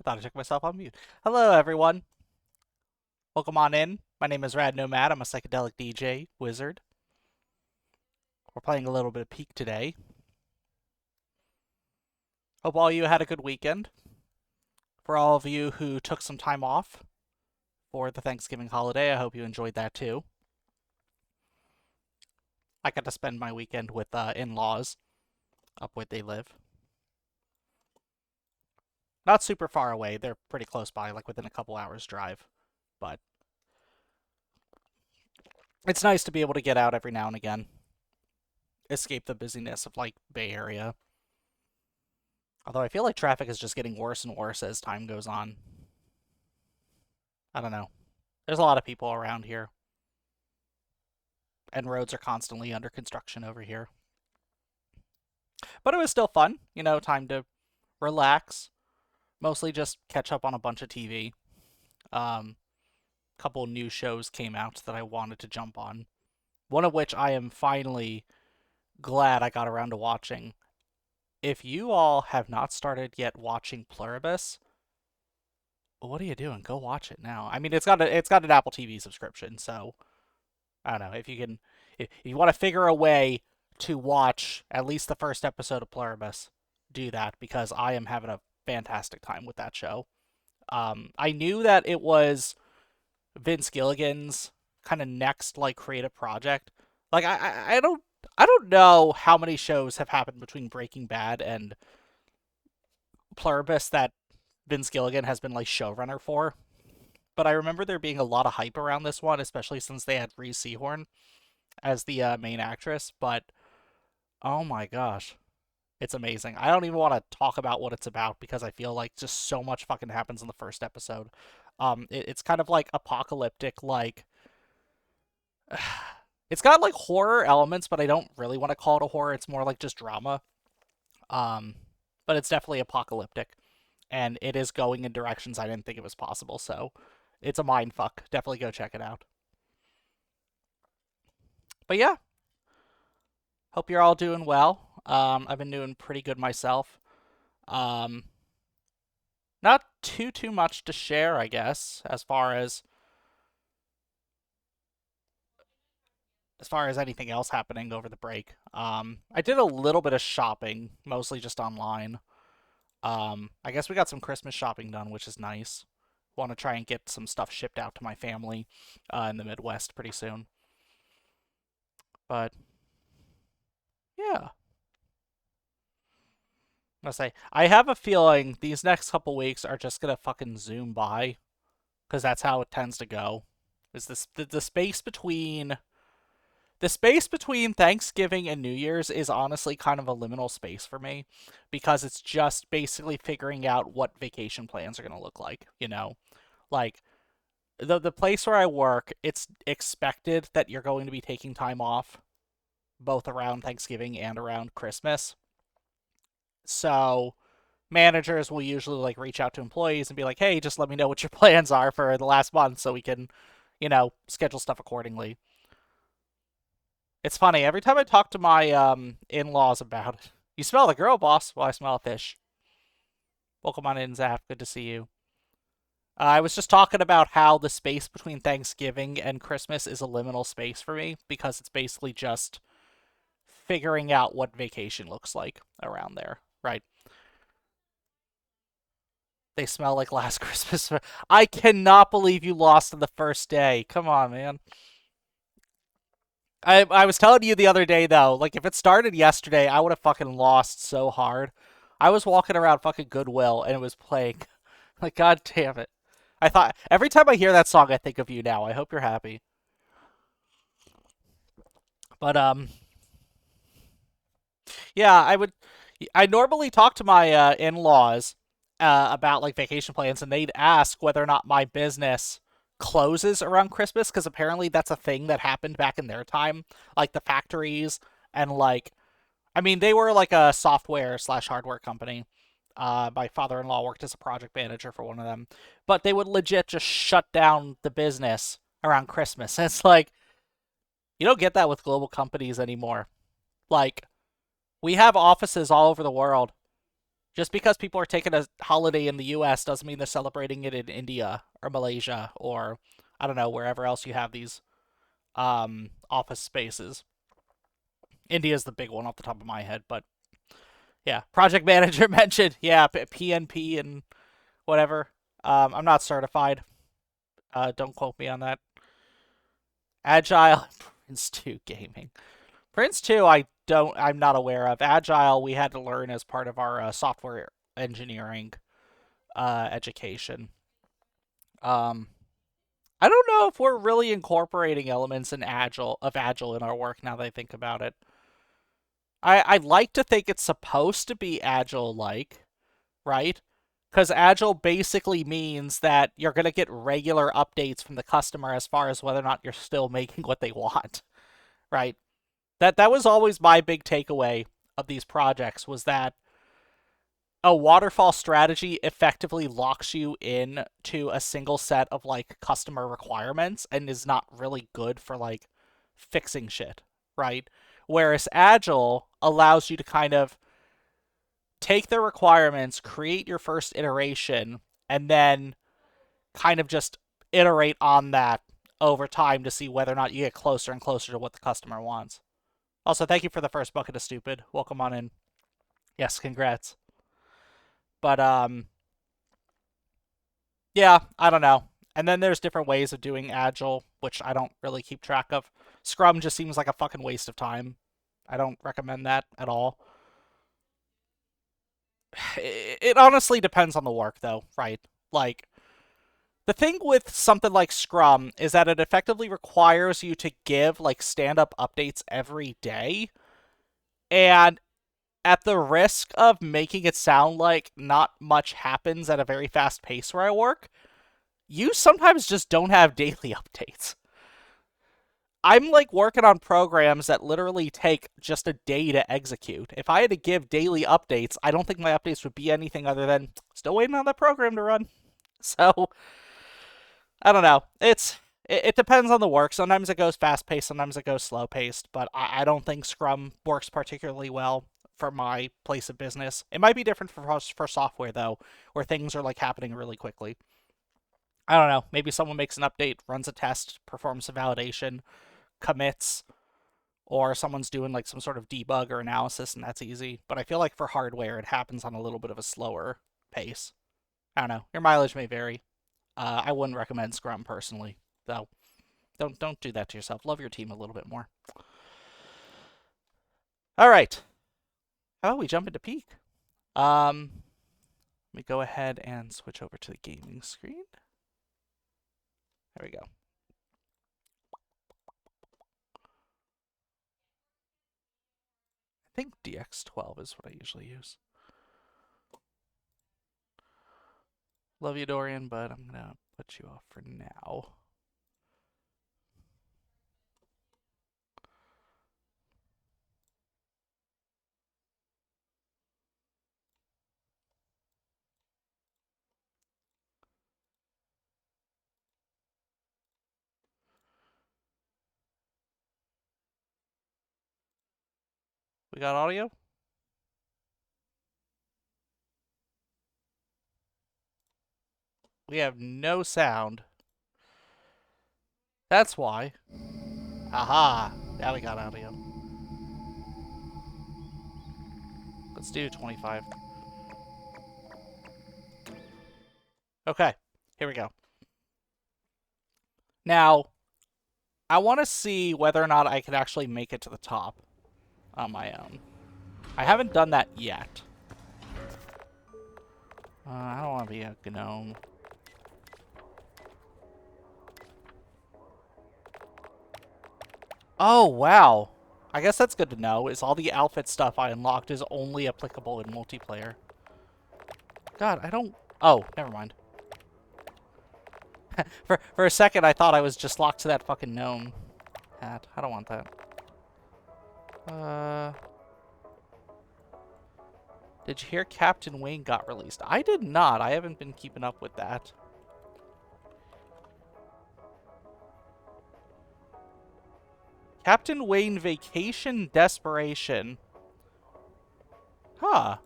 I thought I took myself on mute. Hello, everyone. Welcome on in. My name is Rad Nomad. I'm a psychedelic DJ wizard. We're playing a little bit of Peak today. Hope all you had a good weekend. For all of you who took some time off for the Thanksgiving holiday, I hope you enjoyed that too. I got to spend my weekend with in-laws up where they live. Not super far away. They're pretty close by, like within a couple hours drive. But it's nice to be able to get out every now and again. Escape the busyness of like Bay Area. Although I feel like traffic is just getting worse and worse as time goes on. I don't know. There's a lot of people around here. And roads are constantly under construction over here. But it was still fun, time to relax. Mostly just catch up on a bunch of TV. Couple new shows came out that I wanted to jump on. One of which I am finally glad I got around to watching. If you all have not started yet watching Pluribus, what are you doing? Go watch it now. I mean, it's got an Apple TV subscription, so I don't know if you want to figure a way to watch at least the first episode of Pluribus, do that because I am having a fantastic time with that show. I knew that it was Vince Gilligan's kind of next like creative project. Like I don't know how many shows have happened between Breaking Bad and Pluribus that Vince Gilligan has been like showrunner for. But I remember there being a lot of hype around this one, especially since they had Rhys Seehorn as the main actress. But oh my gosh, it's amazing. I don't even want to talk about what it's about because I feel like just so much fucking happens in the first episode. It's kind of like apocalyptic, like it's got like horror elements, but I don't really want to call it a horror. It's more like just drama. Um, but it's definitely apocalyptic, and it is going in directions I didn't think it was possible. So it's a mind fuck. Definitely go check it out. But yeah, hope you're all doing well. I've been doing pretty good myself. Um, Not too much to share, I guess, as far as anything else happening over the break. I did a little bit of shopping, mostly just online. I guess we got some Christmas shopping done, which is nice. Want to try and get some stuff shipped out to my family in the Midwest pretty soon. But yeah, I say I have a feeling these next couple weeks are just gonna fucking zoom by because that's how it tends to go. Is this the space between Thanksgiving and New Year's is honestly kind of a liminal space for me because it's just basically figuring out what vacation plans are going to look like. Like the place where I work, it's expected that you're going to be taking time off both around Thanksgiving and around Christmas. So managers will usually like reach out to employees and be like, "Hey, just let me know what your plans are for the last month so we can, schedule stuff accordingly." It's funny, every time I talk to my in-laws about it, you smell the girl, boss. Well, I smell a fish. Welcome on in, Zap. Good to see you. I was just talking about how the space between Thanksgiving and Christmas is a liminal space for me because it's basically just figuring out what vacation looks like around there, right? They smell like last Christmas. I cannot believe you lost on the first day. Come on, man. I was telling you the other day though, like if it started yesterday, I would have fucking lost so hard. I was walking around fucking Goodwill and it was playing. Like god damn it. I thought every time I hear that song I think of you now. I hope you're happy. But yeah, I normally talk to my in-laws about like vacation plans and they'd ask whether or not my business closes around Christmas because apparently that's a thing that happened back in their time, like the factories and like I mean they were like a software slash hardware company. My father-in-law worked as a project manager for one of them, but they would legit just shut down the business around Christmas. And it's like you don't get that with global companies anymore. Like we have offices all over the world. Just because people are taking a holiday in the US doesn't mean they're celebrating it in India or Malaysia or I don't know, wherever else you have these office spaces. India's the big one off the top of my head, but yeah, project manager mentioned, yeah, PNP and whatever. I'm not certified. Don't quote me on that. Agile, Prince 2 gaming. Prince 2, I'm not aware of. Agile, we had to learn as part of our software engineering education. Um, I don't know if we're really incorporating elements in Agile in our work now that I think about it. I like to think it's supposed to be Agile like, right? Because Agile basically means that you're going to get regular updates from the customer as far as whether or not you're still making what they want, right? That was always my big takeaway of these projects was that a waterfall strategy effectively locks you in to a single set of like customer requirements and is not really good for like fixing shit, right? Whereas Agile allows you to kind of take the requirements, create your first iteration, and then kind of just iterate on that over time to see whether or not you get closer and closer to what the customer wants. Also, thank you for the first bucket of stupid. Welcome on in. Yes, congrats. But yeah, I don't know. And then there's different ways of doing agile, which I don't really keep track of. Scrum just seems like a fucking waste of time. I don't recommend that at all. It honestly depends on the work, though, right? Like, the thing with something like Scrum is that it effectively requires you to give, like, stand up updates every day. And at the risk of making it sound like not much happens at a very fast pace where I work, you sometimes just don't have daily updates. I'm like working on programs that literally take just a day to execute. If I had to give daily updates, I don't think my updates would be anything other than still waiting on that program to run. So, I don't know. It depends on the work. Sometimes it goes fast paced, sometimes it goes slow paced, but I don't think Scrum works particularly well for my place of business. It might be different for software though, where things are like happening really quickly. I don't know. Maybe someone makes an update, runs a test, performs a validation, commits, or someone's doing like some sort of debug or analysis, and that's easy. But I feel like for hardware, it happens on a little bit of a slower pace. I don't know. Your mileage may vary. I wouldn't recommend Scrum personally, though. Don't do that to yourself. Love your team a little bit more. All right. How about we jump into Peak? Let me go ahead and switch over to the gaming screen. There we go. I think DX12 is what I usually use. Love you, Dorian, but I'm gonna put you off for now. We got audio? We have no sound. That's why. Aha! Now we got audio. Let's do 25. Okay, here we go. Now, I want to see whether or not I can actually make it to the top on my own. I haven't done that yet. I don't want to be a gnome. Oh, wow. I guess that's good to know, is all the outfit stuff I unlocked is only applicable in multiplayer. God, I don't... Oh, never mind. For a second, I thought I was just locked to that fucking gnome hat. I don't want that. Did you hear Captain Wayne got released? I did not. I haven't been keeping up with that. Captain Wayne Vacation Desperation. Huh.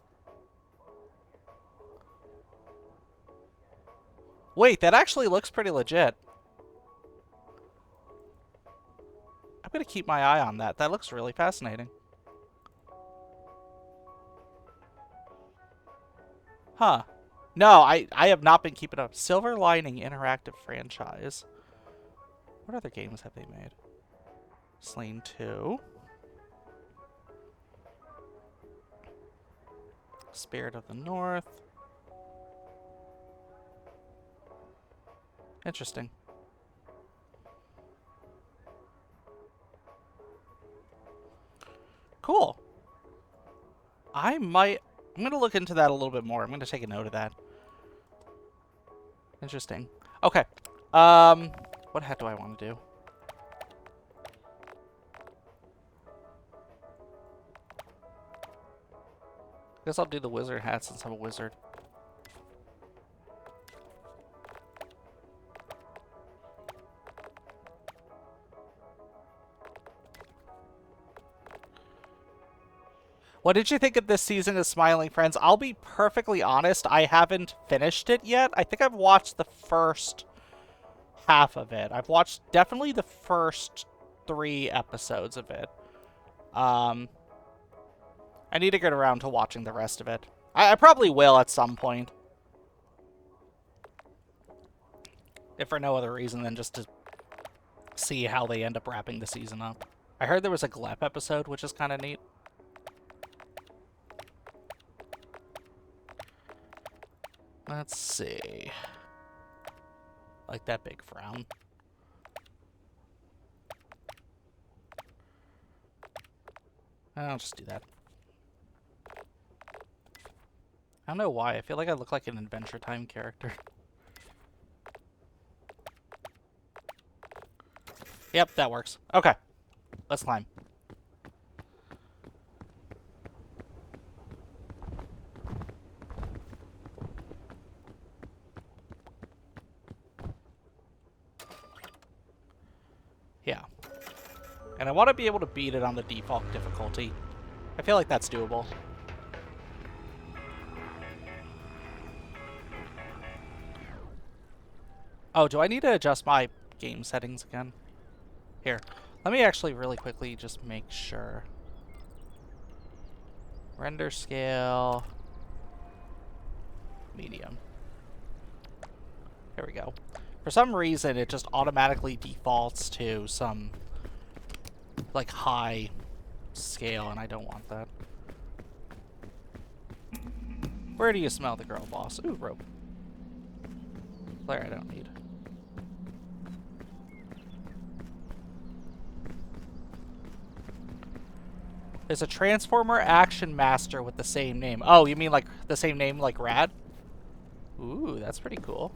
Wait, that actually looks pretty legit. I'm gonna keep my eye on that. That looks really fascinating. Huh. No, I have not been keeping up. Silver Lining Interactive franchise. What other games have they made? Slain 2. Spirit of the North. Interesting. Cool. I'm going to look into that a little bit more. I'm going to take a note of that. Interesting. Okay. What hat do I want to do? I guess I'll do the wizard hat since I'm a wizard. What did you think of this season of Smiling Friends? I'll be perfectly honest, I haven't finished it yet. I think I've watched the first half of it. I've watched definitely the first 3 episodes of it. I need to get around to watching the rest of it. I probably will at some point. If for no other reason than just to see how they end up wrapping the season up. I heard there was a Glep episode, which is kind of neat. Let's see. Like that big frown. I'll just do that. I don't know why. I feel like I look like an Adventure Time character. Yep, that works. Okay. Let's climb. Yeah. And I want to be able to beat it on the default difficulty. I feel like that's doable. Oh, do I need to adjust my game settings again? Here. Let me actually really quickly just make sure. Render scale. Medium. There we go. For some reason, it just automatically defaults to some, like, high scale, and I don't want that. Where do you smell the girl boss? Ooh, rope. Flare I don't need. There's a Transformer Action Master with the same name. Oh, you mean like the same name like Rad? Ooh, that's pretty cool.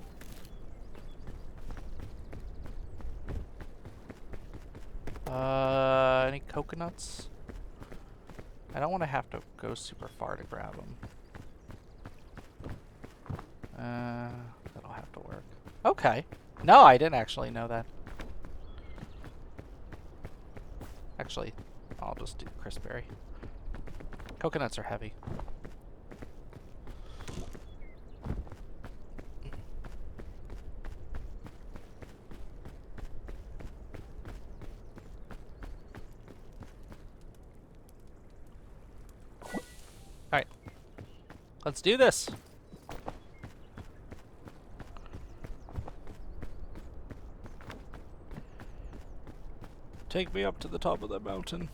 Any coconuts? I don't want to have to go super far to grab them. That'll have to work. Okay. No, I didn't actually know that. Actually, I'll just do crisp-berry. Coconuts are heavy. Alright. Let's do this. Take me up to the top of the mountain.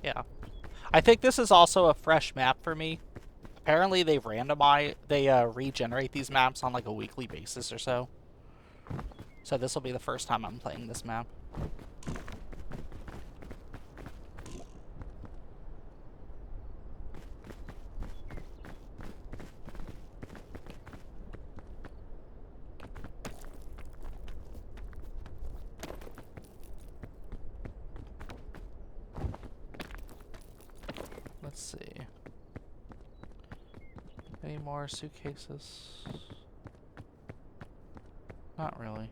Yeah. I think this is also a fresh map for me. Apparently they regenerate these maps on like a weekly basis or so. So this will be the first time I'm playing this map. Let's see. Any more suitcases? Not really.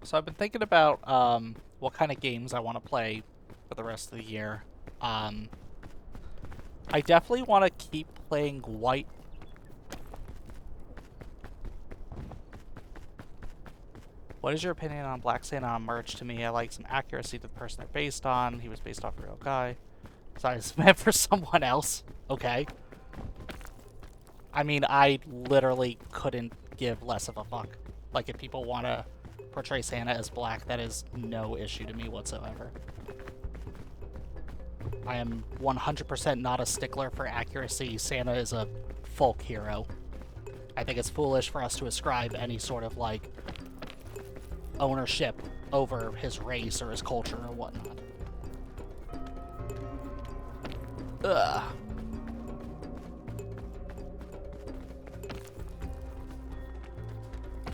So I've been thinking about what kind of games I want to play for the rest of the year. I definitely want to keep playing White. What is your opinion on Black Santa on merch? To me, I like some accuracy to the person they're based on. He was based off a real guy. Sorry, it's meant for someone else. Okay. I mean, I literally couldn't give less of a fuck. Like, if people want to portray Santa as black, that is no issue to me whatsoever. I am 100% not a stickler for accuracy. Santa is a folk hero. I think it's foolish for us to ascribe any sort of, like, ownership over his race or his culture or whatnot. Ugh.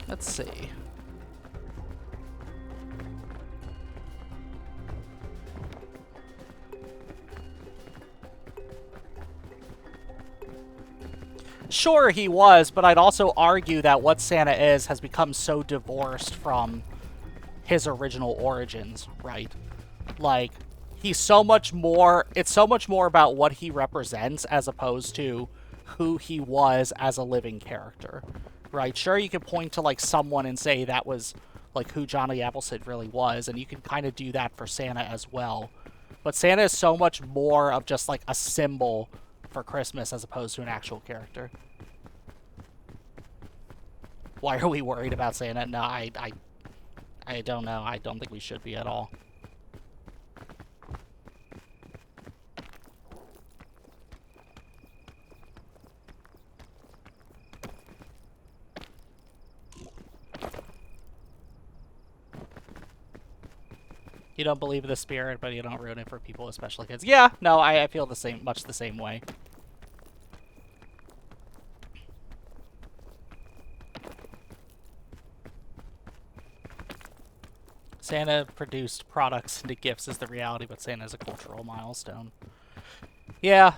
Let's see. Sure, he was, but I'd also argue that what Santa is has become so divorced from his original origins, right? Like, he's so much more, it's so much more about what he represents as opposed to who he was as a living character, right? Sure, you could point to, like, someone and say that was, like, who Johnny Appleseed really was, and you can kind of do that for Santa as well. But Santa is so much more of just, like, a symbol for Christmas as opposed to an actual character. Why are we worried about Santa? No, I don't know. I don't think we should be at all. You don't believe in the spirit, but you don't ruin it for people, especially kids. Yeah, no, I feel the same, much the same way. Santa produced products into gifts is the reality, but Santa is a cultural milestone. Yeah.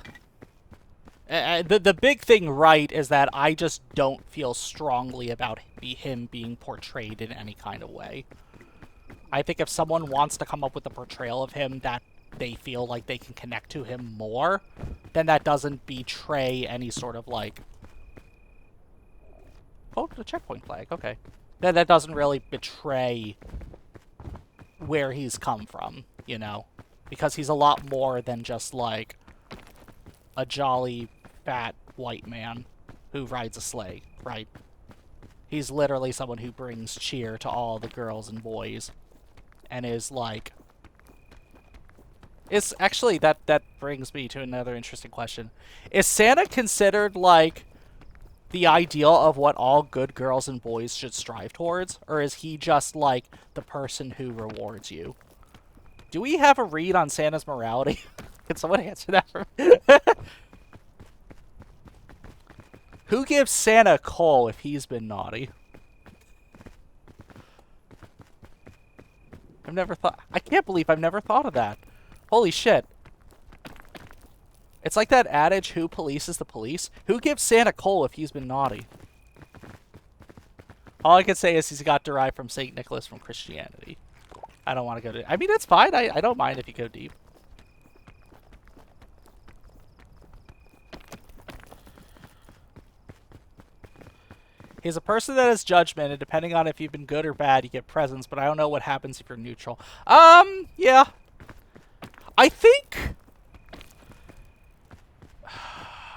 The big thing, right, is that I just don't feel strongly about him being portrayed in any kind of way. I think if someone wants to come up with a portrayal of him that they feel like they can connect to him more, then that doesn't betray any sort of, like... Oh, the checkpoint flag, okay. Then that doesn't really betray where he's come from, you know? Because he's a lot more than just, like, a jolly, fat, white man who rides a sleigh, right? He's literally someone who brings cheer to all the girls and boys. And is, like... It's actually, that brings me to another interesting question. Is Santa considered, like, the ideal of what all good girls and boys should strive towards? Or is he just, like, the person who rewards you? Do we have a read on Santa's morality? Can someone answer that for me? Who gives Santa coal if he's been naughty? I've never thought... I can't believe I've never thought of that. Holy shit. It's like that adage, who polices the police? Who gives Santa coal if he's been naughty? All I can say is he's got derived from St. Nicholas from Christianity. I don't want to go to... I mean, it's fine. I don't mind if you go deep. He's a person that has judgment, and depending on if you've been good or bad, you get presents, but I don't know what happens if you're neutral. Yeah. I think...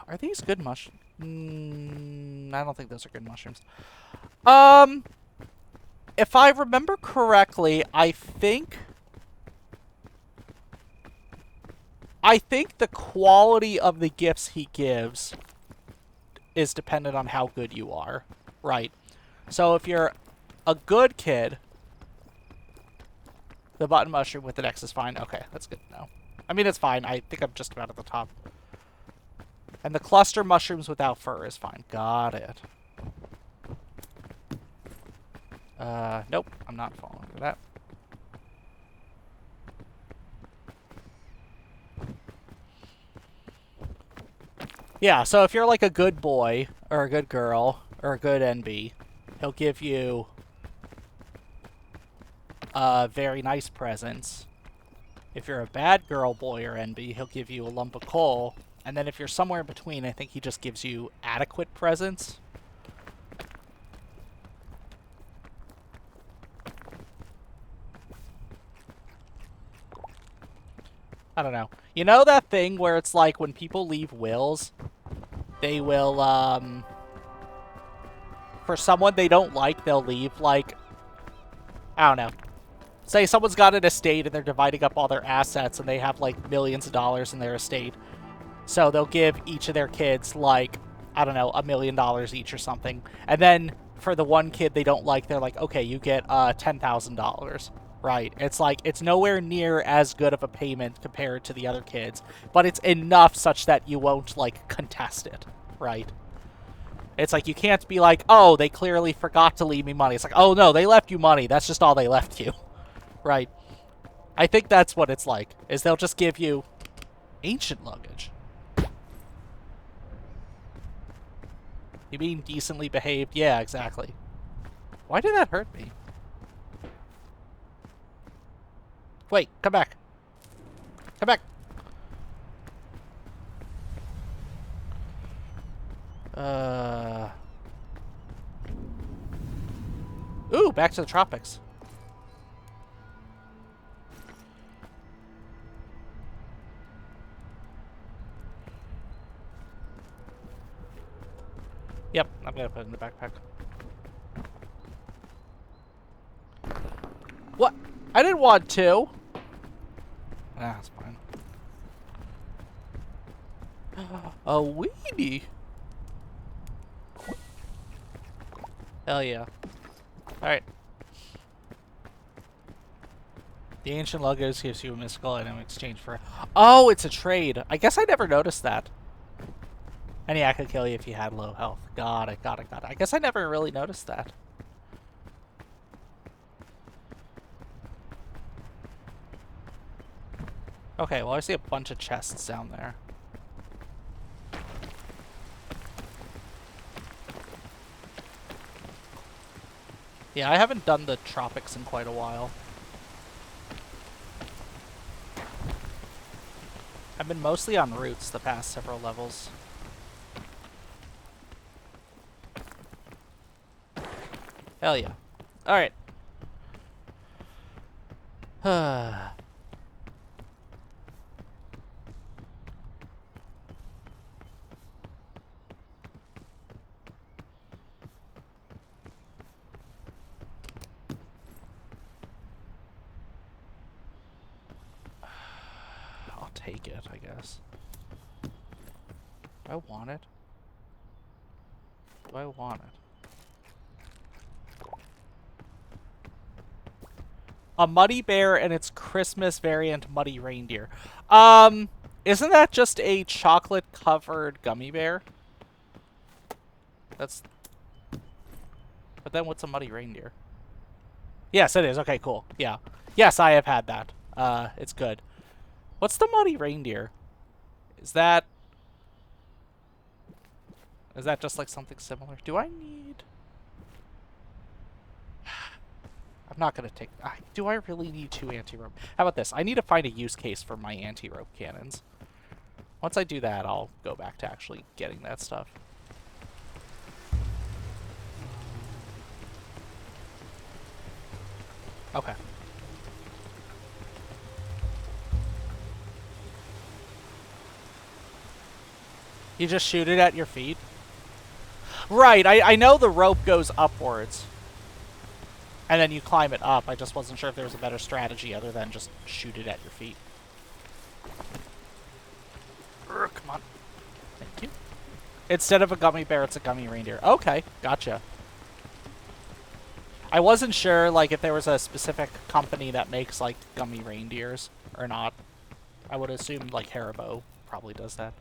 Are these good mushrooms? I don't think those are good mushrooms. If I remember correctly, I think the quality of the gifts he gives is dependent on how good you are. Right. So if you're a good kid, the button mushroom with an X is fine. Okay, that's good to know. I mean, it's fine. I think I'm just about at the top. And the cluster mushrooms without fur is fine. Got it. Nope. I'm not falling for that. Yeah, so if you're like a good boy, or a good girl, or a good NB, he'll give you very nice presents. If you're a bad girl, boy, or NB, he'll give you a lump of coal. And then if you're somewhere in between, I think he just gives you adequate presents. I don't know. You know that thing where it's like when people leave wills, they will, for someone they don't like, they'll leave, like, I don't know. Say someone's got an estate and they're dividing up all their assets and they have, like, millions of dollars in their estate. So they'll give each of their kids, like, I don't know, $1 million each or something. And then for the one kid they don't like, they're like, okay, you get $10,000. Right. It's like, it's nowhere near as good of a payment compared to the other kids, but it's enough such that you won't, like, contest it. Right. It's like, you can't be like, oh, they clearly forgot to leave me money. It's like, oh, no, they left you money. That's just all they left you. Right. I think that's what it's like, is they'll just give you ancient luggage. You mean decently behaved? Yeah, exactly. Why did that hurt me? Wait, come back. Come back. Ooh, back to the tropics. Yep, I'm gonna put it in the backpack. What? I didn't want to. Ah, that's fine. A weenie. Hell yeah. Alright. The ancient luggage gives you a mystical item in exchange for... Oh, it's a trade. I guess I never noticed that. And yeah, I could kill you if you had low health. Got it, got it, got it. I guess I never really noticed that. Okay, well I see a bunch of chests down there. Yeah, I haven't done the tropics in quite a while. I've been mostly on routes the past several levels. Hell yeah. Alright. I'll take it, I guess. Do I want it? Do I want it? A Muddy Bear and its Christmas variant Muddy Reindeer. Isn't that just a chocolate-covered gummy bear? That's... But then what's a Muddy Reindeer? Yes, it is. Okay, cool. Yeah. Yes, I have had that. It's good. What's the Muddy Reindeer? Is that just like something similar? Do I need... I'm not going to take... do I really need 2 anti-rope? How about this? I need to find a use case for my anti-rope cannons. Once I do that, I'll go back to actually getting that stuff. Okay. You just shoot it at your feet? Right, I know the rope goes upwards. And then you climb it up. I just wasn't sure if there was a better strategy other than just shoot it at your feet. Come on. Thank you. Instead of a gummy bear, it's a gummy reindeer. Okay, gotcha. I wasn't sure, like, if there was a specific company that makes, like, gummy reindeers or not. I would assume, like, Haribo probably does that.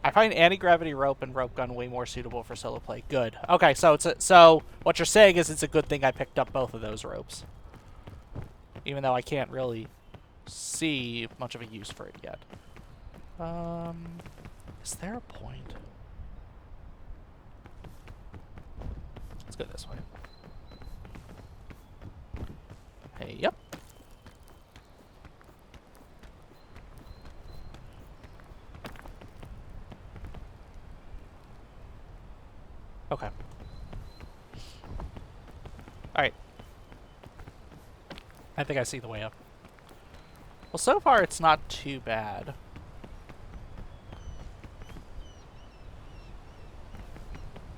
I find anti-gravity rope and rope gun way more suitable for solo play. Good. Okay, so so what you're saying is it's a good thing I picked up both of those ropes. Even though I can't really see much of a use for it yet. Is there a point? Let's go this way. Hey, yep. Okay. Alright. I think I see the way up. Well, so far it's not too bad.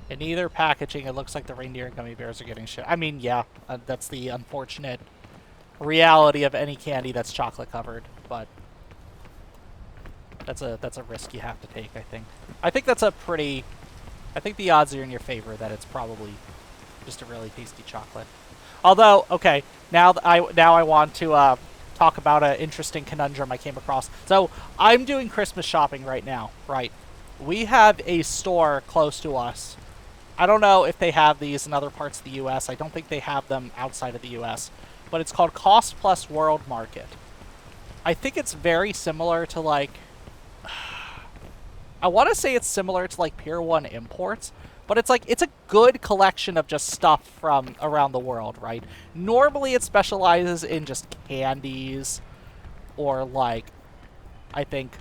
In either packaging, it looks like the reindeer and gummy bears are getting shit. I mean, yeah, that's the unfortunate reality of any candy that's chocolate covered, but that's a risk you have to take, I think. I think that's a pretty... I think the odds are in your favor that it's probably just a really tasty chocolate. Although, okay, now I want to talk about an interesting conundrum I came across. So, I'm doing Christmas shopping right now, right? We have a store close to us. I don't know if they have these in other parts of the U.S. I don't think they have them outside of the U.S. But it's called Cost Plus World Market. I think it's very similar to, like... I want to say it's similar to, like, Pier 1 Imports. But it's like, it's a good collection of just stuff from around the world, right? Normally it specializes in just candies. Or, like, I think,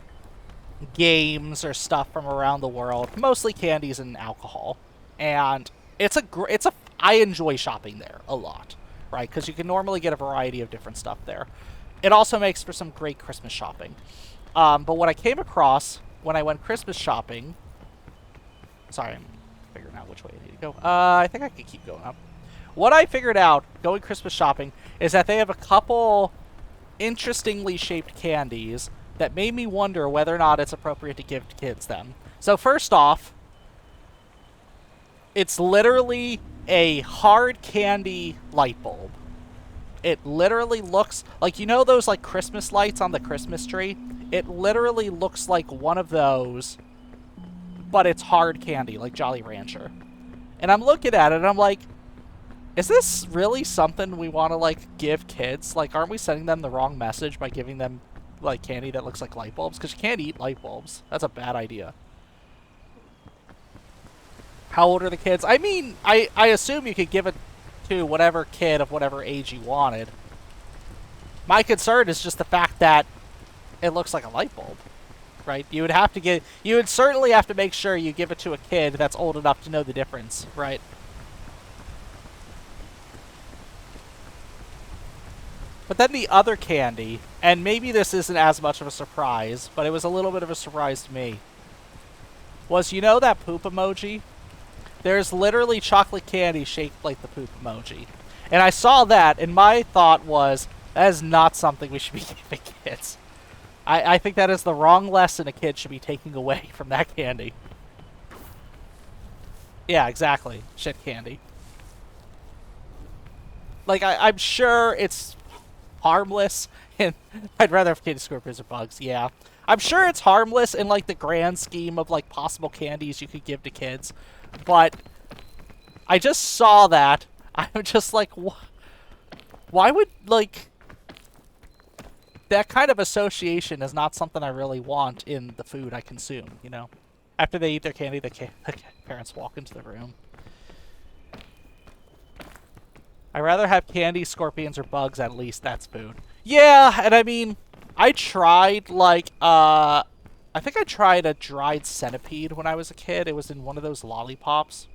games or stuff from around the world. Mostly candies and alcohol. And I enjoy shopping there a lot, right? Because you can normally get a variety of different stuff there. It also makes for some great Christmas shopping. But what I came across when I went Christmas shopping... Sorry, I'm figuring out which way I need to go. I think I can keep going up. What I figured out going Christmas shopping is that they have a couple interestingly shaped candies that made me wonder whether or not it's appropriate to give kids them. So first off, it's literally a hard candy light bulb. It literally looks like, you know those like Christmas lights on the Christmas tree? It literally looks like one of those, but it's hard candy, like Jolly Rancher. And I'm looking at it and I'm like, is this really something we want to like give kids? Like, aren't we sending them the wrong message by giving them like candy that looks like light bulbs? Because you can't eat light bulbs. That's a bad idea. How old are the kids? I mean, I assume you could give it to whatever kid of whatever age you wanted. My concern is just the fact that it looks like a light bulb, right? You would certainly have to make sure you give it to a kid that's old enough to know the difference, right? But then the other candy, and maybe this isn't as much of a surprise, but it was a little bit of a surprise to me, was, you know that poop emoji? There's literally chocolate candy shaped like the poop emoji. And I saw that, and my thought was, that is not something we should be giving kids. I think that is the wrong lesson a kid should be taking away from that candy. Yeah, exactly. Shit candy. Like, I'm sure it's harmless, and I'd rather have candy scorpions or bugs, yeah. I'm sure it's harmless in, like, the grand scheme of, like, possible candies you could give to kids. But I just saw that. I'm just like, why would, like... That kind of association is not something I really want in the food I consume, you know? After they eat their candy, the parents walk into the room. I'd rather have candy, scorpions, or bugs, at least. That's food. Yeah, and I mean, I tried, like, I think I tried a dried centipede when I was a kid. It was in one of those lollipops.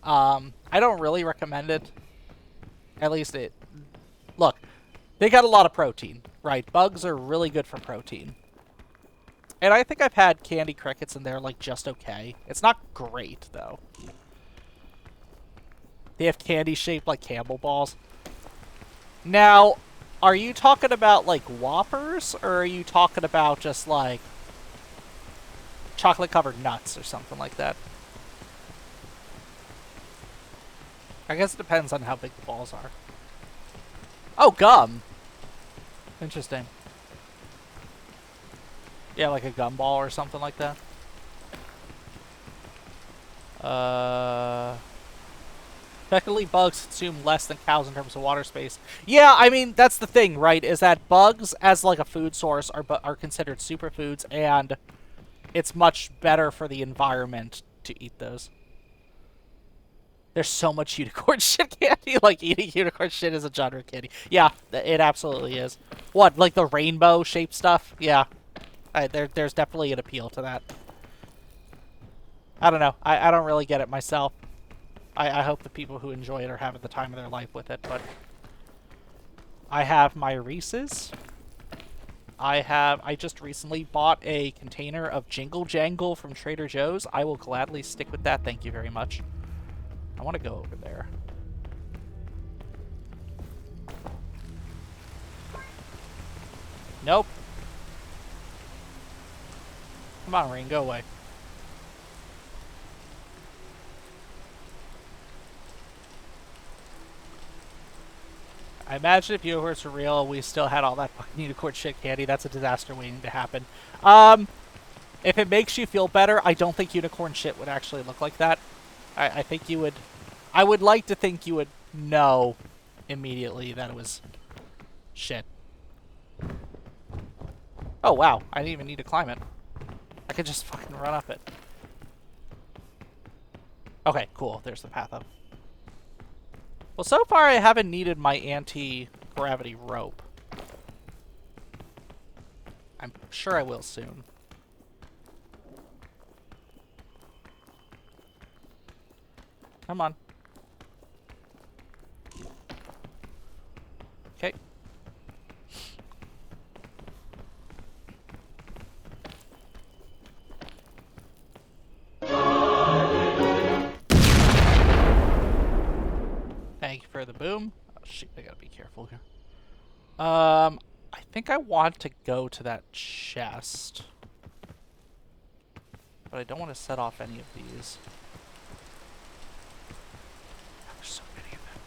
I don't really recommend it. At least it... Look, they got a lot of protein, right? Bugs are really good for protein. And I think I've had candy crickets in there, like, just okay. It's not great, though. They have candy shaped like Campbell balls. Now, are you talking about, like, Whoppers? Or are you talking about just, like, chocolate-covered nuts or something like that? I guess it depends on how big the balls are. Oh, gum! Interesting. Yeah, like a gumball or something like that. Technically, bugs consume less than cows in terms of water space. Yeah, I mean, that's the thing, right? Is that bugs, as like a food source, are considered superfoods, and it's much better for the environment to eat those. There's so much unicorn shit candy. Like, eating unicorn shit is a genre candy. Yeah, it absolutely is. What, like the rainbow-shaped stuff? Yeah. There's definitely an appeal to that. I don't know. I don't really get it myself. I hope the people who enjoy it are having the time of their life with it, but... I have my Reese's. I just recently bought a container of Jingle Jangle from Trader Joe's. I will gladly stick with that, thank you very much. I want to go over there. Nope. Come on, Rain, go away. I imagine if unicorns were real, we still had all that fucking unicorn shit candy. That's a disaster waiting to happen. If it makes you feel better, I don't think unicorn shit would actually look like that. I think you would... I would like to think you would know immediately that it was shit. Oh, wow. I didn't even need to climb it. I could just fucking run up it. Okay, cool. There's the path up. Well, so far I haven't needed my anti-gravity rope. I'm sure I will soon. Come on. Okay. Thank you for the boom. Oh shit, I gotta be careful here. I think I want to go to that chest. But I don't want to set off any of these. There's so many of them.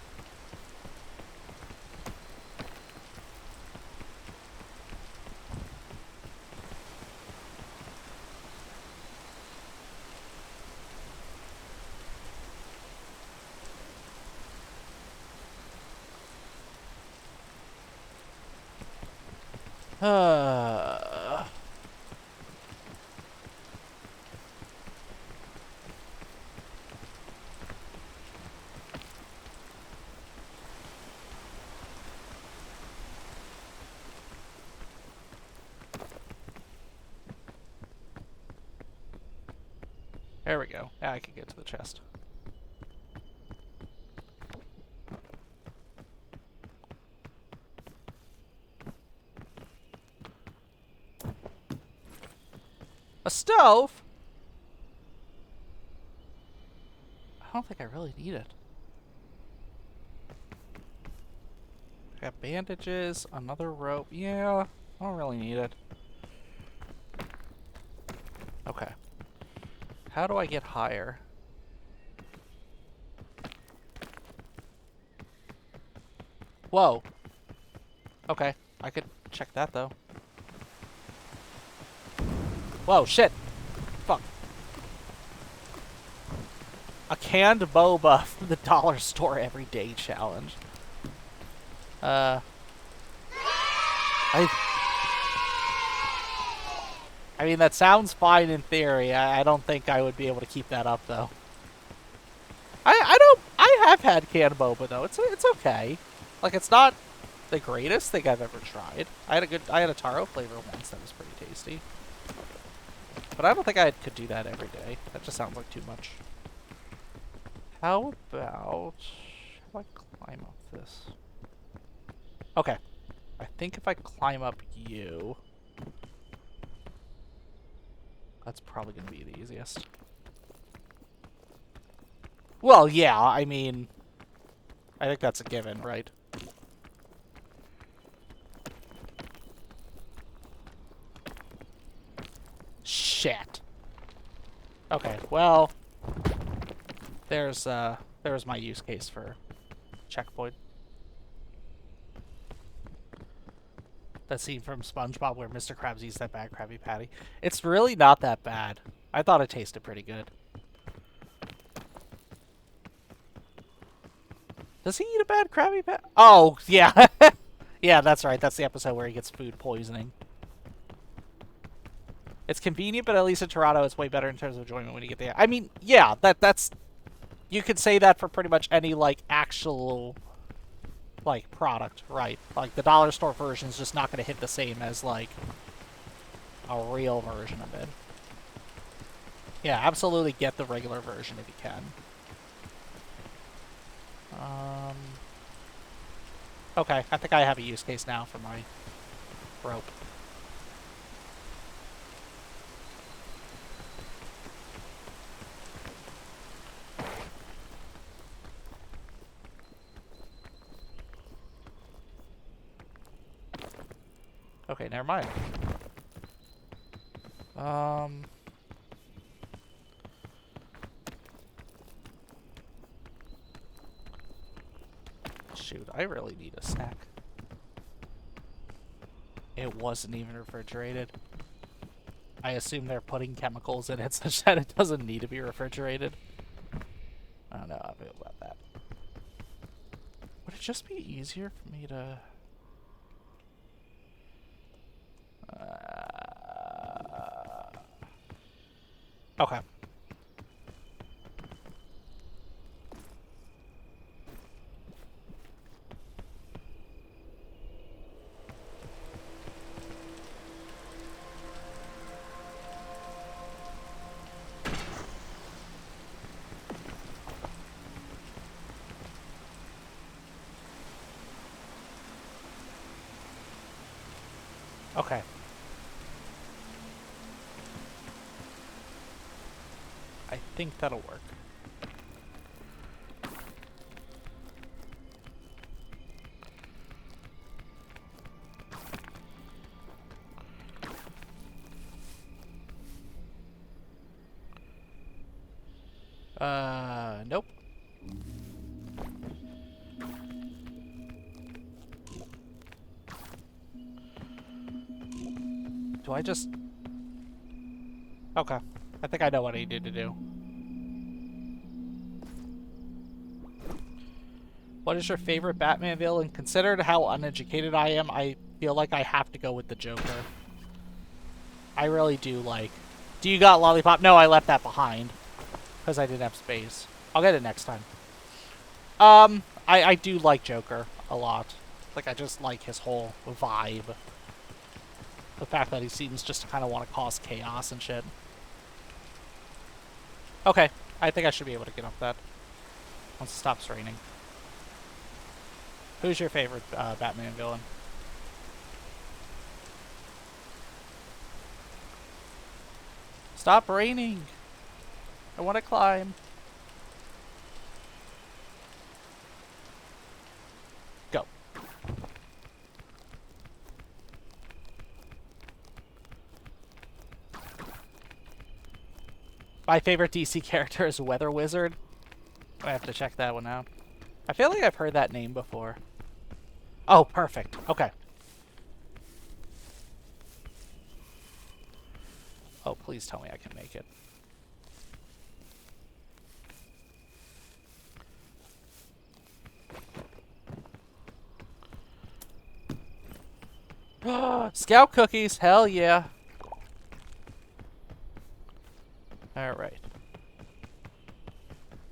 There we go. Now I can get to the chest. A stove? I don't think I really need it. I got bandages, another rope. Yeah, I don't really need it. Okay. How do I get higher? Whoa. Okay, I could check that though. Whoa, shit. Fuck. A canned boba from the dollar store every day challenge. I mean, that sounds fine in theory. I don't think I would be able to keep that up, though. I have had canned boba, though. It's okay. Like, it's not the greatest thing I've ever tried. I had a taro flavor once that was pretty tasty. But I don't think I could do that every day. That just sounds like too much. How about... How do I climb up this? Okay. I think if I climb up you... That's probably going to be the easiest. Well, yeah, I mean... I think that's a given, right? Shit. Okay, well... There's There's my use case for checkpoint. That scene from SpongeBob where Mr. Krabs eats that bad Krabby Patty. It's really not that bad. I thought it tasted pretty good. Does he eat a bad Krabby Patty? Oh, yeah. Yeah, that's right. That's the episode where he gets food poisoning. It's convenient, but at least in Toronto, it's way better in terms of enjoyment when you get there. I mean, yeah, that's... You could say that for pretty much any, like, actual... like, product, right? Like, the dollar store version is just not going to hit the same as, like, a real version of it. Yeah, absolutely get the regular version if you can. Okay, I think I have a use case now for my rope. Okay, never mind. Shoot, I really need a snack. It wasn't even refrigerated. I assume they're putting chemicals in it such that it doesn't need to be refrigerated. I don't know how I feel about that. Would it just be easier for me to... Okay. Okay. I think that'll work. Nope. Do I just... Okay. I think I know what I need to do. What is your favorite Batman villain? Considered how uneducated I am, I feel like I have to go with the Joker. I really do like... Do you got Lollipop? No, I left that behind. Because I didn't have space. I'll get it next time. I do like Joker a lot. Like, I just like his whole vibe. The fact that he seems just to kind of want to cause chaos and shit. Okay, I think I should be able to get off that. Once it stops raining. Who's your favorite Batman villain? Stop raining! I want to climb. Go. My favorite DC character is Weather Wizard. I have to check that one out. I feel like I've heard that name before. Oh, perfect. Okay. Oh, please tell me I can make it. Scout cookies, hell yeah. Alright.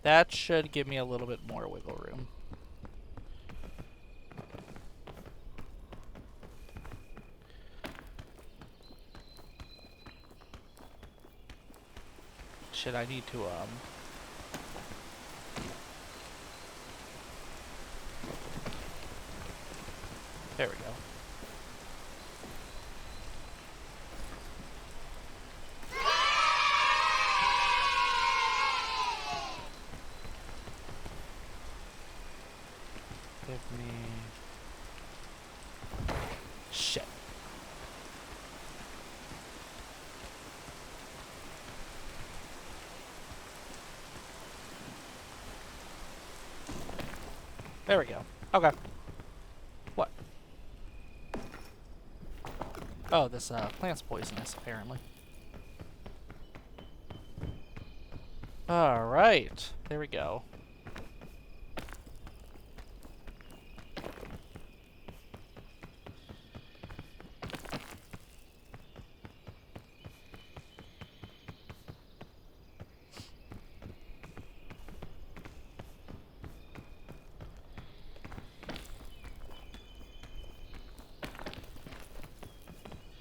That should give me a little bit more wiggle room. Shit, I need to, There we go. Give me... Shit. There we go. Okay. What? Oh, this plant's poisonous, apparently. Alright. There we go.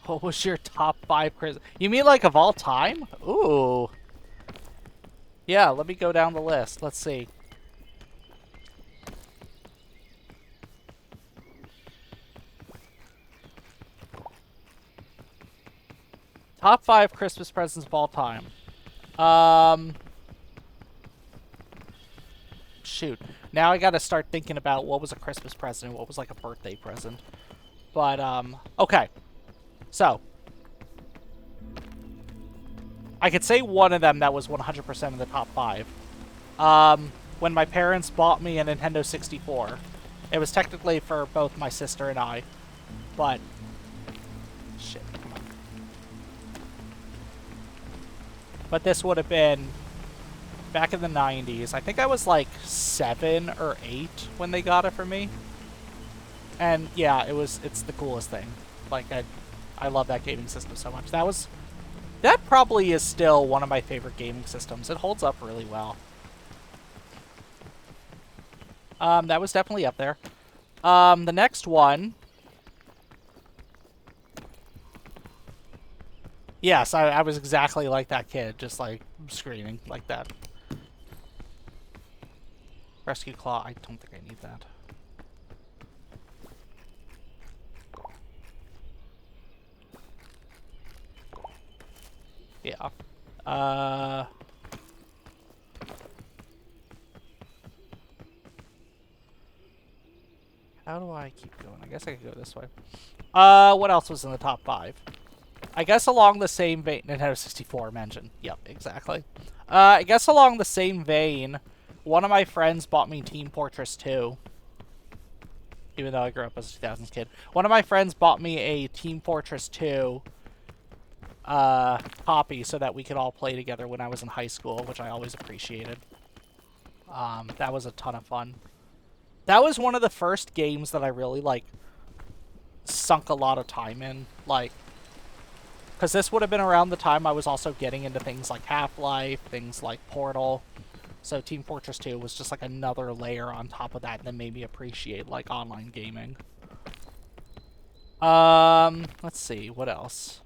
What was your top 5 Christmas? You mean like of all time? Ooh. Yeah, let me go down the list. Let's see. Top 5 Christmas presents of all time. Shoot. Now I gotta start thinking about what was a Christmas present and what was like a birthday present. But, okay. So. I could say one of them that was 100% in the top 5. When my parents bought me a Nintendo 64. It was technically for both my sister and I. But... Shit, come on. But this would have been back in the 90s. I think I was like 7 or 8 when they got it for me. And yeah, it's the coolest thing. Like, I love that gaming system so much. That probably is still one of my favorite gaming systems. It holds up really well. That was definitely up there. The next one... Yes, I was exactly like that kid, just like screaming like that. Rescue Claw, I don't think I need that. Yeah. How do I keep going? I guess I could go this way. What else was in the top 5? I guess along the same vein... Nintendo 64 mentioned. Yep, exactly. I guess along the same vein, one of my friends bought me Team Fortress 2. Even though I grew up as a 2000s kid. One of my friends bought me a Team Fortress 2 copy so that we could all play together when I was in high school, which I always appreciated. That was a ton of fun. That was one of the first games that I really, like, sunk a lot of time in. Like, because this would have been around the time I was also getting into things like Half-Life, things like Portal. So Team Fortress 2 was just like another layer on top of that that made me appreciate, like, online gaming. Let's see, what else?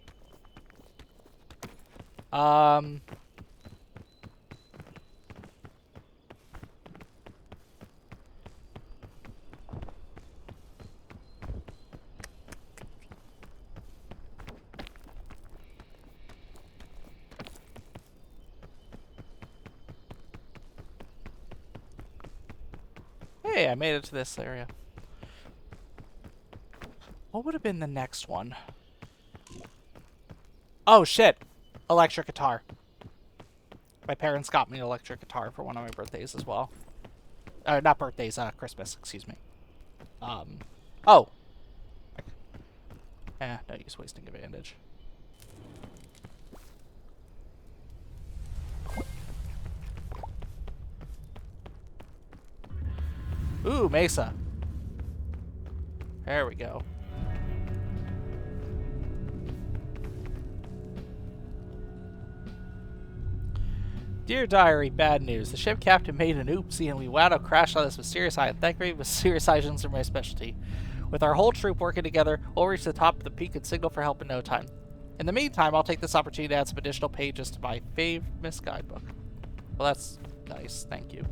Hey, I made it to this area. What would have been the next one? Oh, shit. Electric guitar. My parents got me an electric guitar for one of my birthdays as well. Not birthdays, Christmas, excuse me. Oh. No use wasting advantage. Ooh, Mesa. There we go. Dear Diary, bad news. The ship captain made an oopsie and we wound up crashing on this mysterious island. Thankfully, mysterious islands are my specialty. With our whole troop working together, we'll reach the top of the peak and signal for help in no time. In the meantime, I'll take this opportunity to add some additional pages to my famous guidebook. Well, that's nice. Thank you.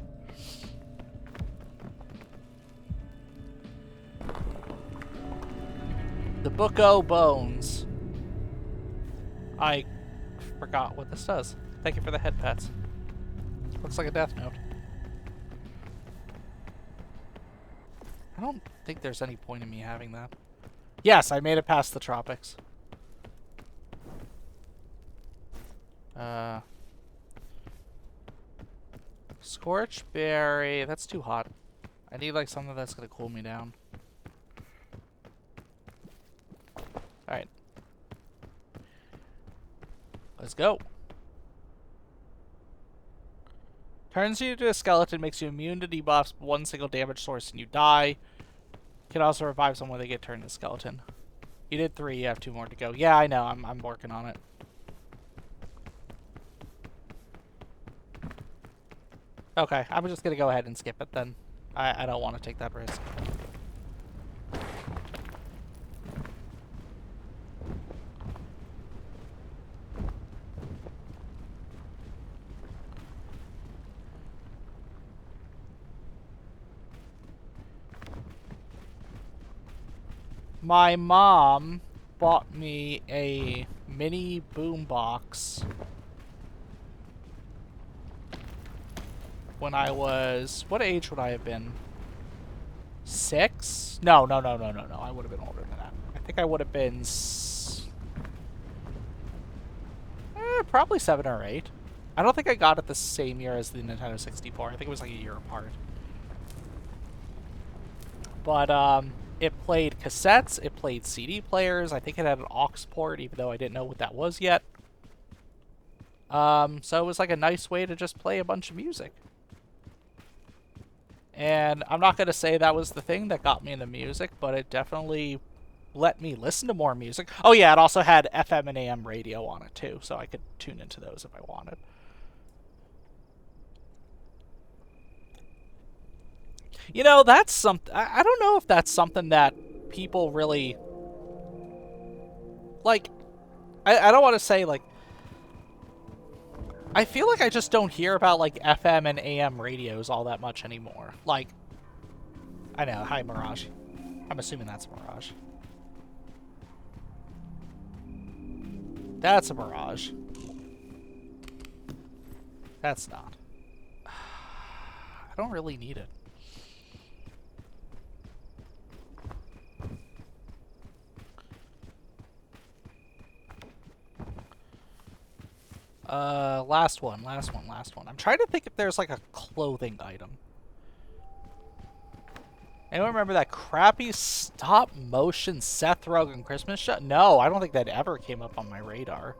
The Book O' Bones. I forgot what this does. Thank you for the head pats. Looks like a death note. I don't think there's any point in me having that. Yes, I made it past the tropics. Scorchberry. That's too hot. I need like something that's gonna cool me down. Alright. Let's go. Turns you into a skeleton, makes you immune to debuffs, one single damage source, and you die. Can also revive someone when they get turned into skeleton. You did 3, you have 2 more to go. Yeah, I know, I'm working on it. Okay, I'm just gonna go ahead and skip it then. I don't want to take that risk. My mom bought me a mini boombox when I was... What age would I have been? 6? No. I would have been older than that. I think I would have been... probably 7 or 8. I don't think I got it the same year as the Nintendo 64. I think it was like a year apart. But, it played cassettes, it played CD players, I think it had an aux port, even though I didn't know what that was yet. So it was like a nice way to just play a bunch of music. And I'm not going to say that was the thing that got me into music, but it definitely let me listen to more music. Oh yeah, it also had FM and AM radio on it too, so I could tune into those if I wanted. You know, that's something... I don't know if that's something that people really... Like, I don't want to say, like... I feel like I just don't hear about, like, FM and AM radios all that much anymore. Like... I know. Hi, Mirage. I'm assuming that's a Mirage. That's a Mirage. That's not. I don't really need it. Last one. I'm trying to think if there's like a clothing item. Anyone remember that crappy stop-motion Seth Rogen Christmas show? No, I don't think that ever came up on my radar.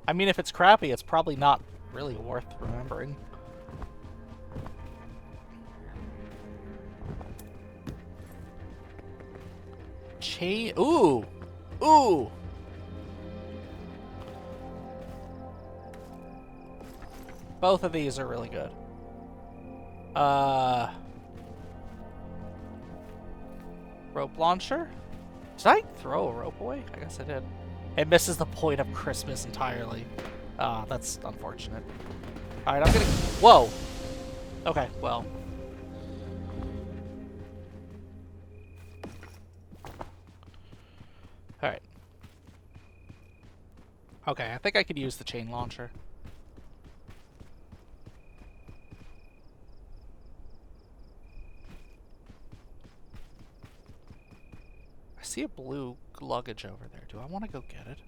I mean, if it's crappy, it's probably not really worth remembering. Ooh! Ooh! Both of these are really good. Rope launcher? Did I throw a rope away? I guess I did. It misses the point of Christmas entirely. Ah, that's unfortunate. Alright, I'm gonna... Whoa! Okay, well... Alright. Okay, I think I could use the chain launcher. I see a blue luggage over there. Do I want to go get it?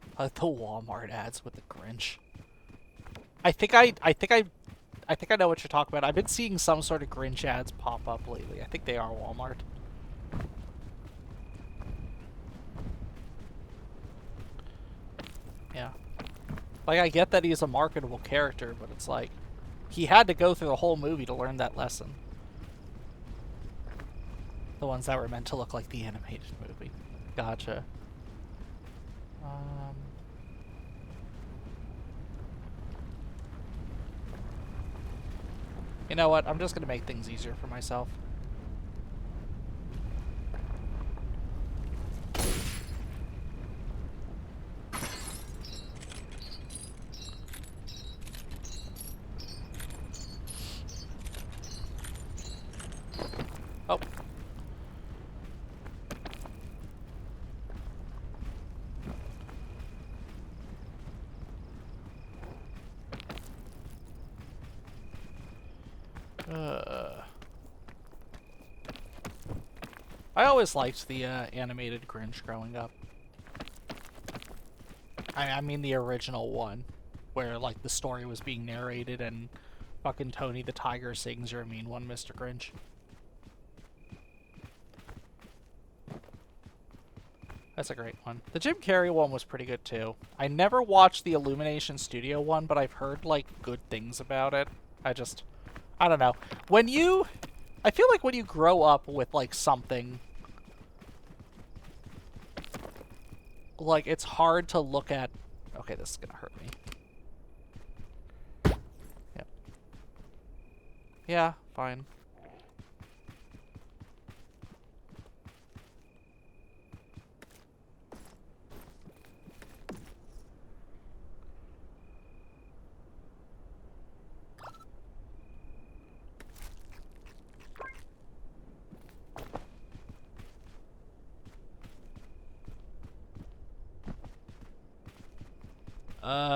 I do. The Walmart ads with the Grinch. I think I know what you're talking about. I've been seeing some sort of Grinch ads pop up lately. I think they are Walmart. Yeah. Like, I get that he's a marketable character, but it's like, he had to go through the whole movie to learn that lesson. The ones that were meant to look like the animated movie. Gotcha. You know what? I'm just gonna make things easier for myself. Oh. I always liked the animated Grinch growing up. I mean the original one, where like the story was being narrated and fucking Tony the Tiger sings "You're a Mean One, Mr. Grinch." That's a great one. The Jim Carrey one was pretty good too. I never watched the Illumination Studio one, but I've heard like good things about it. I don't know. I feel like when you grow up with like something, like it's hard to look at. Okay, this is gonna hurt me. Yep. Yeah, fine.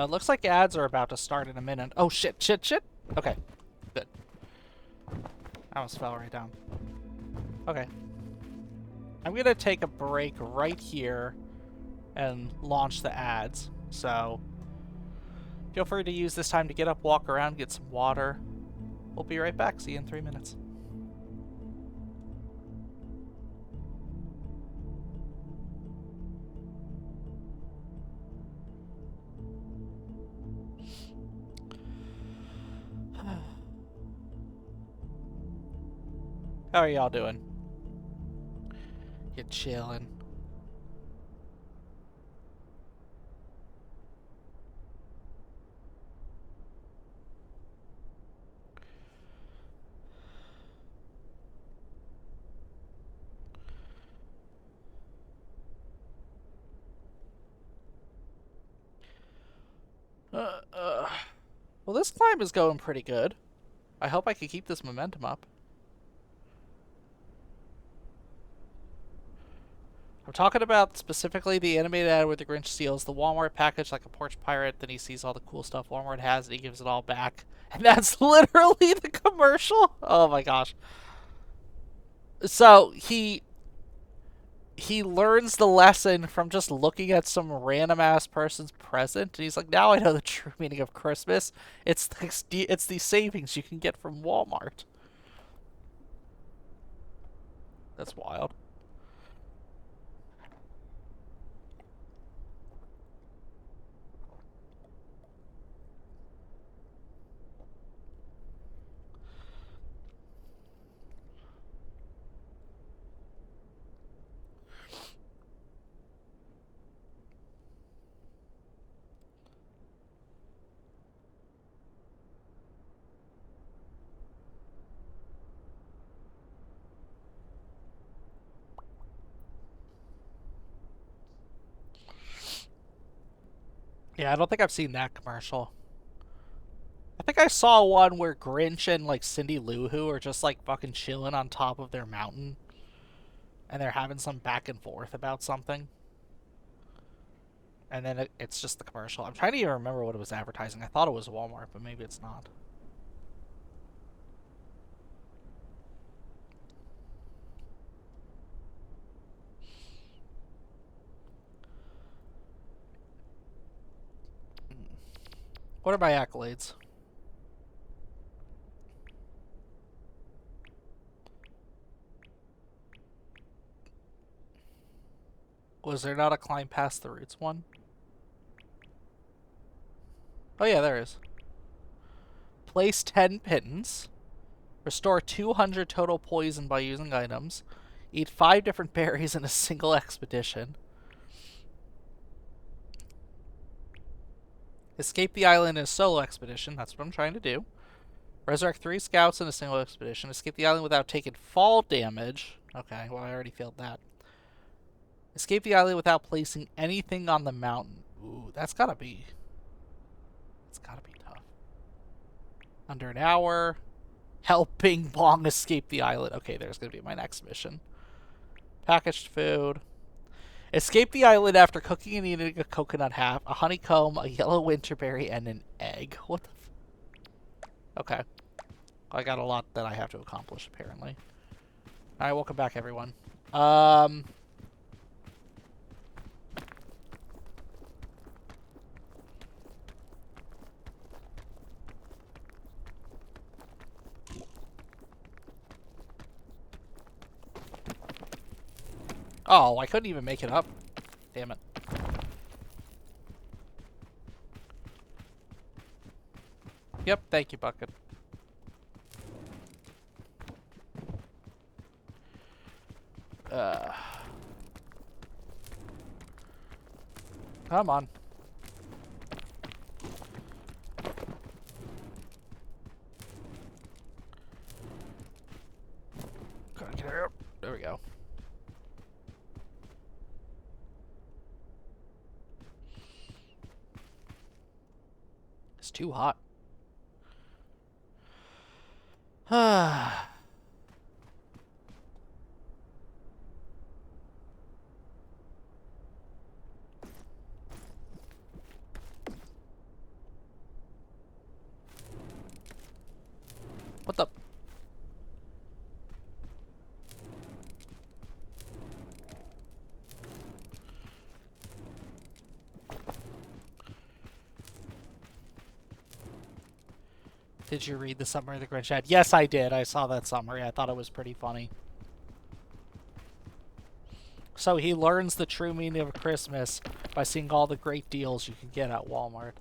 Looks like ads are about to start in a minute. Oh, shit. Okay, good. I almost fell right down. Okay. I'm gonna take a break right here and launch the ads. So, feel free to use this time to get up, walk around, get some water. We'll be right back. See you in 3 minutes. How are y'all doing? You chilling? Well, this climb is going pretty good. I hope I can keep this momentum up. I'm talking about specifically the animated ad where the Grinch steals the Walmart package like a porch pirate, then he sees all the cool stuff Walmart has and he gives it all back. And that's literally the commercial? Oh my gosh. So he learns the lesson from just looking at some random ass person's present, and he's like, now I know the true meaning of Christmas. It's the savings you can get from Walmart. That's wild. Yeah, I don't think I've seen that commercial. I think I saw one where Grinch and like Cindy Lou Who are just like fucking chilling on top of their mountain, and they're having some back and forth about something. And then it's just the commercial. I'm trying to even remember what it was advertising. I thought it was Walmart, but maybe it's not. What are my accolades? Was there not a climb past the roots one? Oh yeah, there is. Place 10 pins. Restore 200 total poison by using items. Eat 5 different berries in a single expedition. Escape the island in a solo expedition. That's what I'm trying to do. Resurrect 3 scouts in a single expedition. Escape the island without taking fall damage. Okay, well I already failed that. Escape the island without placing anything on the mountain. Ooh, that's gotta be... It's gotta be tough. Under an hour. Helping Bong escape the island. Okay, there's gonna be my next mission. Packaged food. Escape the island after cooking and eating a coconut half, a honeycomb, a yellow winterberry, and an egg. What the Okay. I got a lot that I have to accomplish, apparently. Alright, welcome back, everyone. Oh, I couldn't even make it up. Damn it. Yep, thank you, Bucket. Come on. Gotta get her up. There we go. It's too hot. What the? Did you read the summary of the Grinch ad? Yes, I did. I saw that summary. I thought it was pretty funny. So he learns the true meaning of Christmas by seeing all the great deals you can get at Walmart.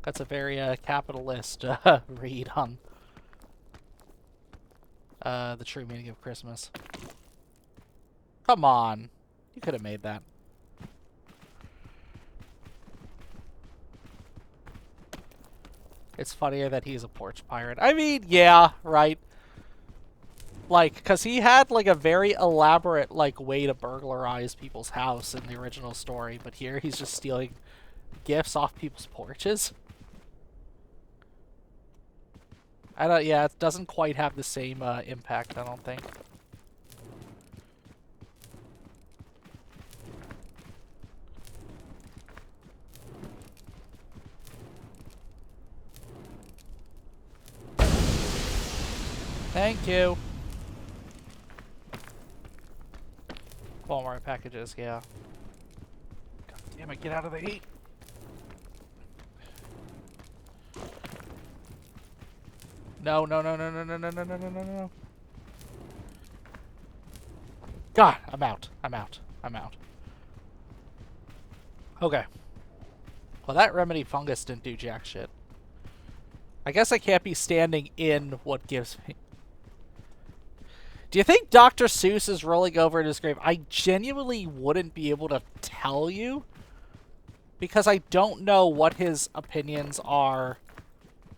That's a very capitalist read on the true meaning of Christmas. Come on. You could have made that. It's funnier that he's a porch pirate. I mean, yeah, right. Like, because he had, like, a very elaborate, like, way to burglarize people's house in the original story, but here he's just stealing gifts off people's porches. I don't, yeah, it doesn't quite have the same impact, I don't think. Thank you. Walmart packages, yeah. God damn it, get out of the heat. No, no, no, no, no, no, no, no, no, no, no, no. God, I'm out. I'm out. I'm out. Okay. Well, that remedy fungus didn't do jack shit. I guess I can't be standing in what gives me. Do you think Dr. Seuss is rolling over in his grave? I genuinely wouldn't be able to tell you, because I don't know what his opinions are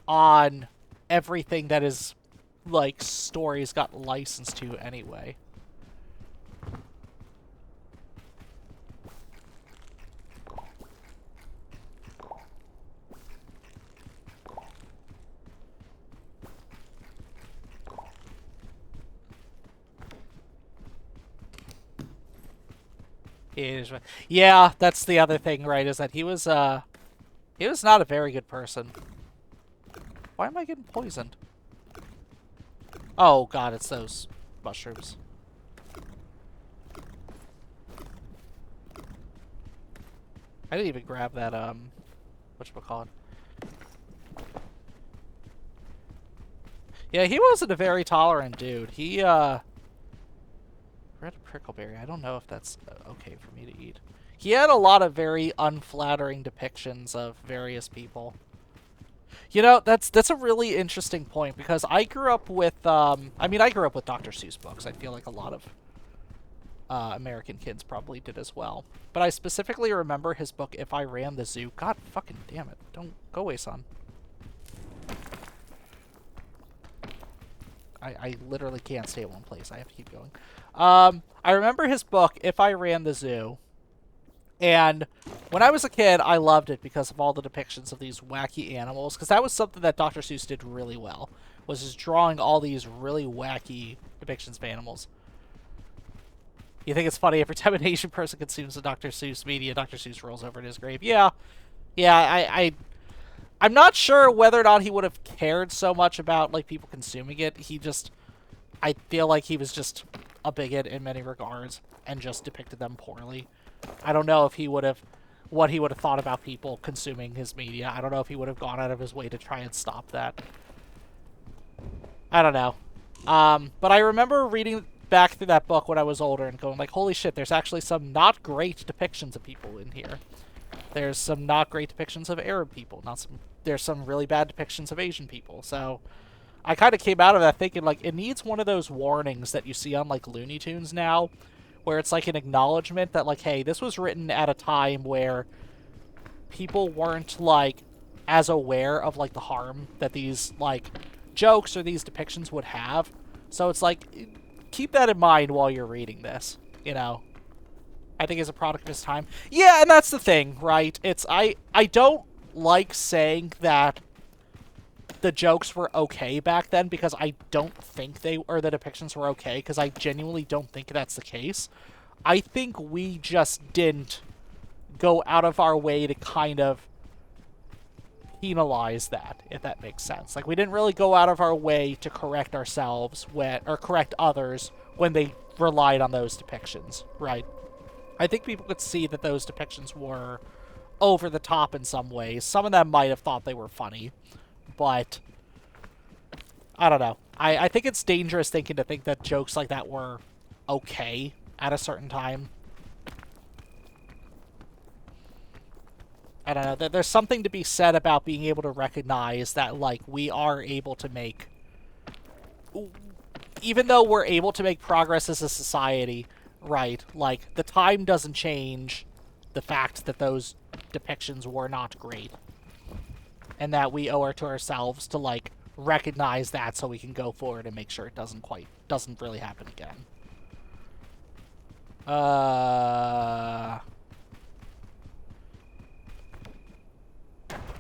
on everything that his, like, stories got licensed to anyway. Yeah, that's the other thing, right, is that he was not a very good person. Why am I getting poisoned? Oh god, it's those mushrooms. I didn't even grab that, whatchamacallit. Yeah, he wasn't a very tolerant dude. He, red prickleberry. I don't know if that's okay for me to eat. He had a lot of very unflattering depictions of various people. You know, that's a really interesting point, because I grew up with, I mean, I grew up with Dr. Seuss books. I feel like a lot of American kids probably did as well. But I specifically remember his book, If I Ran the Zoo. God fucking damn it. Don't go away, son. I literally can't stay at one place. I have to keep going. I remember his book, If I Ran the Zoo. And when I was a kid, I loved it because of all the depictions of these wacky animals. Because that was something that Dr. Seuss did really well. Was just drawing all these really wacky depictions of animals. You think it's funny every time an Asian person consumes the Dr. Seuss media, Dr. Seuss rolls over in his grave. Yeah. Yeah, I'm not sure whether or not he would have cared so much about, like, people consuming it. He just... I feel like he was just a bigot in many regards and just depicted them poorly. I don't know if he would have... what he would have thought about people consuming his media. I don't know if he would have gone out of his way to try and stop that. I don't know. But I remember reading back through that book when I was older and going like, holy shit, there's actually some not great depictions of people in here. There's some not great depictions of Arab people. There's some really bad depictions of Asian people. So I kind of came out of that thinking like it needs one of those warnings that you see on like Looney Tunes now, where it's like an acknowledgement that like, hey, this was written at a time where people weren't like as aware of like the harm that these like jokes or these depictions would have. So it's like, keep that in mind while you're reading this, you know. I think it's a product of his time. Yeah, and that's the thing, right? It's I don't like saying that the jokes were okay back then because I don't think the depictions were okay because I genuinely don't think that's the case. I think we just didn't go out of our way to kind of penalize that, if that makes sense. Like, we didn't really go out of our way to correct ourselves or correct others when they relied on those depictions, right? I think people could see that those depictions were over the top in some ways. Some of them might have thought they were funny, but I don't know. I think it's dangerous to think that jokes like that were okay at a certain time. I don't know. There's something to be said about being able to recognize that, like, we are able to make... Even though we're able to make progress as a society, right, like, the time doesn't change the fact that those depictions were not great. And that we owe it to ourselves to, like, recognize that so we can go forward and make sure it doesn't really happen again.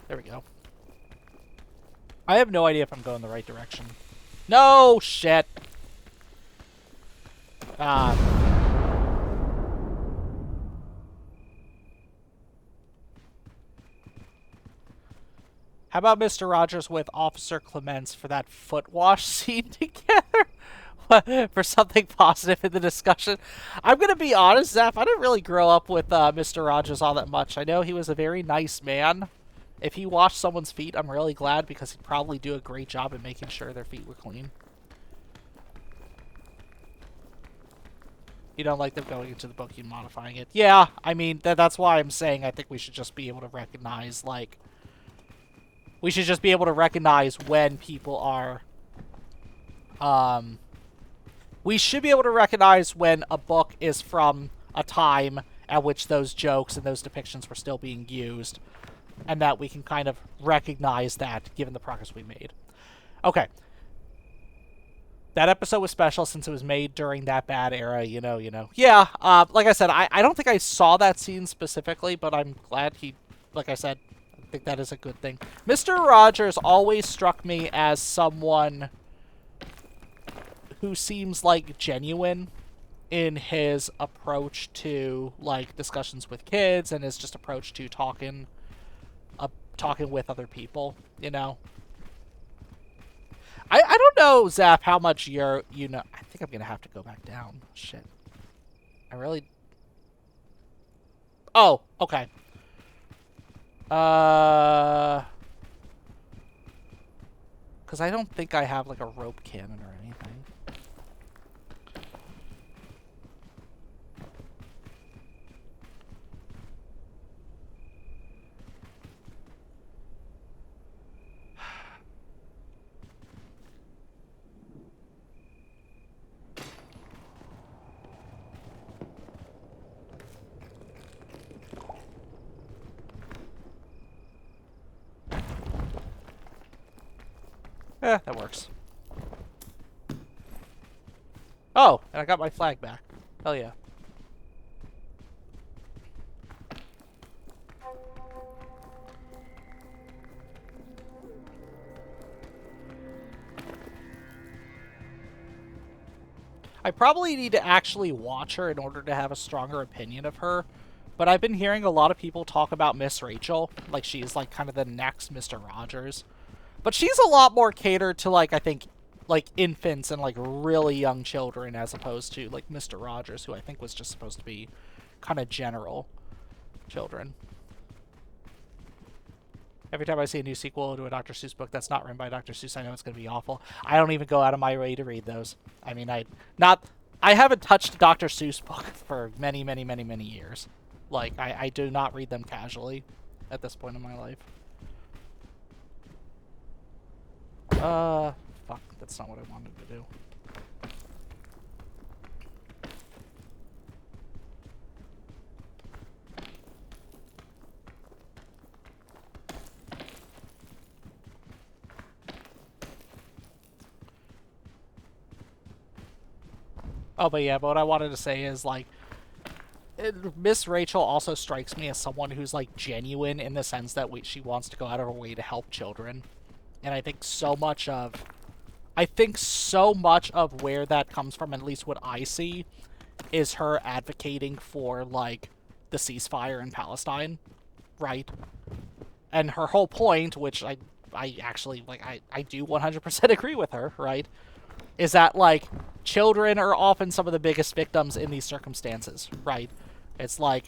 There we go. I have no idea if I'm going the right direction. No, shit. How about Mr. Rogers with Officer Clements for that foot wash scene together? For something positive in the discussion. I'm going to be honest, Zeph, I didn't really grow up with Mr. Rogers all that much. I know he was a very nice man. If he washed someone's feet, I'm really glad because he'd probably do a great job at making sure their feet were clean. You don't like them going into the book and modifying it. Yeah, I mean, that's why I'm saying I think we should just be able to recognize, like... We should just be able to recognize when people are... We should be able to recognize when a book is from a time at which those jokes and those depictions were still being used. And that we can kind of recognize that, given the progress we made. Okay. That episode was special since it was made during that bad era, you know. Yeah, like I said, I don't think I saw that scene specifically, but I'm glad like I said, I think that is a good thing. Mr. Rogers always struck me as someone who seems, like, genuine in his approach to, like, discussions with kids and his just approach to talking with other people, you know. I don't know, Zap, how much you know. I think I'm gonna have to go back down. Shit. I really... Oh, okay. Because I don't think I have, like, a rope cannon or anything. That works. Oh, and I got my flag back. Hell yeah. I probably need to actually watch her in order to have a stronger opinion of her. But I've been hearing a lot of people talk about Miss Rachel. Like, she's, like, kind of the next Mr. Rogers. But she's a lot more catered to, like, I think, like, infants and, like, really young children as opposed to, like, Mr. Rogers, who I think was just supposed to be kind of general children. Every time I see a new sequel to a Dr. Seuss book that's not written by Dr. Seuss, I know it's going to be awful. I don't even go out of my way to read those. I mean, I haven't touched a Dr. Seuss book for many, many, many, many years. Like, I do not read them casually at this point in my life. Fuck, that's not what I wanted to do. Oh, but yeah, but what I wanted to say is, like, Miss Rachel also strikes me as someone who's, like, genuine in the sense that she wants to go out of her way to help children. And I think so much of where that comes from, at least what I see, is her advocating for, like, the ceasefire in Palestine, right? And her whole point, which I actually, like, I do 100% agree with her, right? Is that, like, children are often some of the biggest victims in these circumstances, right? It's like,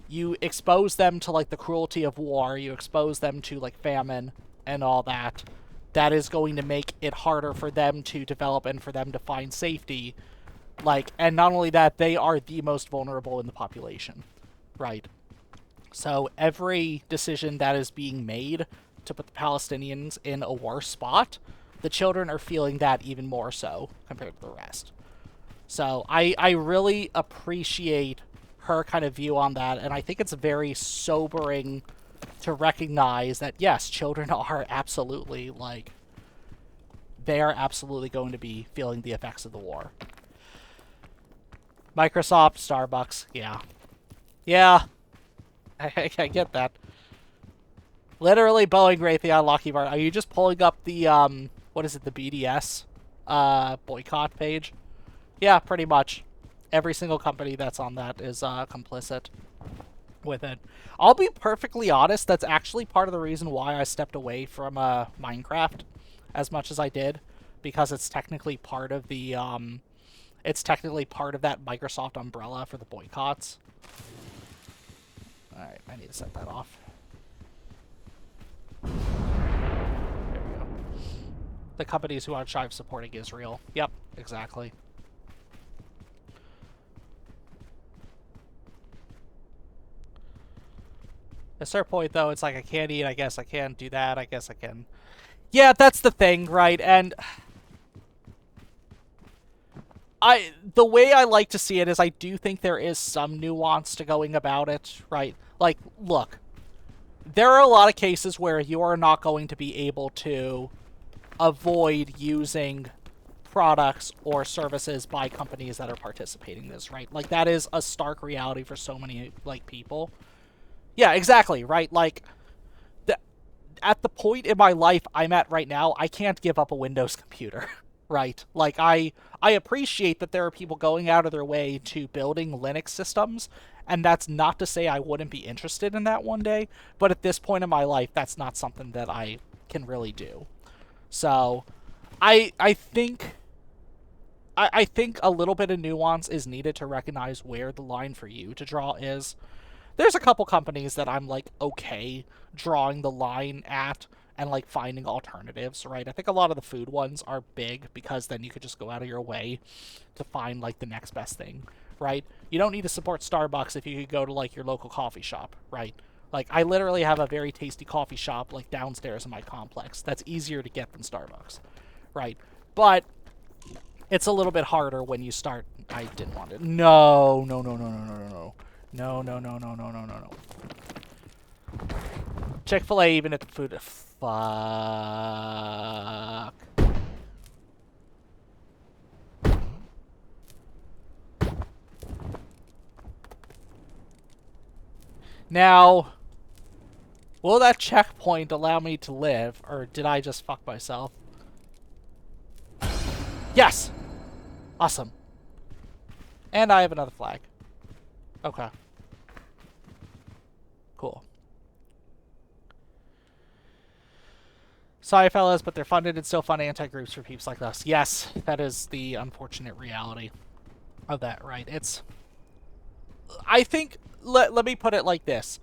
you expose them to, like, the cruelty of war, you expose them to, like, famine and all that. That is going to make it harder for them to develop and for them to find safety. Like, and not only that, they are the most vulnerable in the population, right? So every decision that is being made to put the Palestinians in a worse spot, the children are feeling that even more so compared to the rest. So I really appreciate her kind of view on that, and I think it's very sobering to recognize that, yes, children are absolutely, like, they are absolutely going to be feeling the effects of the war. Microsoft, Starbucks, yeah. Yeah, I get that. Literally, Boeing, Raytheon, Lockheed Martin. Are you just pulling up the, what is it, the BDS boycott page? Yeah, pretty much. Every single company that's on that is complicit with it. I'll be perfectly honest, that's actually part of the reason why I stepped away from Minecraft as much as I did, because it's technically part of the, it's technically part of that Microsoft umbrella for the boycotts. Alright, I need to set that off. There we go. The companies who aren't shy of supporting Israel. Yep, exactly. At a certain point, though, it's like, I can't eat, I guess I can't do that, I guess I can. Yeah, that's the thing, right? And the way I like to see it is I do think there is some nuance to going about it, right? Like, look, there are a lot of cases where you are not going to be able to avoid using products or services by companies that are participating in this, right? Like, that is a stark reality for so many, like, people. Yeah, exactly, right? Like, at the point in my life I'm at right now, I can't give up a Windows computer, right? Like, I appreciate that there are people going out of their way to building Linux systems, and that's not to say I wouldn't be interested in that one day, but at this point in my life, that's not something that I can really do. So, I think a little bit of nuance is needed to recognize where the line for you to draw is. There's a couple companies that I'm, like, okay drawing the line at and, like, finding alternatives, right? I think a lot of the food ones are big because then you could just go out of your way to find, like, the next best thing, right? You don't need to support Starbucks if you could go to, like, your local coffee shop, right? Like, I literally have a very tasty coffee shop, like, downstairs in my complex. That's easier to get than Starbucks, right? But it's a little bit harder when you start... I didn't want it. No, no, no, no, no, no, no, no. No, no, no, no, no, no, no, no. Chick-fil-A, even at the food... Fuck. Now, will that checkpoint allow me to live, or did I just fuck myself? Yes! Awesome. And I have another flag. Okay. Cool. Sorry, fellas, but they're funded and still fund anti-groups for peeps like us. Yes, that is the unfortunate reality of that, right? It's... I think... Let me put it like this.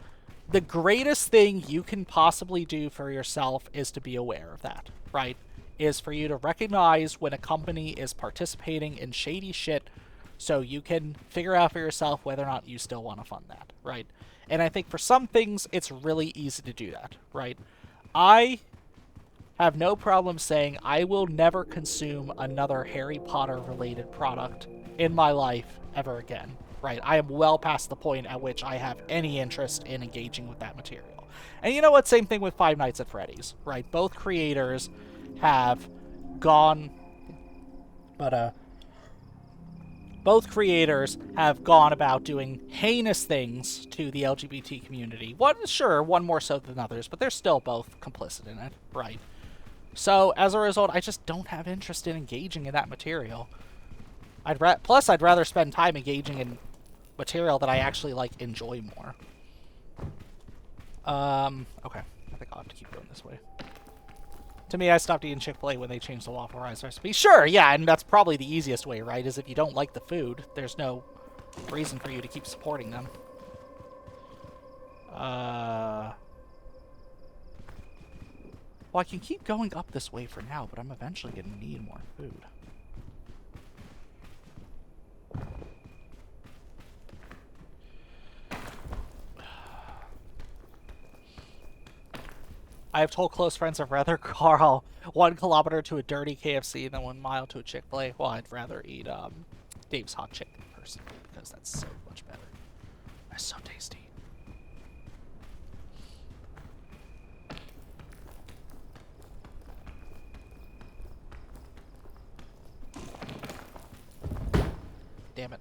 the greatest thing you can possibly do for yourself is to be aware of that, right? Is for you to recognize when a company is participating in shady shit so you can figure out for yourself whether or not you still want to fund that, right? And I think for some things, it's really easy to do that, right? I have no problem saying I will never consume another Harry Potter related product in my life ever again, right? I am well past the point at which I have any interest in engaging with that material. And you know what? Same thing with Five Nights at Freddy's, right? Both creators have gone, but both creators have gone about doing heinous things to the LGBT community. One more so than others, but they're still both complicit in it, right? So as a result, I just don't have interest in engaging in that material. Plus I'd rather spend time engaging in material that I actually like enjoy more. Okay. I think I'll have to keep going this way. To me, I stopped eating Chick-fil-A when they changed the Waffle Fries recipe. Sure, yeah, and that's probably the easiest way, right? Is if you don't like the food, there's no reason for you to keep supporting them. Well, I can keep going up this way for now, but I'm eventually going to need more food. I have told close friends I'd rather crawl 1 kilometer to a dirty KFC than 1 mile to a Chick-fil-A. Well, I'd rather eat Dave's Hot Chicken personally, because that's so much better. That's so tasty. Damn it.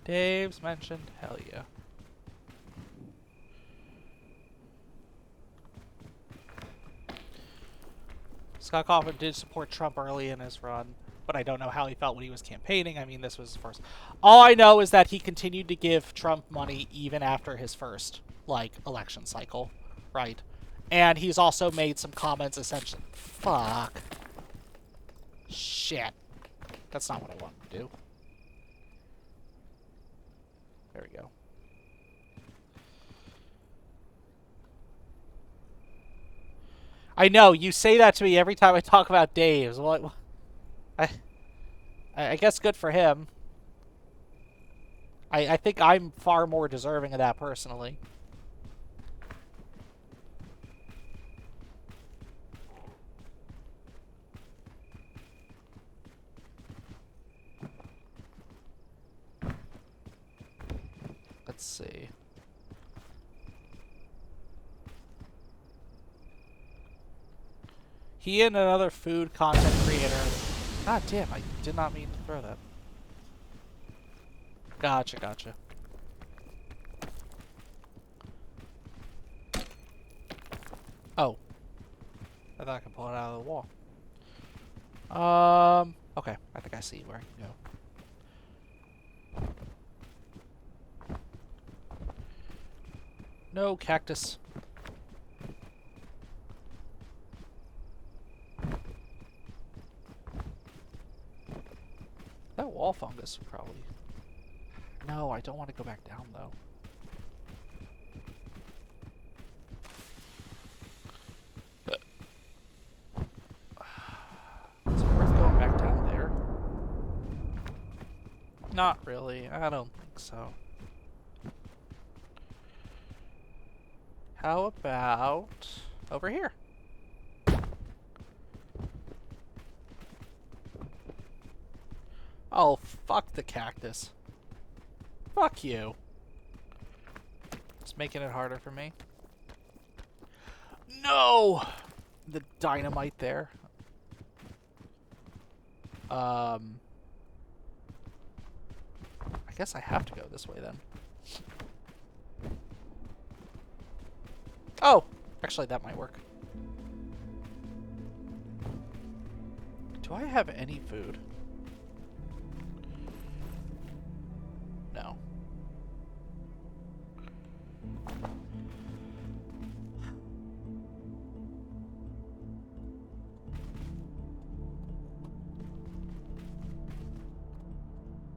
Dave's mentioned. Hell yeah. Scott Kaufman did support Trump early in his run, but I don't know how he felt when he was campaigning. I mean, this was his first. All I know is that he continued to give Trump money even after his first, election cycle, right? And he's also made some comments essentially. Fuck. Shit. That's not what I wanted to do. There we go. I know, you say that to me every time I talk about Dave's. Well, I guess good for him. I think I'm far more deserving of that personally. Let's see. He and another food content creator. God damn, I did not mean to throw that. Gotcha. Oh. I thought I could pull it out of the wall. Okay. I think I see where I can go. No cactus. That wall fungus probably. No, I don't want to go back down though. Is it worth going back down there? Not really. I don't think so. How about over here? Oh, fuck the cactus. Fuck you. It's making it harder for me. No! The dynamite there. I guess I have to go this way then. Oh! Actually, that might work. Do I have any food? No.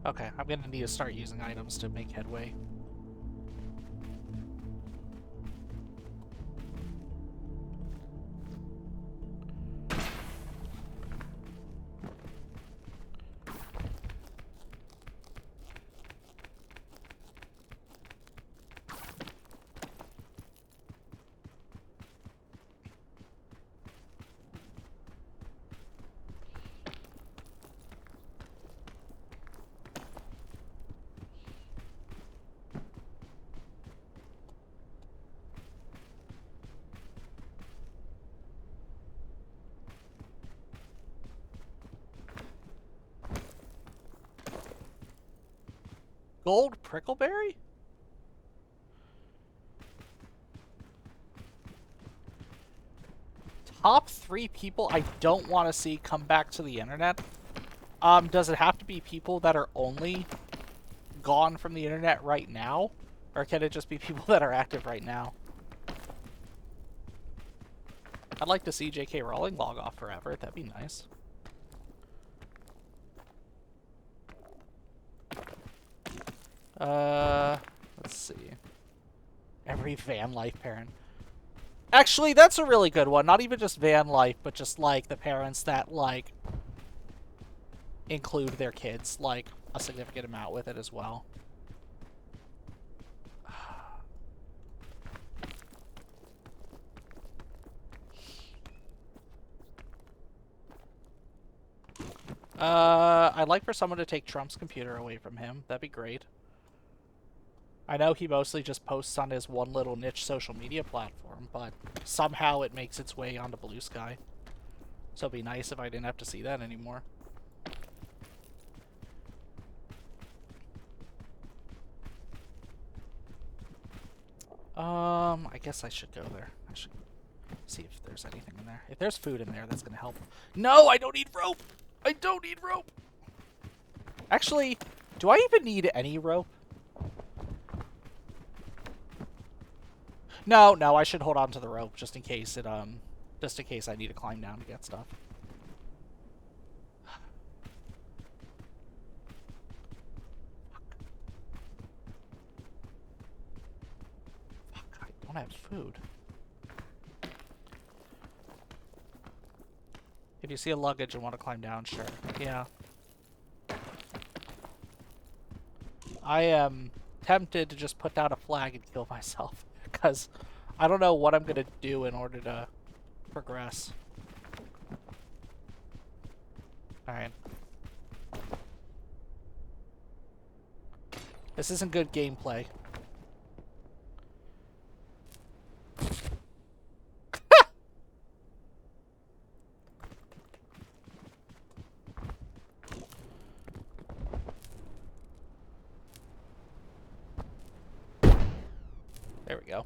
Okay, I'm gonna need to start using items to make headway. Gold prickleberry? Top 3 people I don't want to see come back to the internet. Does it have to be people that are only gone from the internet right now? Or can it just be people that are active right now? I'd like to see J.K. Rowling log off forever. That'd be nice. Let's see. Every van life parent. Actually, that's a really good one. Not even just van life, but just, like, the parents that, like, include their kids, like, a significant amount with it as well. I'd like for someone to take Trump's computer away from him. That'd be great. I know he mostly just posts on his one little niche social media platform, but somehow it makes its way onto Blue Sky. So it'd be nice if I didn't have to see that anymore. I guess I should go there. I should see if there's anything in there. If there's food in there, that's gonna help. No, I don't need rope! I don't need rope! Actually, do I even need any rope? No, I should hold on to the rope just in case it, just in case I need to climb down to get stuff. Fuck, I don't have food. If you see a luggage and want to climb down, sure. Yeah. I am tempted to just put down a flag and kill myself. Because I don't know what I'm going to do in order to progress. Alright. This isn't good gameplay. There we go.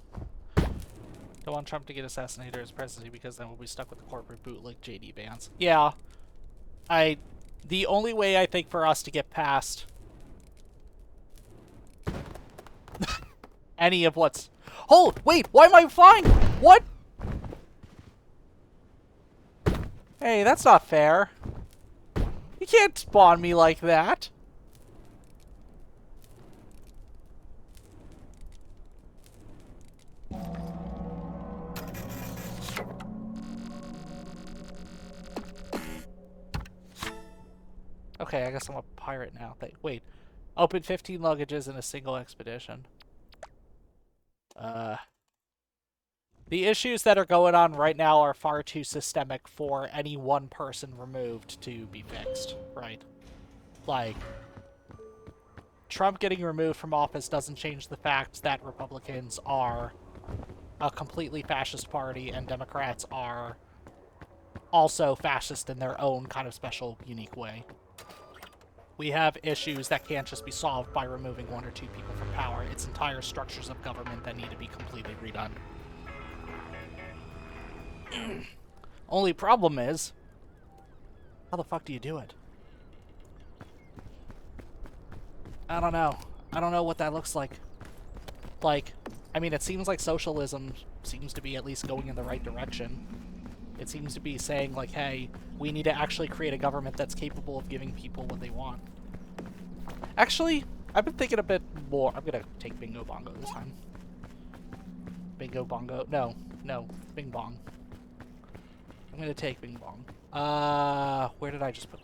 Don't want Trump to get assassinated as presidency because then we'll be stuck with the corporate bootleg JD bans. Yeah. The only way I think for us to get past any of what's... Oh, wait, why am I flying? What? Hey, that's not fair. You can't spawn me like that. Okay, I guess I'm a pirate now. Wait. Open 15 luggages in a single expedition. The issues that are going on right now are far too systemic for any one person removed to be fixed, right? Like, Trump getting removed from office doesn't change the fact that Republicans are a completely fascist party and Democrats are also fascist in their own kind of special, unique way. We have issues that can't just be solved by removing one or two people from power. It's entire structures of government that need to be completely redone. Only problem is, how the fuck do you do it? I don't know. I don't know what that looks like. Like, I mean, it seems like socialism seems to be at least going in the right direction. It seems to be saying, like, hey, we need to actually create a government that's capable of giving people what they want. Actually, I've been thinking a bit more. I'm gonna take Bingo Bongo this time. Bingo Bongo. No, no. Bing Bong. I'm gonna take Bing Bong. Where did I just put...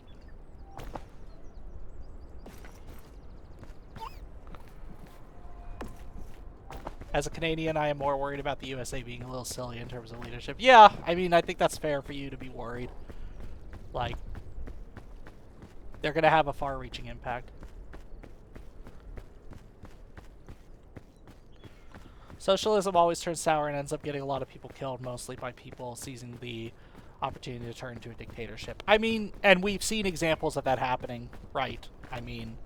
As a Canadian, I am more worried about the USA being a little silly in terms of leadership. Yeah, I mean, I think that's fair for you to be worried. Like, they're gonna have a far-reaching impact. Socialism always turns sour and ends up getting a lot of people killed, mostly by people seizing the opportunity to turn into a dictatorship. I mean, and we've seen examples of that happening, right? I mean,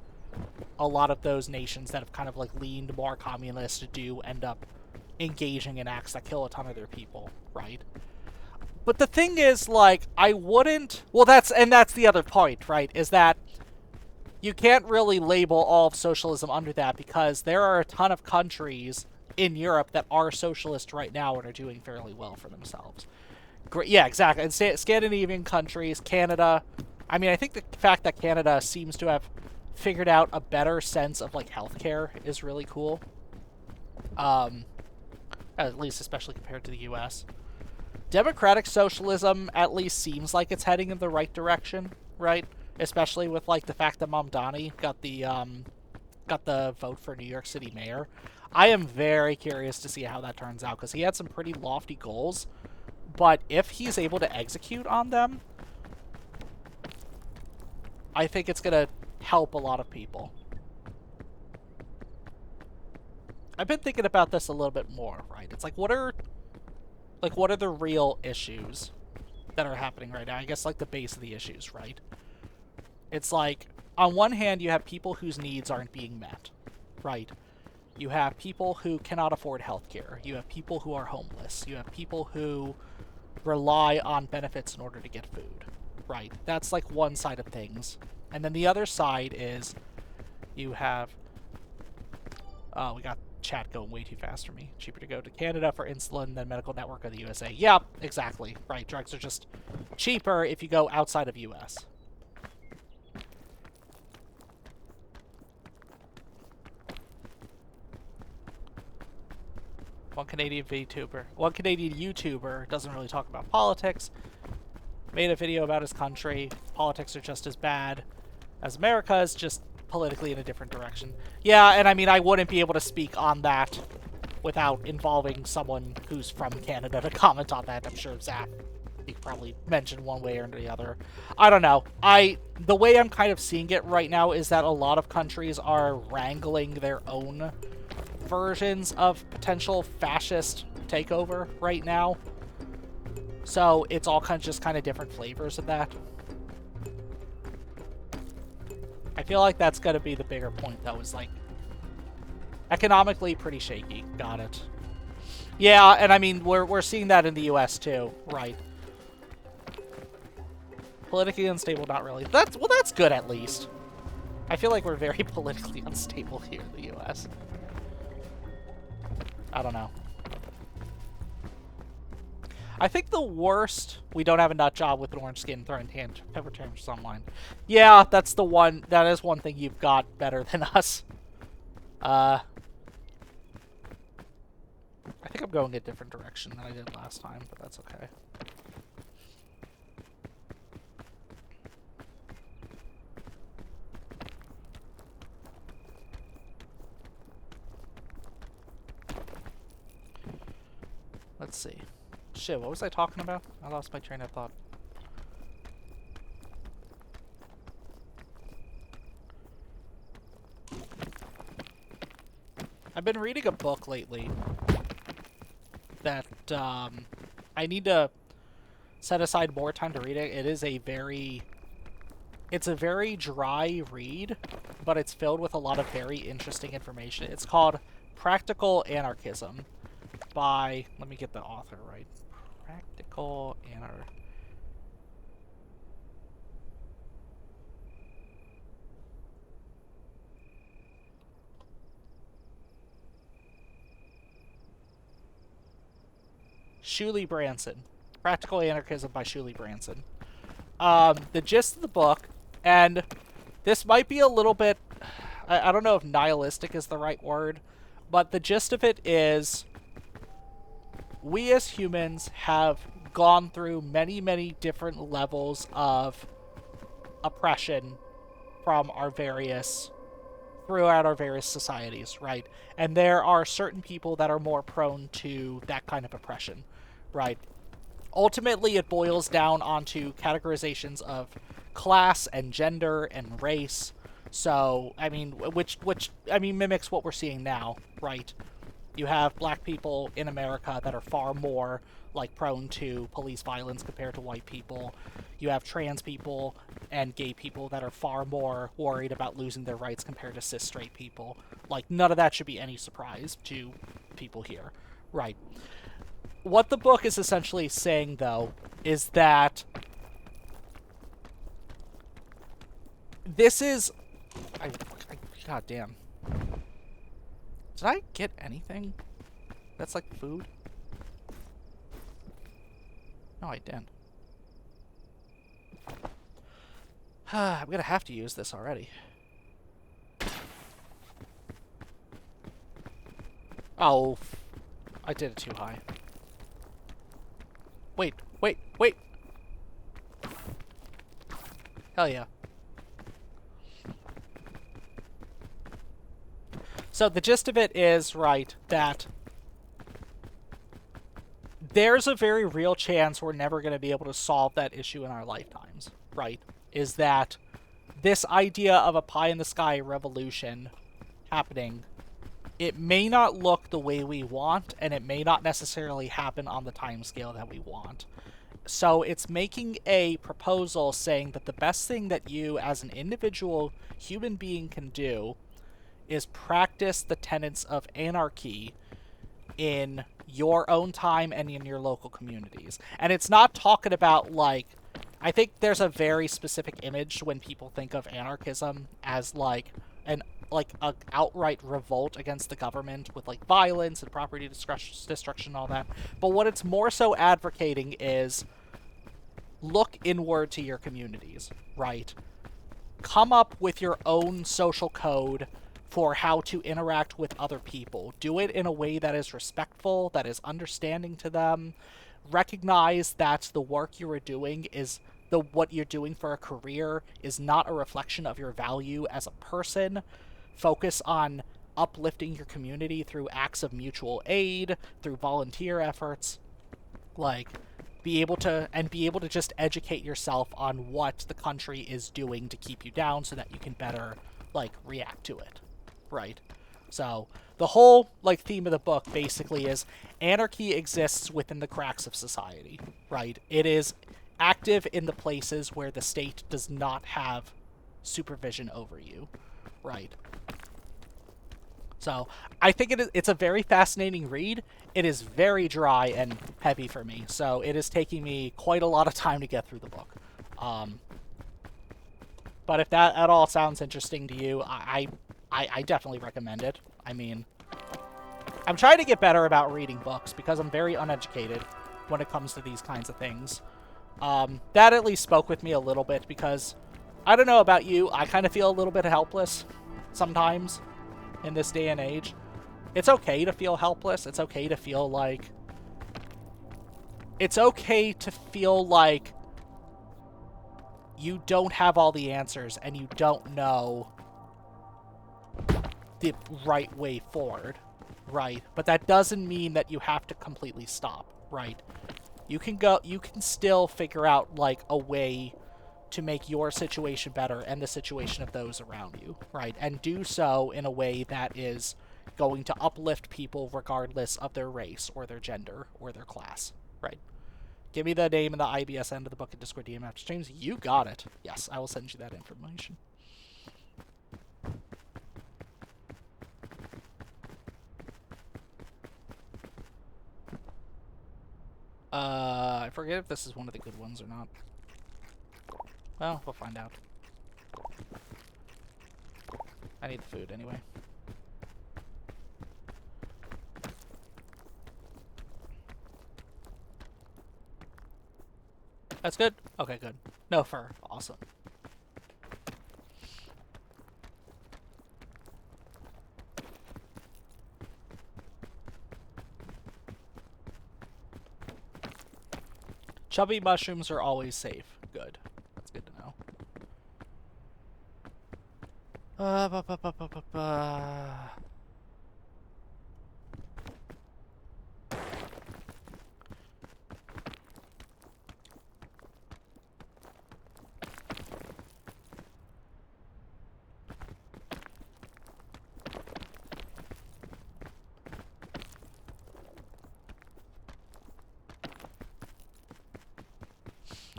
a lot of those nations that have kind of like leaned more communist do end up engaging in acts that kill a ton of their people, right? But the thing is, like, I wouldn't... Well, that's the other point, right? Is that you can't really label all of socialism under that because there are a ton of countries in Europe that are socialist right now and are doing fairly well for themselves. Yeah, exactly. And Scandinavian countries, Canada. I mean, I think the fact that Canada seems to have figured out a better sense of, like, healthcare is really cool. At least especially compared to the US. Democratic socialism at least seems like it's heading in the right direction, right? Especially with, like, the fact that Mamdani got the vote for New York City mayor. I am very curious to see how that turns out, because he had some pretty lofty goals, but if he's able to execute on them, I think it's going to help a lot of people. I've been thinking about this a little bit more, right? It's like, what are the real issues that are happening right now? I guess, like, the base of the issues, right? It's like, on one hand, you have people whose needs aren't being met, right? You have people who cannot afford healthcare. You have people who are homeless. You have people who rely on benefits in order to get food, right? That's, like, one side of things. And then the other side is you have... Oh, we got chat going way too fast for me. Cheaper to go to Canada for insulin than Medical Network of the USA. Yep, exactly. Right, drugs are just cheaper if you go outside of US. One Canadian YouTuber doesn't really talk about politics. Made a video about his country. Politics are just as bad as America's, just politically in a different direction. Yeah, and I mean, I wouldn't be able to speak on that without involving someone who's from Canada to comment on that. I'm sure Zach, you could probably mention one way or the other. I don't know. The way I'm kind of seeing it right now is that a lot of countries are wrangling their own versions of potential fascist takeover right now. So it's all just kind of different flavors of that. I feel like that's going to be the bigger point, though, is, like, economically pretty shaky. Got it. Yeah, and I mean, we're seeing that in the US, too, right? Politically unstable, not really. That's good, at least. I feel like we're very politically unstable here in the US. I don't know. I think the worst... We don't have a nut job with an orange skin throwing pepper tantrums online. Yeah, that's the one... That is one thing you've got better than us. I think I'm going a different direction than I did last time, but that's okay. Let's see. Shit, what was I talking about? I lost my train of thought. I've been reading a book lately that I need to set aside more time to read it. It's a very dry read, but it's filled with a lot of very interesting information. It's called Practical Anarchism by, let me get the author right. Practical Anarchism. Shuli Branson. Practical Anarchism by Shuli Branson. The gist of the book, and this might be a little bit... I don't know if nihilistic is the right word, but the gist of it is we as humans have gone through many, many different levels of oppression from our various throughout our various societies, right? And there are certain people that are more prone to that kind of oppression, right? Ultimately, it boils down onto categorizations of class and gender and race. So, I mean, which I mean mimics what we're seeing now, right? You have black people in America that are far more like prone to police violence compared to white people. You have trans people and gay people that are far more worried about losing their rights compared to cis straight people. Like, none of that should be any surprise to people here, right? What the book is essentially saying, though, is that this is... God damn. Did I get anything? That's like food? No, I didn't. I'm gonna have to use this already. Oh, I did it too high. Wait, wait, wait! Hell yeah. So the gist of it is, right, that there's a very real chance we're never going to be able to solve that issue in our lifetimes, right? Is that this idea of a pie-in-the-sky revolution happening, it may not look the way we want, and it may not necessarily happen on the timescale that we want. So it's making a proposal saying that the best thing that you, as an individual human being, can do is practice the tenets of anarchy in your own time and in your local communities. And it's not talking about, like, I think there's a very specific image when people think of anarchism as like an outright revolt against the government with like violence and property destruction and all that. But what it's more so advocating is look inward to your communities, right? Come up with your own social code for how to interact with other people. Do it in a way that is respectful, that is understanding to them. Recognize that the work you are doing is what you're doing for a career is not a reflection of your value as a person. Focus on uplifting your community through acts of mutual aid, through volunteer efforts. Like, be able to just educate yourself on what the country is doing to keep you down so that you can better, like, react to it. Right? So, the whole, like, theme of the book basically is anarchy exists within the cracks of society, right? It is active in the places where the state does not have supervision over you, right? So, I think it's a very fascinating read. It is very dry and heavy for me, so it is taking me quite a lot of time to get through the book. But if that at all sounds interesting to you, I definitely recommend it. I mean, I'm trying to get better about reading books because I'm very uneducated when it comes to these kinds of things. That at least spoke with me a little bit because, I don't know about you, I kind of feel a little bit helpless sometimes in this day and age. It's okay to feel helpless. It's okay to feel like... It's okay to feel like you don't have all the answers and you don't know the right way forward, right? But that doesn't mean that you have to completely stop, right? You can still figure out, like, a way to make your situation better and the situation of those around you, right? And do so in a way that is going to uplift people regardless of their race or their gender or their class, right? Give me the name and the IBSN of the book at Discord DM after streams. You got it. Yes, I will send you that information. I forget if this is one of the good ones or not. Well, we'll find out. I need the food anyway. That's good? Okay, good. No fur. Awesome. Chubby mushrooms are always safe. Good. That's good to know. Ba, ba, ba, ba, ba, ba.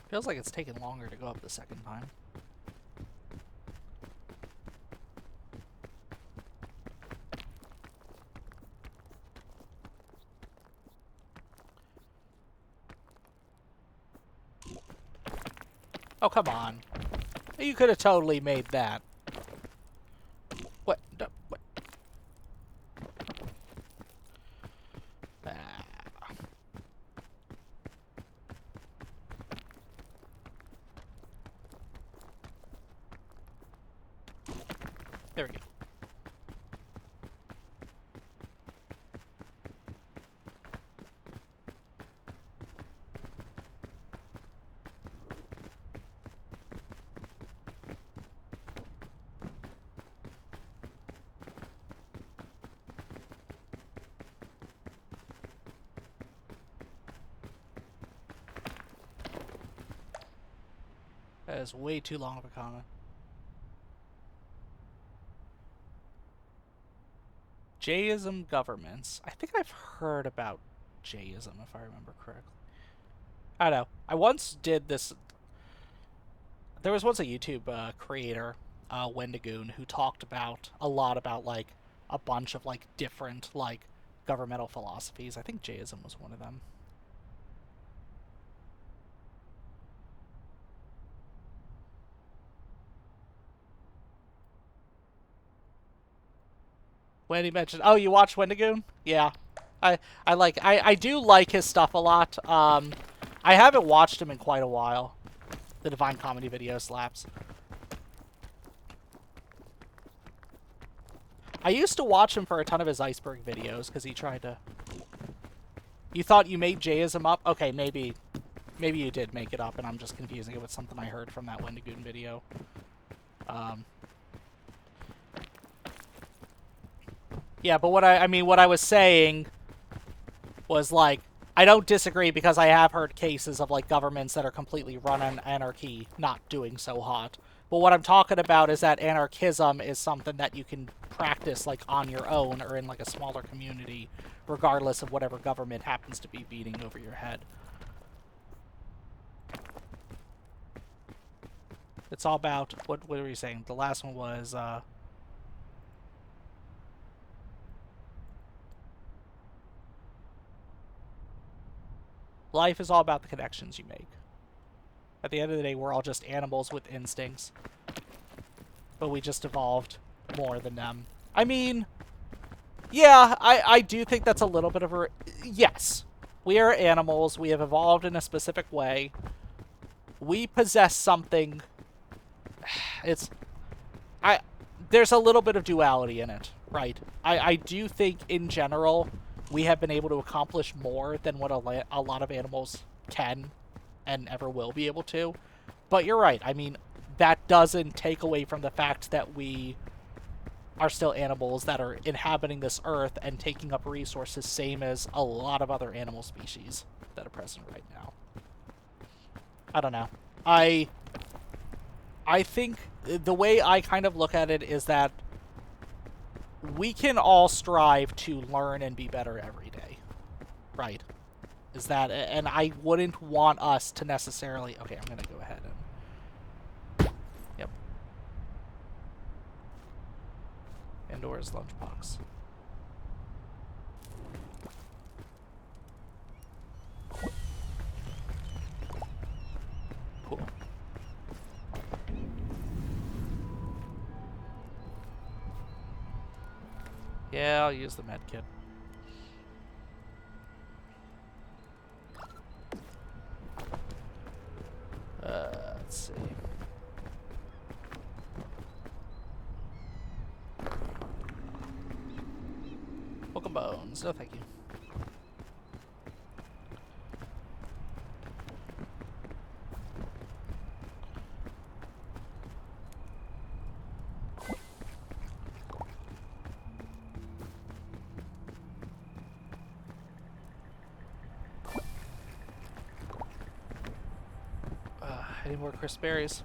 Feels like it's taking longer to go up the second time. Oh, come on. You could have totally made that. What? What? Ah. There we go. That is way too long of a comment. Jayism governments. I think I've heard about Jayism, if I remember correctly. I don't know. I once did this. There was once a YouTube creator, Wendigoon, who talked about a lot about like a bunch of like different like governmental philosophies. I think Jayism was one of them. When he mentioned, oh, you watch Wendigoon? Yeah, I do like his stuff a lot. I haven't watched him in quite a while. The Divine Comedy video slaps. I used to watch him for a ton of his iceberg videos because he tried to. You thought you made Jayism up? Okay, maybe you did make it up, and I'm just confusing it with something I heard from that Wendigoon video. Yeah, but what I was saying was like, I don't disagree because I have heard cases of like governments that are completely run on anarchy not doing so hot. But what I'm talking about is that anarchism is something that you can practice like on your own or in like a smaller community, regardless of whatever government happens to be beating over your head. It's all about, what were you saying? The last one was, life is all about the connections you make. At the end of the day, we're all just animals with instincts. But we just evolved more than them. I mean, yeah, I do think that's a little bit of a... Yes. We are animals. We have evolved in a specific way. We possess something... There's a little bit of duality in it, right? I do think, in general, we have been able to accomplish more than what a lot of animals can and ever will be able to. But you're right. I mean, that doesn't take away from the fact that we are still animals that are inhabiting this earth and taking up resources, same as a lot of other animal species that are present right now. I don't know. I think the way I kind of look at it is that we can all strive to learn and be better every day. Right. Is that, and I wouldn't want us to necessarily... Okay, I'm going to go ahead and... Yep. Indoors lunchbox. Cool. Yeah, I'll use the med kit. Let's see. Welcome bones. No, thank you. Any more crisp berries?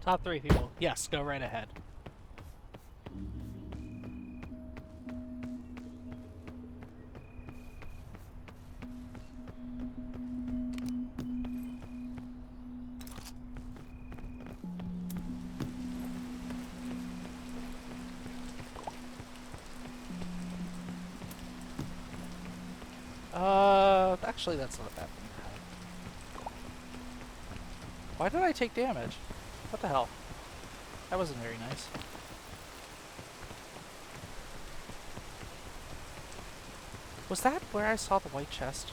Top 3 people. Yes, go right ahead. Actually, that's not that bad. Why did I take damage? What the hell? That wasn't very nice. Was that where I saw the white chest?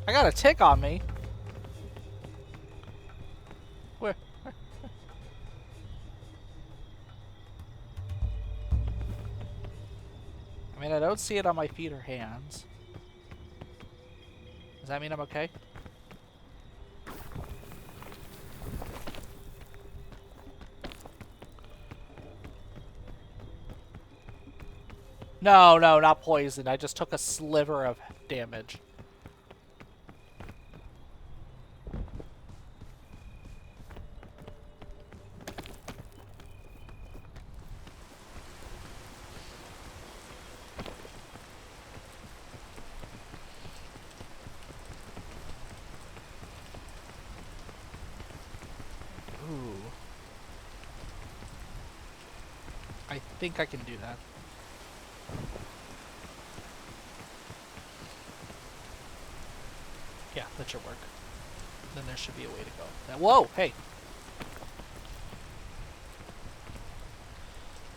I got a tick on me. Where? I mean, I don't see it on my feet or hands. Does that mean I'm okay? No, no, not poison. I just took a sliver of damage. Ooh. I think I can do that. Yeah, that should work. Then there should be a way to go. Now, whoa, hey.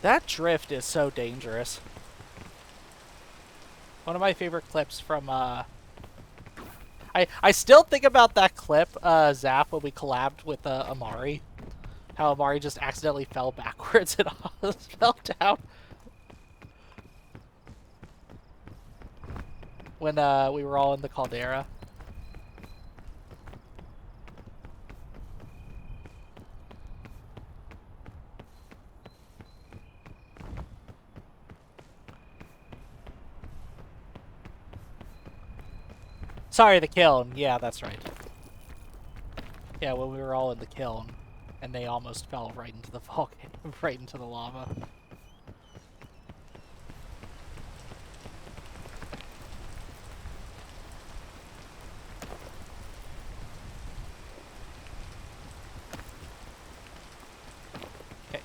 That drift is so dangerous. One of my favorite clips from, I still think about that clip, Zap, when we collabed with, Amari. How Amari just accidentally fell backwards and fell down. When, we were all in the caldera. Sorry, the kiln. Yeah, that's right. Yeah, when we were all in the kiln, and they almost fell right into the volcano, right into the lava. Okay.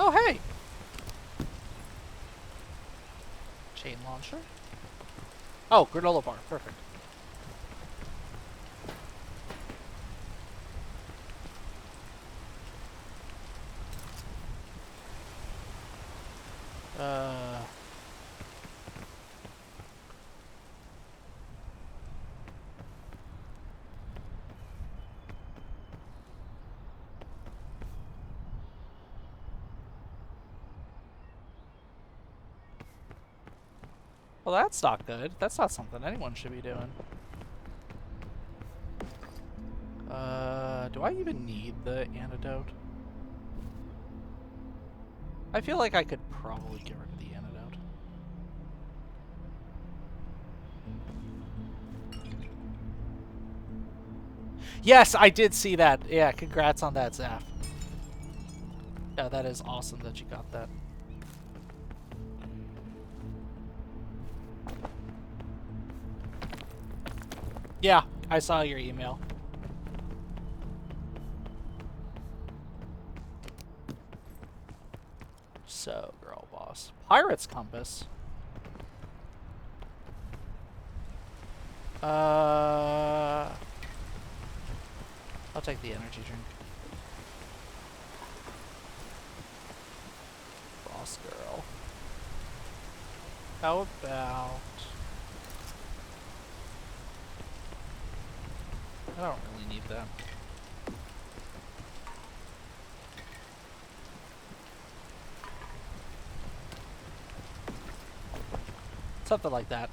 Oh, hey! Chain launcher? Oh, granola bar. Perfect. Well, that's not good. That's not something anyone should be doing. Do I even need the antidote? I feel like I could probably get rid of the antidote. Yes, I did see that. Yeah, congrats on that, Zaf. Yeah, that is awesome that you got that. Yeah, I saw your email. So, girl boss. Pirate's Compass. I'll take the energy drink. boss girl. How about... I don't really need that. Something like that.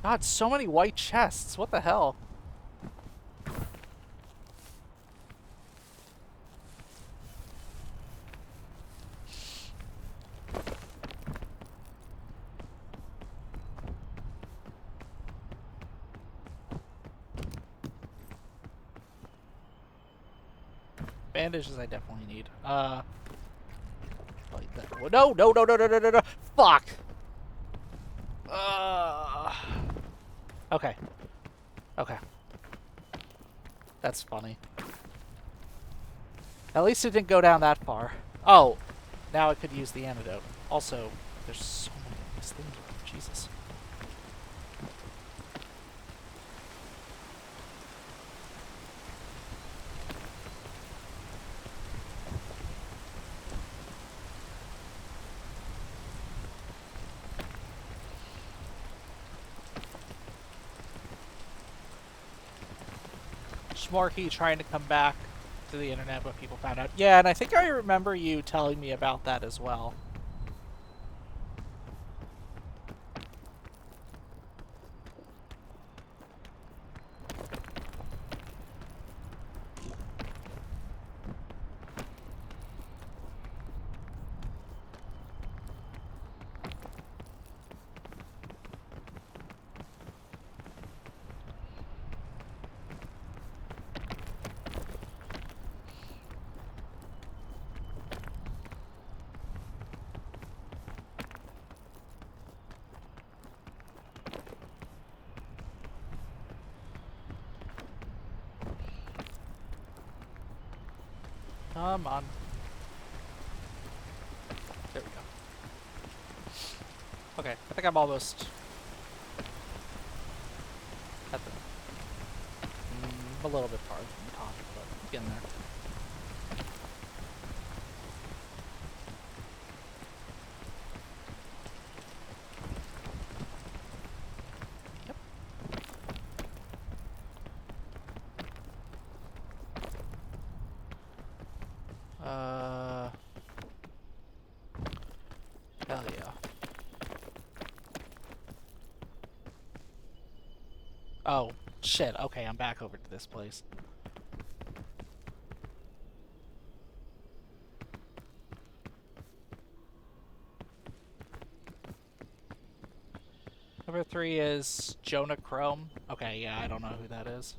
God, so many white chests. What the hell? Bandages I definitely need. Like that. No, no, no, no, no, no, no, no. Fuck! Okay. Okay. That's funny. At least it didn't go down that far. Oh, now I could use the antidote. Also, there's so many of these things. Jesus. Schmarky trying to come back to the internet, but people found out. Yeah, and I think I remember you telling me about that as well. Come on. There we go. Okay, I think I'm almost at the... a little bit far from the top, but I'm getting there. Yep. Hell yeah. Oh, shit. Okay, I'm back over to this place. Number 3 is Jonah Chrome. Okay, yeah, I don't know who that is.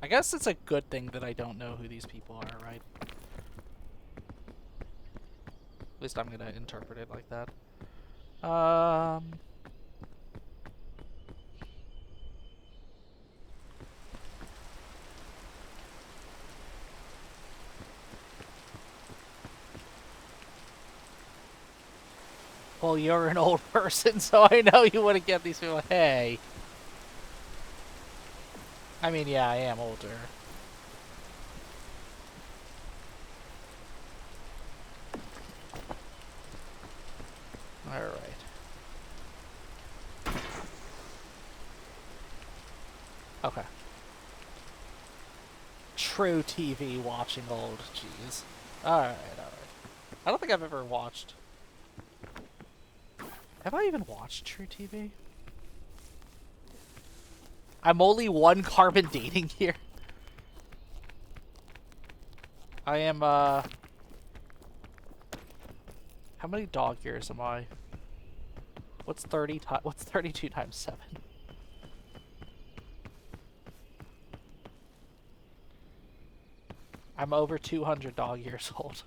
I guess it's a good thing that I don't know who these people are, right? At least I'm gonna interpret it like that. Well, you're an old person, so I know you wouldn't get these people. Hey. I mean, yeah, I am older. Alright. Okay. True TV watching old. Jeez. Alright, alright. I don't think I've ever watched... Have I even watched True TV? I'm only one carbon dating here. I am, How many dog years am I? What's 32 times 7? I'm over 200 dog years old.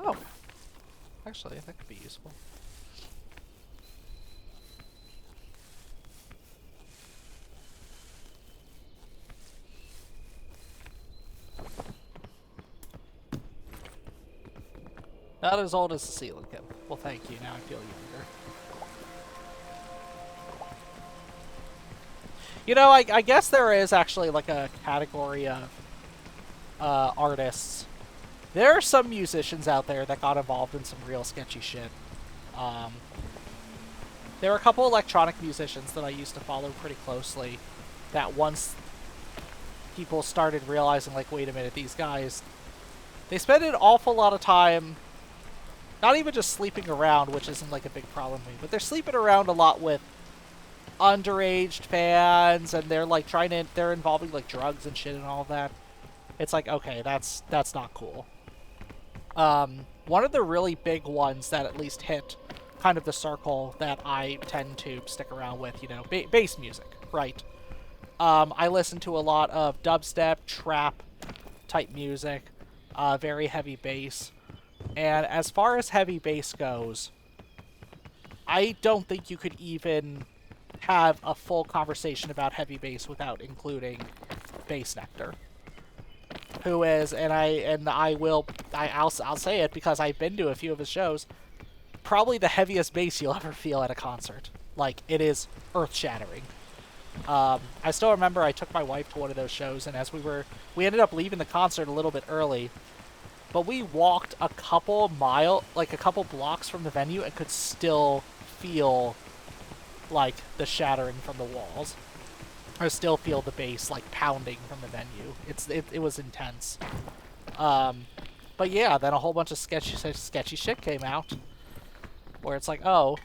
Oh. Actually, that could be useful. Not as old as the coelacanth. Well, thank you. Now I feel younger. You know, I guess there is actually like a category of artists. There are some musicians out there that got involved in some real sketchy shit. Um, there were a couple electronic musicians that I used to follow pretty closely that once people started realizing, like, wait a minute, these guys, they spend an awful lot of time not even just sleeping around, which isn't like a big problem for me, but they're sleeping around a lot with underage fans, and they're like they're involving like drugs and shit and all of that. It's like, okay, that's not cool. One of the really big ones that at least hit kind of the circle that I tend to stick around with, you know, bass music, right? I listen to a lot of dubstep, trap type music, very heavy bass. And as far as heavy bass goes, I don't think you could even have a full conversation about heavy bass without including Bassnectar, who is, I'll say it because I've been to a few of his shows, probably the heaviest bass you'll ever feel at a concert. Like, it is earth-shattering. I still remember I took my wife to one of those shows, and as we ended up leaving the concert a little bit early, but we walked a couple blocks from the venue and could still feel, like, the shattering from the walls. I still feel the bass, like, pounding from the venue. It was intense. But yeah, then a whole bunch of sketchy shit came out, where it's like, oh,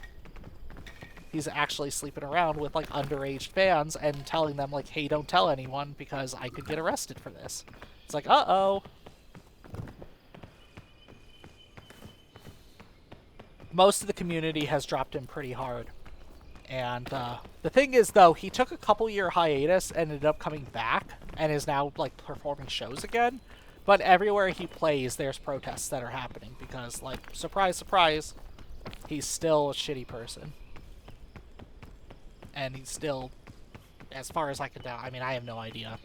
he's actually sleeping around with, like, underage fans and telling them, like, hey, don't tell anyone because I could get arrested for this. It's like, uh-oh. Most of the community has dropped him pretty hard. And the thing is, though, he took a couple-year hiatus and ended up coming back and is now, like, performing shows again. But everywhere he plays, there's protests that are happening because, like, surprise, surprise, he's still a shitty person. And he's still, as far as I can tell, I mean, I have no idea,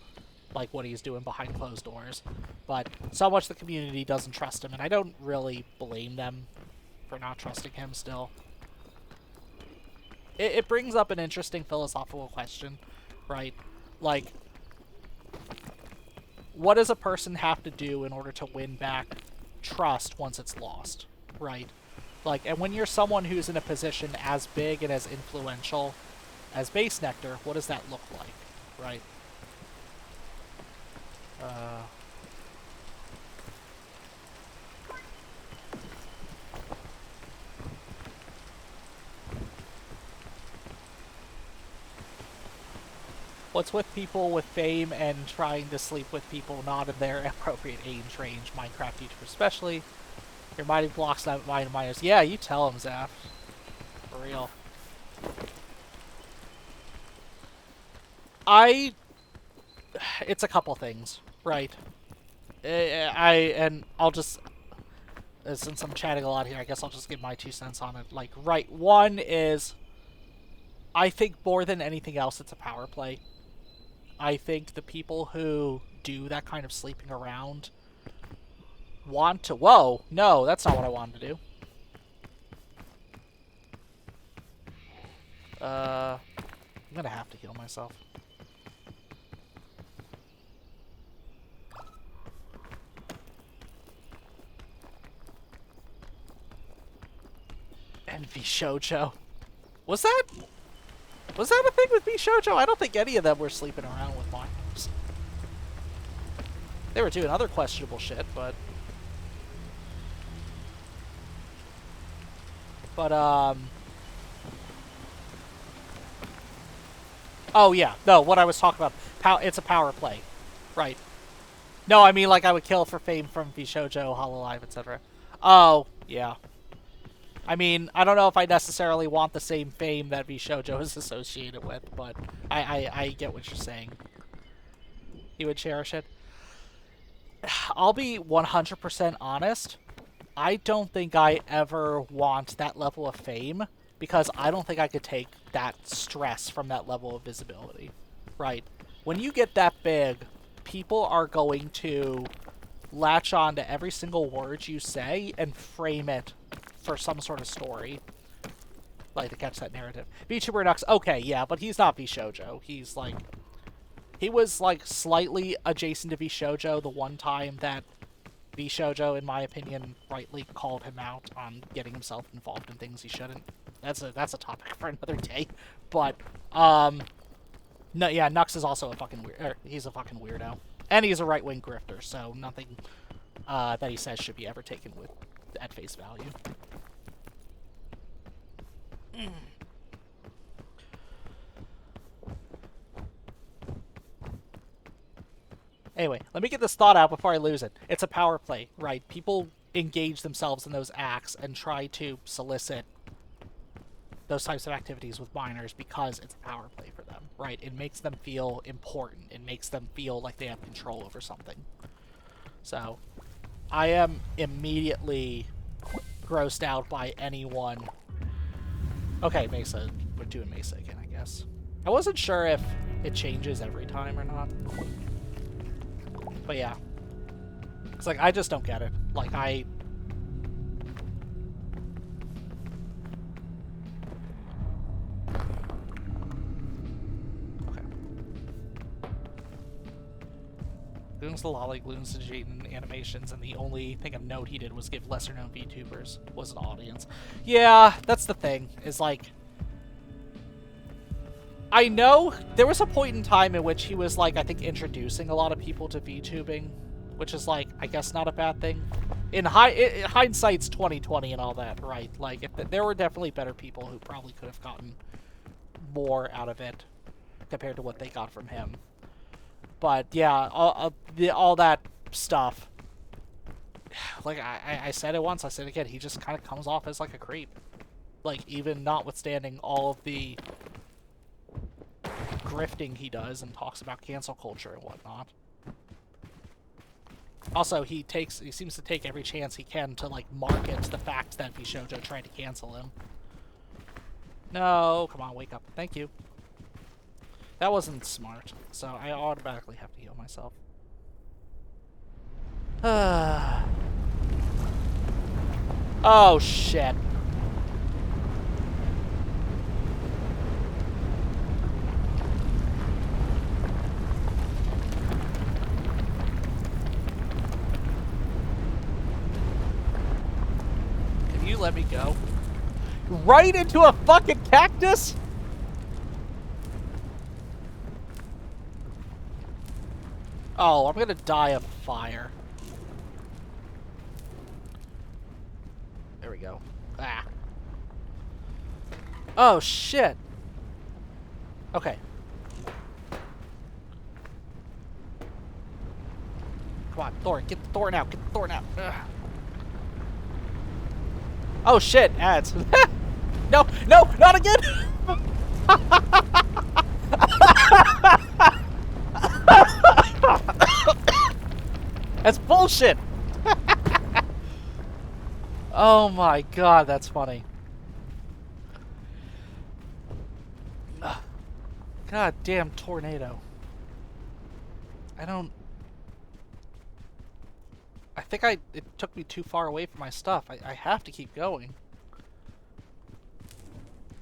like, what he's doing behind closed doors. But so much the community doesn't trust him, and I don't really blame them for not trusting him still. It brings up an interesting philosophical question, right? Like, what does a person have to do in order to win back trust once it's lost, right? Like, and when you're someone who's in a position as big and as influential as Bassnectar, what does that look like, right? What's with people with fame and trying to sleep with people not in their appropriate age range, Minecraft YouTubers especially? Your mighty blocks not mind miners. Yeah, you tell them, Zaf. For real. It's a couple things, right? I'll just, since I'm chatting a lot here, I guess I'll just give my 2 cents on it. Like, right, one is, I think more than anything else, it's a power play. I think the people who do that kind of sleeping around want to... Whoa! No, that's not what I wanted to do. I'm gonna have to heal myself. And VShojo. Was that a thing with VShojo? I don't think any of them were sleeping around with minors. They were doing other questionable shit, but... Oh, yeah. No, what I was talking about. It's a power play. Right. No, I mean, like, I would kill for fame from VShojo, Hololive, etc. Oh, yeah. I mean, I don't know if I necessarily want the same fame that VShojo is associated with, but I get what you're saying. He would cherish it. I'll be 100% honest. I don't think I ever want that level of fame because I don't think I could take that stress from that level of visibility. Right? When you get that big, people are going to latch on to every single word you say and frame it for some sort of story. like to catch that narrative. VTuber Nux, okay, yeah, but he's not VShojo. He's like, he was like slightly adjacent to VShojo the one time that VShojo, in my opinion, rightly called him out on getting himself involved in things he shouldn't. That's a topic for another day. But no, yeah, Nux is also a fucking weird. He's a fucking weirdo, and he's a right-wing grifter. So nothing that he says should be ever taken with at face value. Anyway, let me get this thought out before I lose it. It's a power play, right? People engage themselves in those acts and try to solicit those types of activities with minors because it's a power play for them, right? It makes them feel important. It makes them feel like they have control over something. So, I am immediately grossed out by anyone. Okay, Mesa. We're doing Mesa again, I guess. I wasn't sure if it changes every time or not. But yeah. It's like, I just don't get it. Like, Okay. Gloons the Lolly, Gloons the Jaden animations, and the only thing of note he did was give lesser-known VTubers was an audience. Yeah, that's the thing, is like... I know there was a point in time in which he was, like, I think introducing a lot of people to VTubing, which is, like, I guess not a bad thing. In hindsight's 2020 and all that, right? Like, there were definitely better people who probably could have gotten more out of it compared to what they got from him. But, yeah, all that stuff. Like, I said it once, I said it again, he just kind of comes off as, like, a creep. Like, even notwithstanding all of the grifting he does and talks about cancel culture and whatnot. Also, he seems to take every chance he can to, like, market the fact that VShojo tried to cancel him. No, come on, wake up. Thank you. That wasn't smart, so I automatically have to heal myself. Oh, shit. Can you let me go? Right into a fucking cactus? Oh, I'm gonna die of fire. There we go. Ah. Oh, shit. Okay. Come on, Thor, get the thorn out, get the thorn out. Ugh. Oh, shit, ads. No, no, not again! That's bullshit! Oh my god, that's funny. God damn tornado. I think it took me too far away from my stuff. I have to keep going.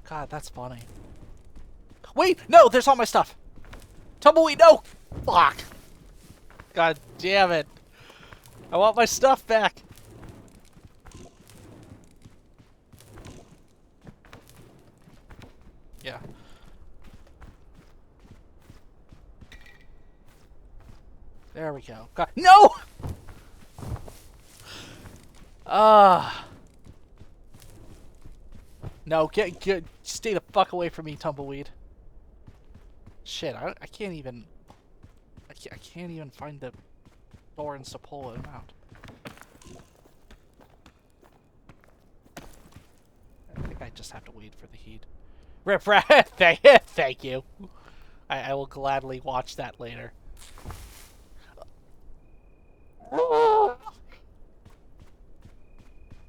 God, that's funny. Wait, no, there's all my stuff. Tumbleweed, no! Fuck. God damn it. I want my stuff back. Yeah. There we go. God, no! No, get, stay the fuck away from me, Tumbleweed. Shit, I can't even... I can't even find the thorns to pull him out. I think I just have to wait for the heat. Rip Rat, thank you. I will gladly watch that later.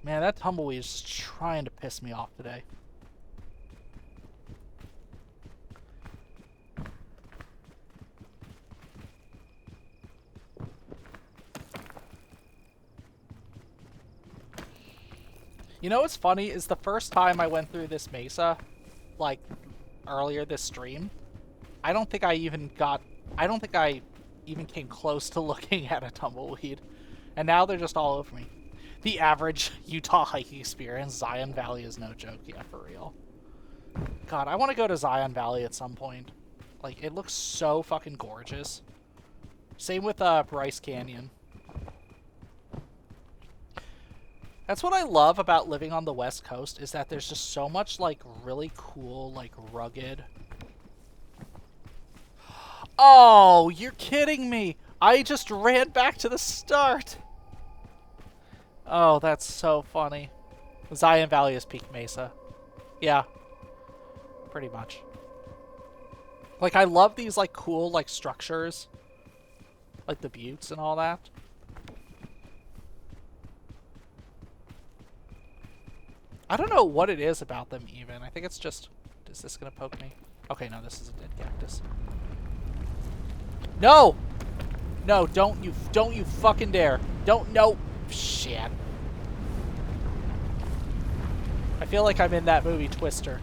Man, that Tumbleweed is just trying to piss me off today. You know what's funny is the first time I went through this mesa, like, earlier this stream, I don't think I even came close to looking at a tumbleweed. And now they're just all over me. The average Utah hiking experience, Zion Valley is no joke. Yeah, for real. God, I want to go to Zion Valley at some point. Like, it looks so fucking gorgeous. Same with Bryce Canyon. That's what I love about living on the West Coast, is that there's just so much, like, really cool, like, rugged... Oh, you're kidding me! I just ran back to the start! Oh, that's so funny. Zion Valley is Peak Mesa. Yeah. Pretty much. Like, I love these, like, cool, like, structures. Like the buttes and all that. I don't know what it is about them, even. I think it's just... Is this gonna poke me? Okay, no, this is a dead cactus. No! No, don't you fucking dare. Don't, no. Shit. I feel like I'm in that movie Twister.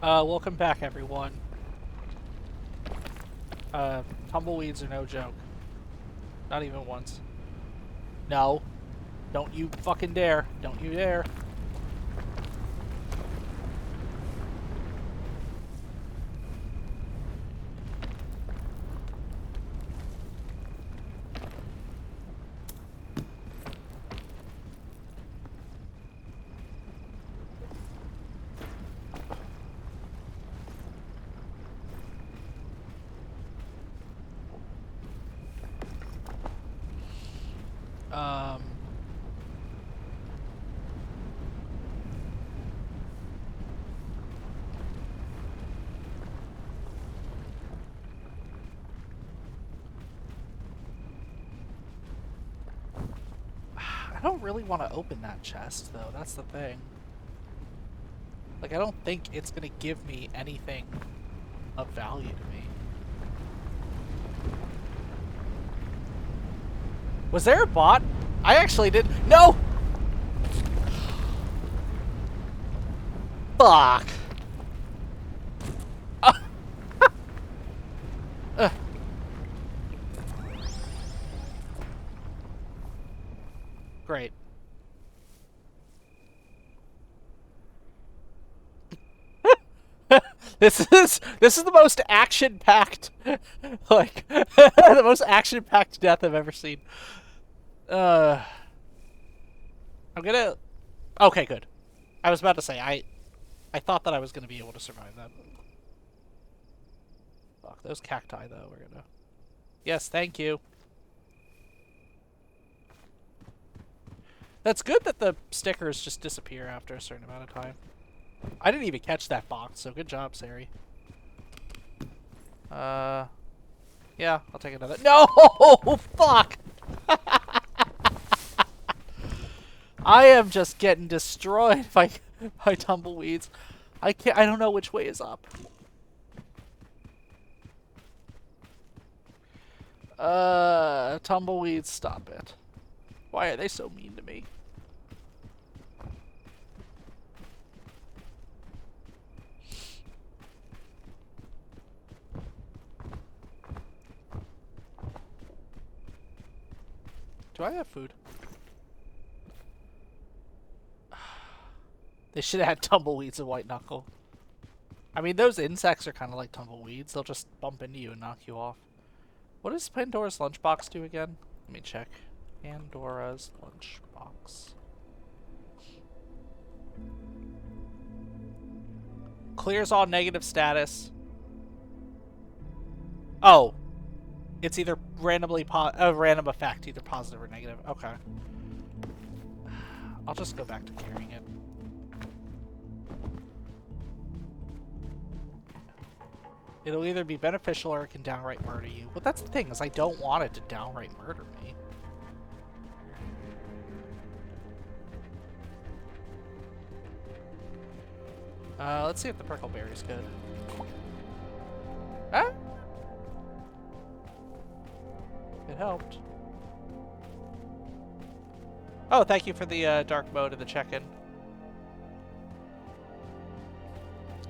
Welcome back, everyone. Tumbleweeds are no joke. Not even once. No. Don't you fucking dare. Don't you dare. I don't really want to open that chest, though. That's the thing. Like, I don't think it's going to give me anything of value to me. Was there a bot? I actually did. No! Fuck. Great. This is the most action-packed, like, the most action-packed death I've ever seen. I'm gonna... Okay, good. I was about to say, I thought that I was gonna be able to survive that. Fuck, those cacti, though, we're gonna... Yes, thank you. That's good that the stickers just disappear after a certain amount of time. I didn't even catch that box, so good job, Sari. Yeah, I'll take another. No! Fuck! I am just getting destroyed by tumbleweeds. I don't know which way is up. Tumbleweeds, stop it. Why are they so mean to me? Do I have food? They should have had tumbleweeds and white knuckle. I mean, those insects are kind of like tumbleweeds. They'll just bump into you and knock you off. What does Pandora's lunchbox do again? Let me check. Pandora's lunchbox. Clears all negative status. Oh. It's either randomly a random effect, either positive or negative. Okay. I'll just go back to carrying it. It'll either be beneficial or it can downright murder you. But that's the thing, is I don't want it to downright murder me. Let's see if the prickleberry's good. Ah? It helped. Oh, thank you for the dark mode and the check-in.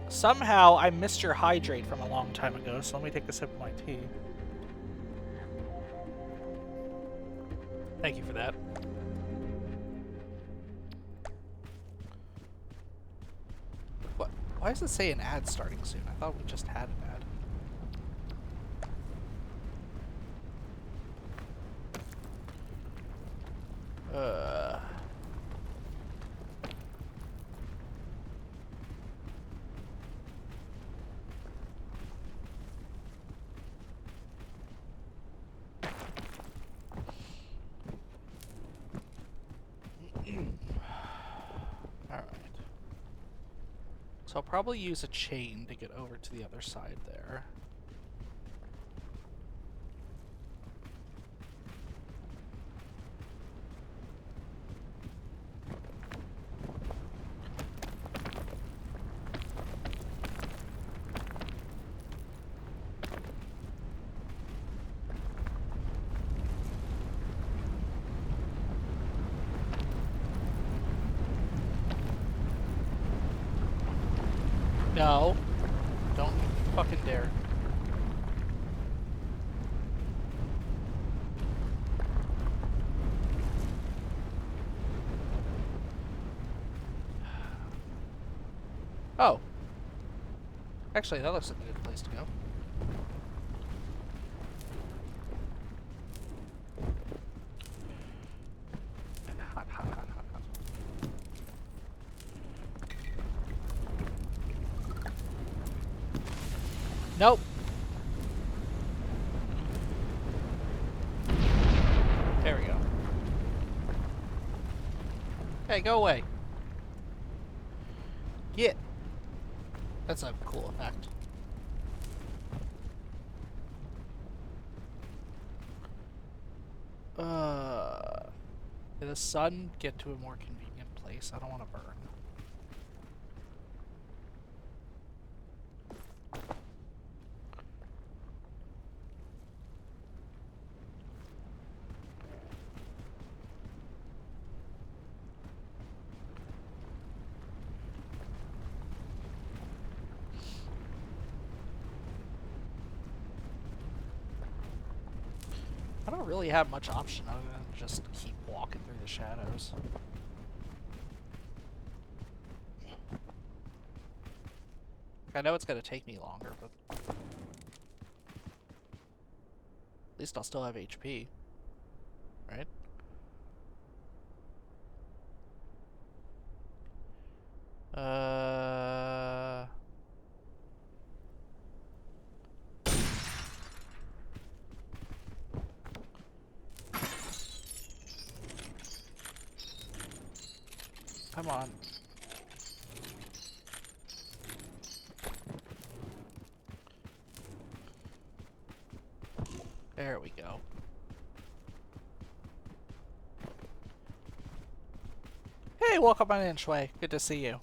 Somehow I missed your hydrate from a long time ago, so let me take a sip of my tea. Thank you for that. What? Why does it say an ad starting soon? I thought we just had an ad. Alright. So I'll probably use a chain to get over to the other side there. No. Don't fucking dare. Oh. Actually, that looks like a good place to go. Hot, hot, hot, hot, hot. Nope. There we go. Hey, go away. Get. That's a cool effect. Did the sun get to a more convenient place? I don't want to burn. I don't really have much option other than just keep walking through the shadows. I know it's gonna take me longer, but at least I'll still have HP, right? Come on. There we go. Hey, welcome on in, Shui. Good to see you.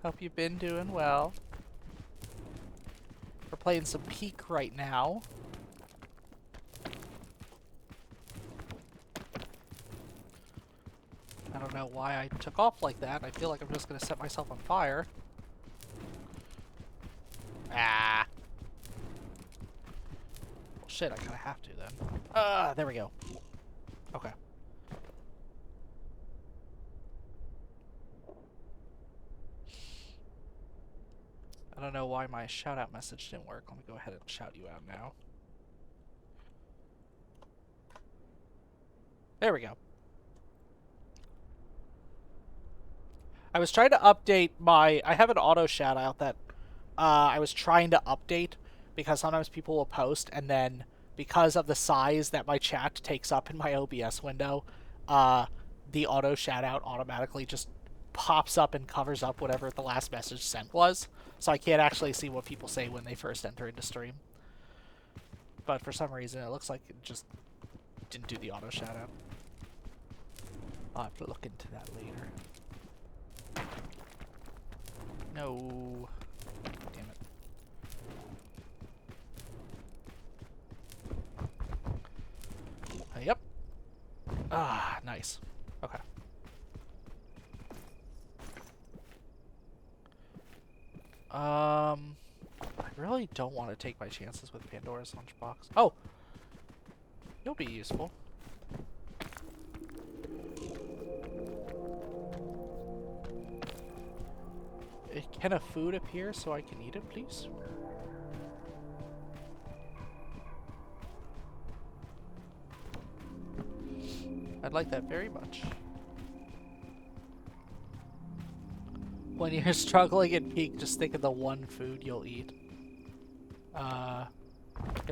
Hope you've been doing well. We're playing some Peak right now. I don't know why I took off like that. I feel like I'm just gonna set myself on fire. Ah. Well, shit, I kinda have to then. There we go. Okay. I don't know why my shout out message didn't work. Let me go ahead and shout you out now. There we go. I was trying to update my... I have an auto shout out that I was trying to update because sometimes people will post and then because of the size that my chat takes up in my OBS window, the auto shout out automatically just pops up and covers up whatever the last message sent was. So I can't actually see what people say when they first enter into stream. But for some reason it looks like it just didn't do the auto shout out. I'll have to look into that later. No. Damn it. Ah, nice. Okay. I really don't want to take my chances with Pandora's Lunchbox. Oh! You'll be useful. Can a food appear so I can eat it, please? I'd like that very much. When you're struggling in peak, just think of the one food you'll eat. You're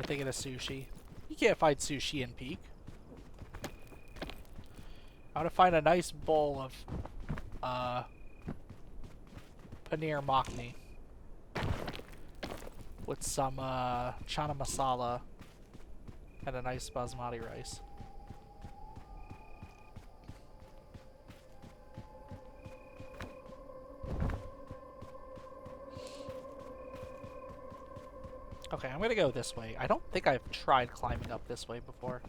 thinking of sushi. You can't find sushi in peak. I want to find a nice bowl of, paneer makhni. With some, chana masala. And a nice basmati rice. Okay, I'm gonna go this way. I don't think I've tried climbing up this way before.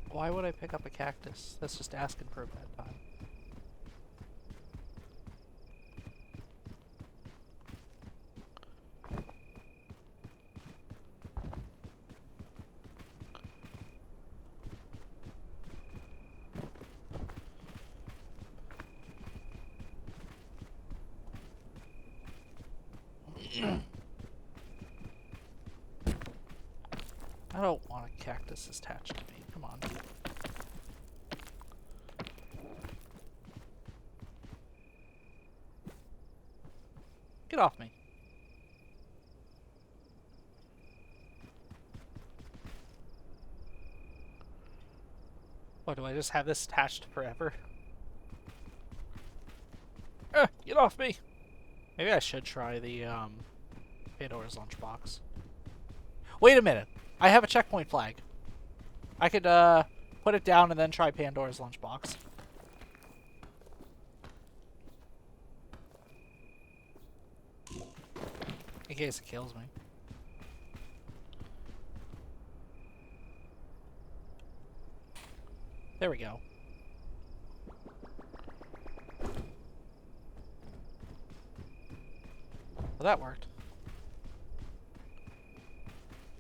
Why would I pick up a cactus? That's just asking for a bad time. I don't want a cactus attached to me. Come on. Get off me. What, do I just have this attached forever? Get off me! Maybe I should try the, Pandora's Lunchbox. Wait a minute! I have a checkpoint flag. I could, put it down and then try Pandora's Lunchbox. In case it kills me. There we go. Well, that worked.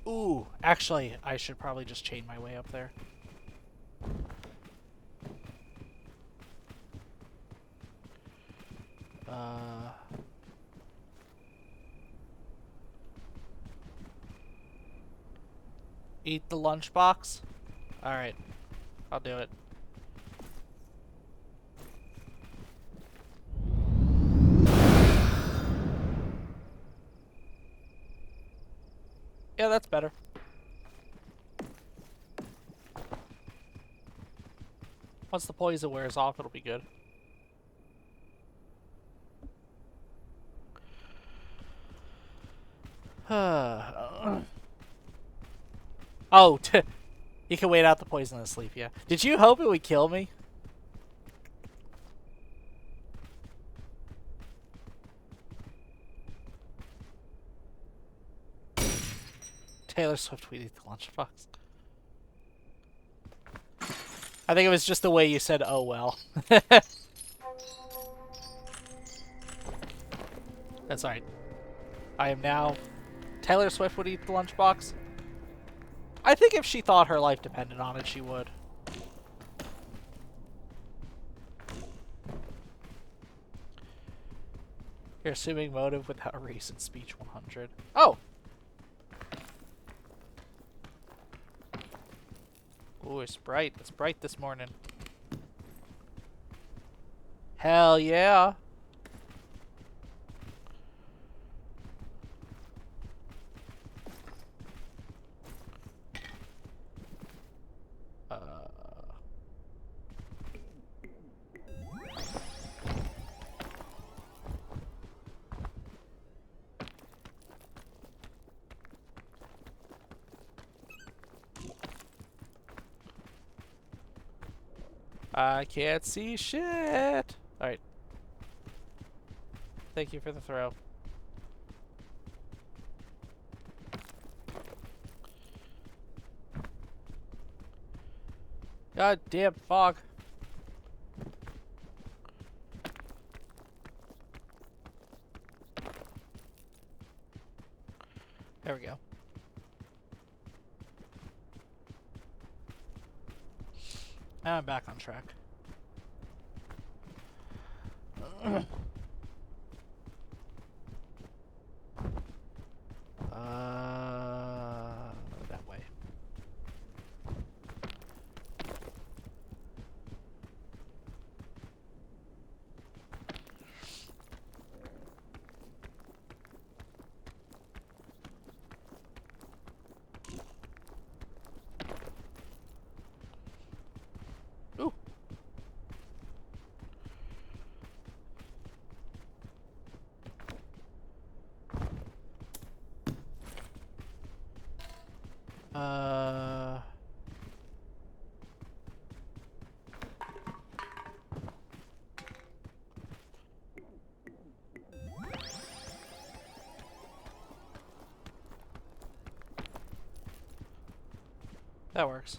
Ooh, actually, I should probably just chain my way up there. Eat the lunchbox? Alright. I'll do it. Yeah, that's better. Once the poison wears off, it'll be good. Oh, you can wait out the poison and sleep, yeah. Did you hope it would kill me? Taylor Swift tweeted the lunchbox. I think it was just the way you said, oh well. That's alright. I am now... Taylor Swift would eat the lunchbox. I think if she thought her life depended on it, she would. You're assuming motive without reason, speech 100. Oh! Ooh, it's bright. It's bright this morning. Hell yeah! I can't see shit. Alright. Thank you for the throw. God damn fog. There we go. Now I'm back on track. That way. Ooh. That works.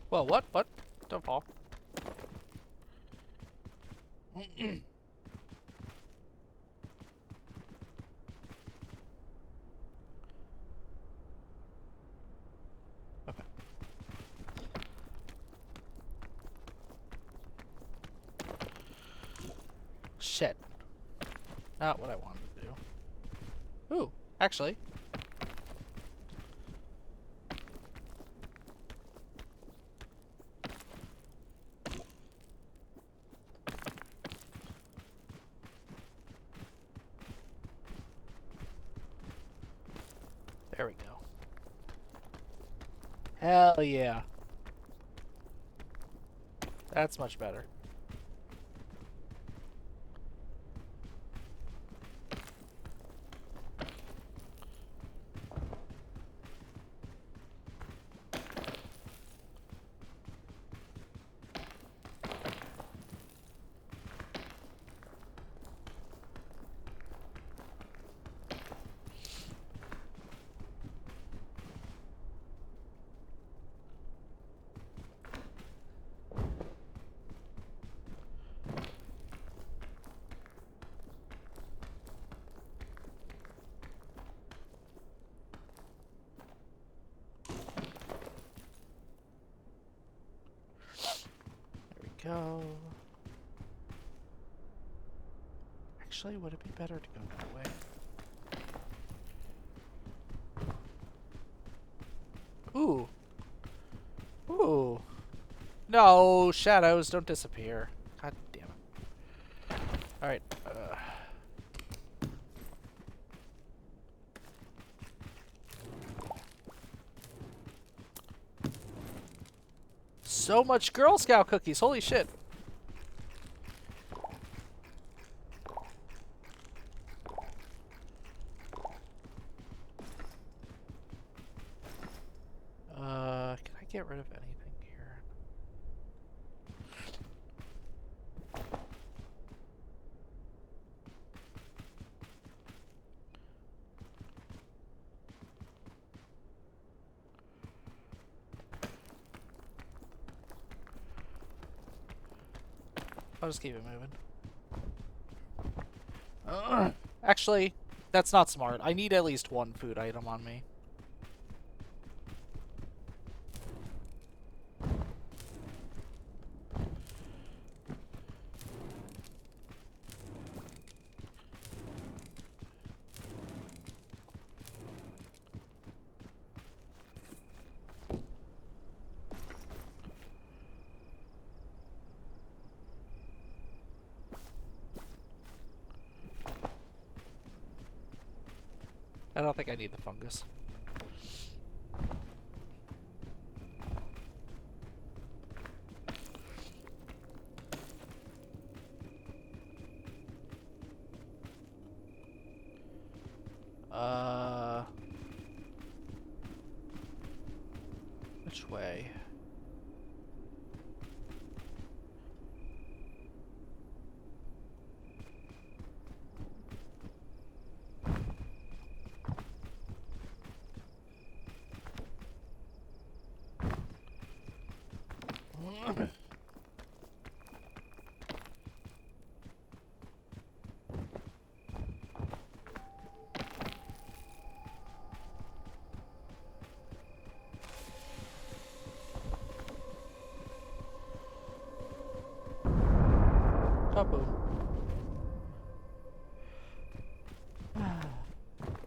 Well, what? What? Don't fall. Okay. Shit. Not what I wanted to do. Ooh, actually. There we go. Hell yeah. That's much better. Go. Actually, would it be better to go that way? Ooh. Ooh. No, shadows, don't disappear. God damn it. Alright. So much Girl Scout cookies, holy shit. Can I get rid of anything here? I'll just keep it moving. Actually, that's not smart. I need at least one food item on me. I don't think I need the fungus. Which way?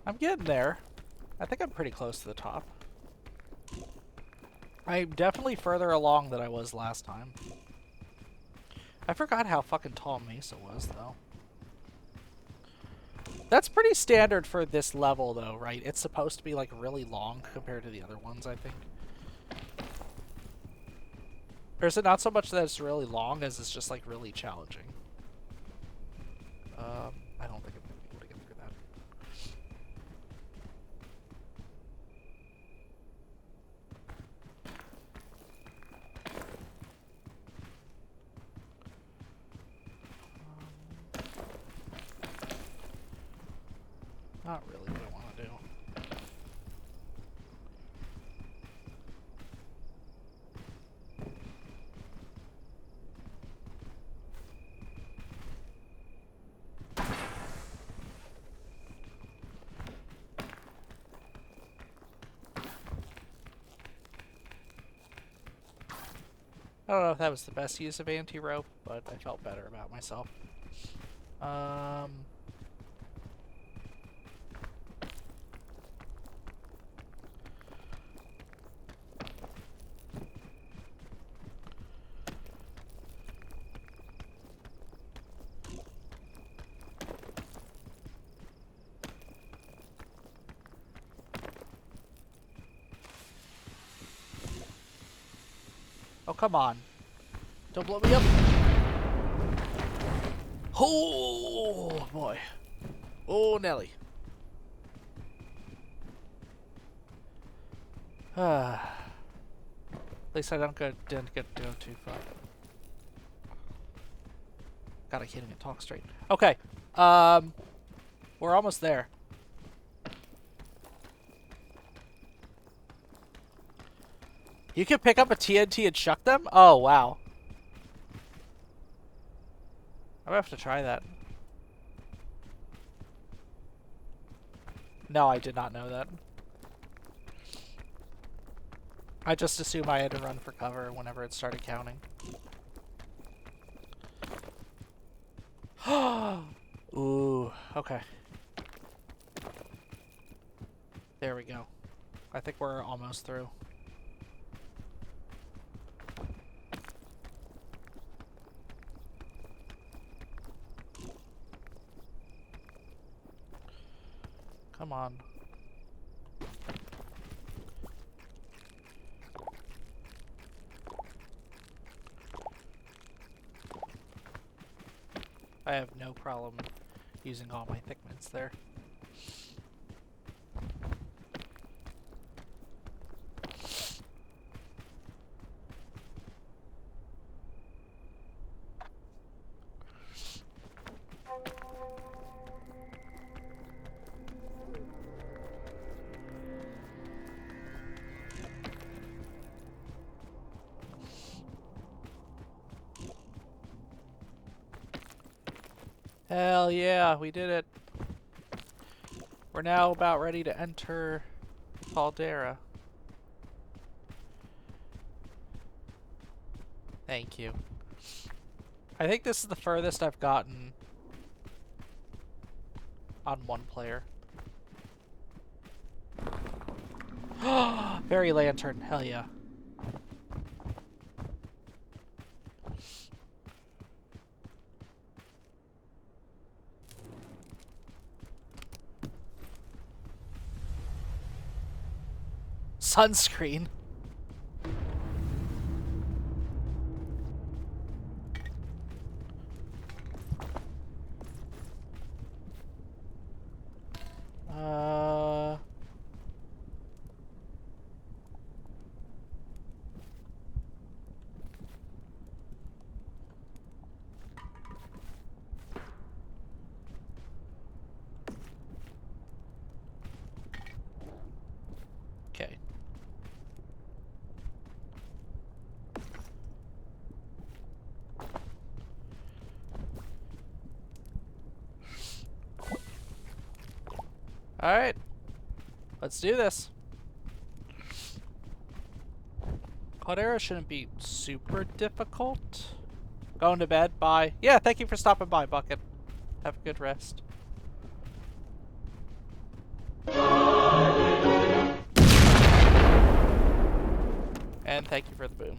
I'm getting there. I think I'm pretty close to the top. I'm definitely further along than I was last time. I forgot how fucking tall Mesa was, though. That's pretty standard for this level, though, right? It's supposed to be, like, really long compared to the other ones, I think. Or is it not so much that it's really long as it's just, like, really challenging? I don't think I'm going to be able to get through that. Not really what I want to do. I don't know if that was the best use of anti-rope, but I felt better about myself. Oh, come on. Don't blow me up. Oh, boy. Oh, Nelly. At least I didn't get to go too far. God, I can't even talk straight. Okay. We're almost there. You can pick up a TNT and chuck them? Oh, wow. I'm gonna have to try that. No, I did not know that. I just assumed I had to run for cover whenever it started counting. Ooh, okay. There we go. I think we're almost through. Come on. I have no problem using all my thick mints there. Hell yeah, we did it. We're now about ready to enter Caldera. Thank you. I think this is the furthest I've gotten on one player. Fairy Lantern, hell yeah. Sunscreen. Alright. Let's do this. Cloudera shouldn't be super difficult. Going to bed. Bye. Yeah, thank you for stopping by, Bucket. Have a good rest. And thank you for the boom.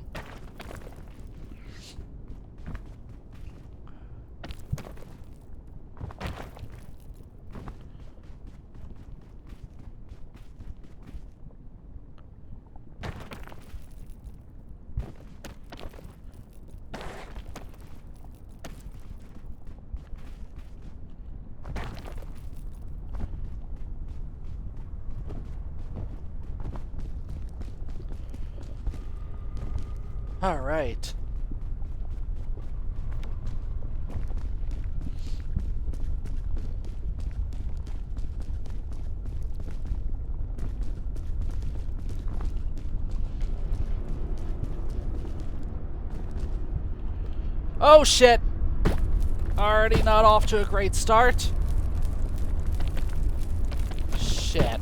All right. Oh shit! Already not off to a great start. Shit.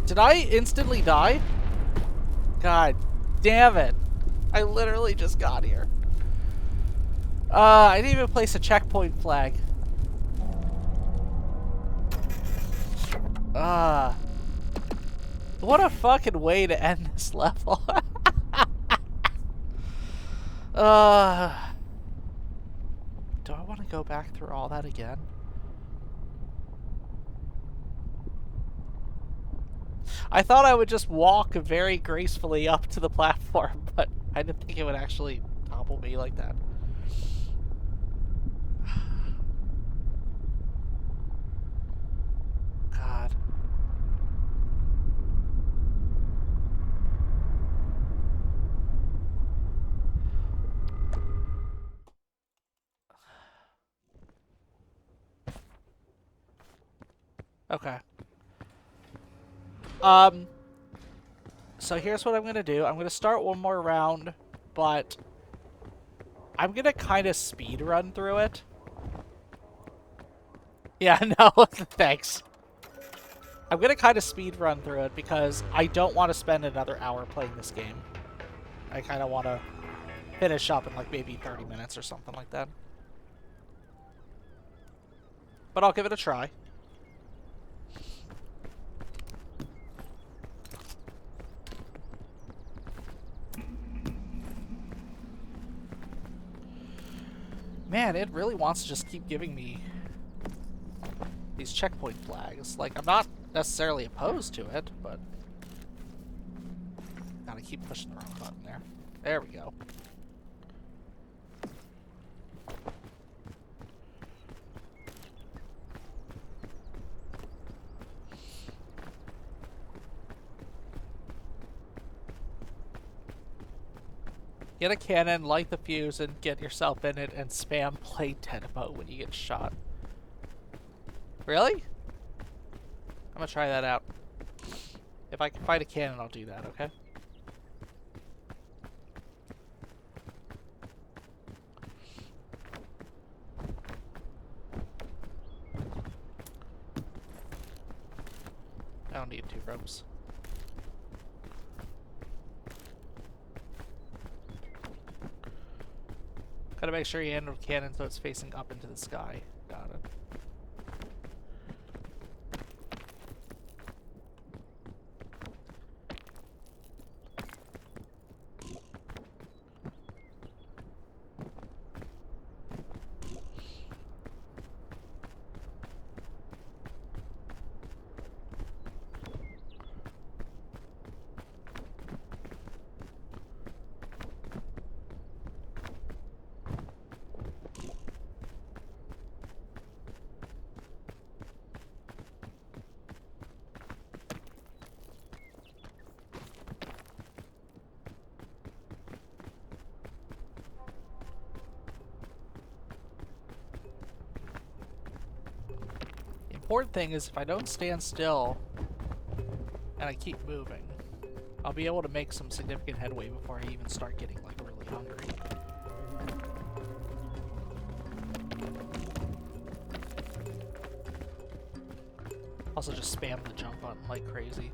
Did I instantly die? God damn it. I literally just got here. I didn't even place a checkpoint flag. What a fucking way to end this level. Do I want to go back through all that again? I thought I would just walk very gracefully up to the platform, but I didn't think it would actually topple me like that. God. Okay. So here's what I'm gonna do. I'm gonna start one more round, but I'm gonna kind of speed run through it. Yeah, no, thanks. I'm gonna kind of speed run through it because I don't want to spend another hour playing this game. I kind of want to finish up in like maybe 30 minutes or something like that. But I'll give it a try. Man, it really wants to just keep giving me these checkpoint flags. Like, I'm not necessarily opposed to it, but gotta keep pushing the wrong button there. There we go. Get a cannon, light the fuse, and get yourself in it, and spam play dead mode when you get shot. Really? I'm gonna try that out. If I can find a cannon, I'll do that, okay? I don't need 2 ropes. Gotta make sure you handle the cannon so it's facing up into the sky. Got it. Important thing is if I don't stand still and I keep moving, I'll be able to make some significant headway before I even start getting like really hungry. Also just spam the jump button like crazy.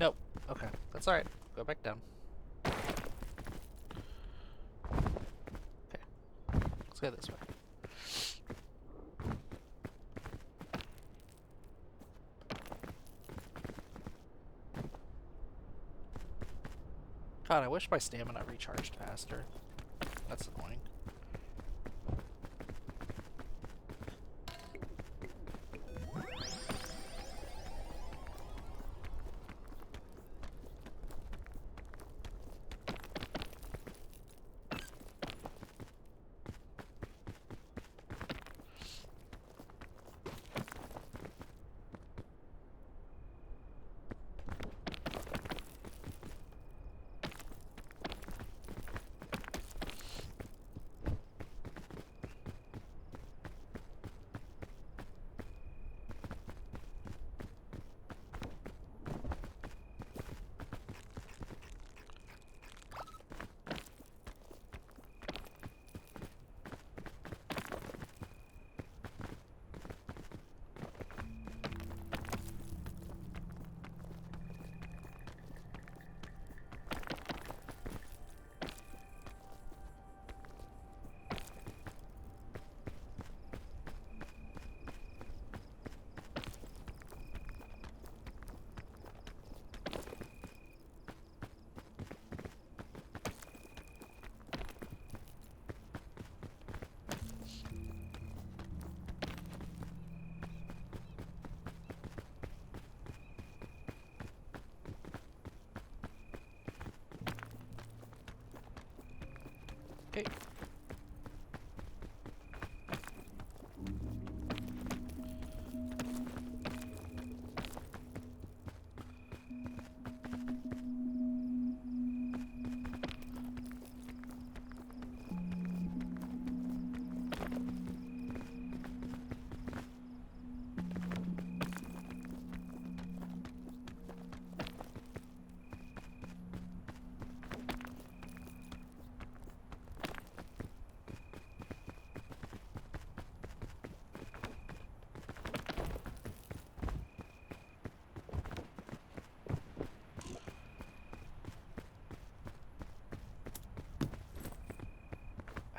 Nope. Okay, that's alright. Go back down. Okay. Let's go this way. God, I wish my stamina recharged faster. That's annoying. Okay.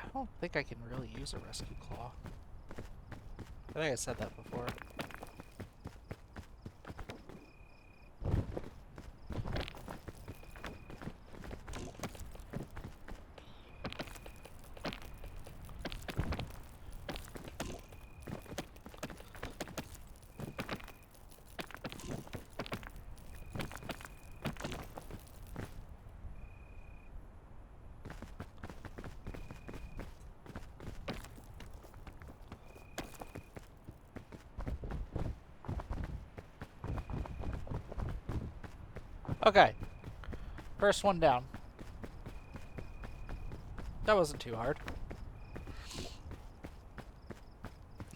I don't think I can really use a rescue claw. I think I said that before. Okay. First one down. That wasn't too hard.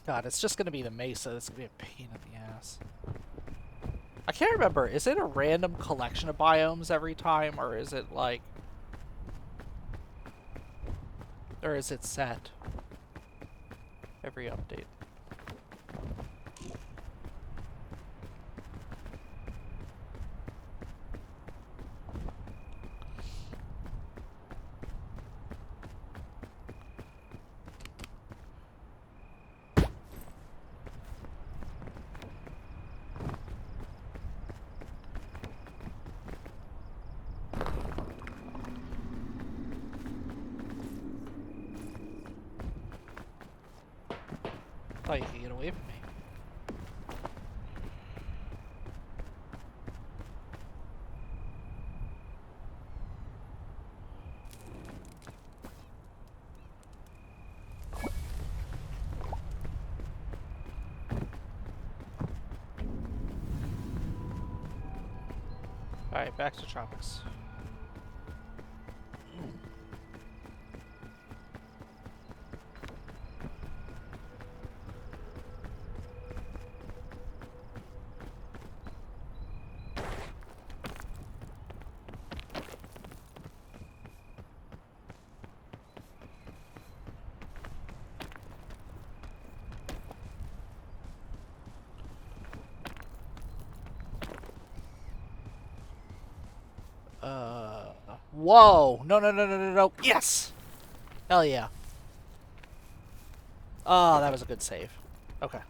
God, it's just gonna be the mesa. It's gonna be a pain in the ass. I can't remember. Is it a random collection of biomes every time, or is it like... Or is it set every update? Thought you could get away from me. Alright, back to tropics. Whoa! No, no, no, no, no, no. Yes! Hell yeah. Oh, that was a good save. Okay.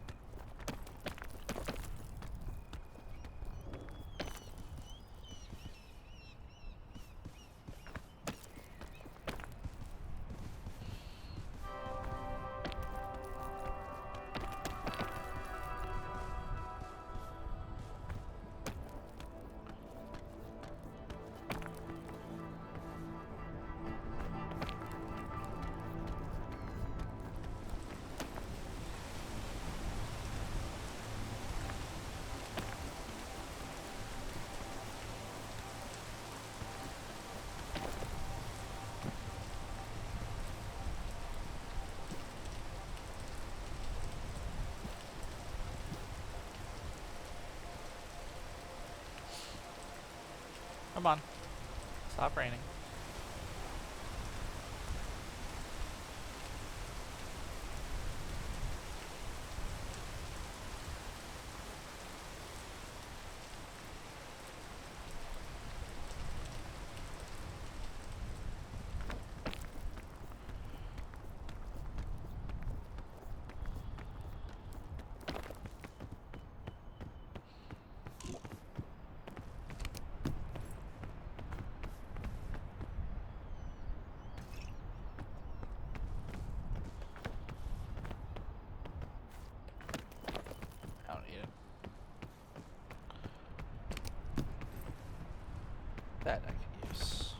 Come on. Stop raining. I don't need it. That I can use.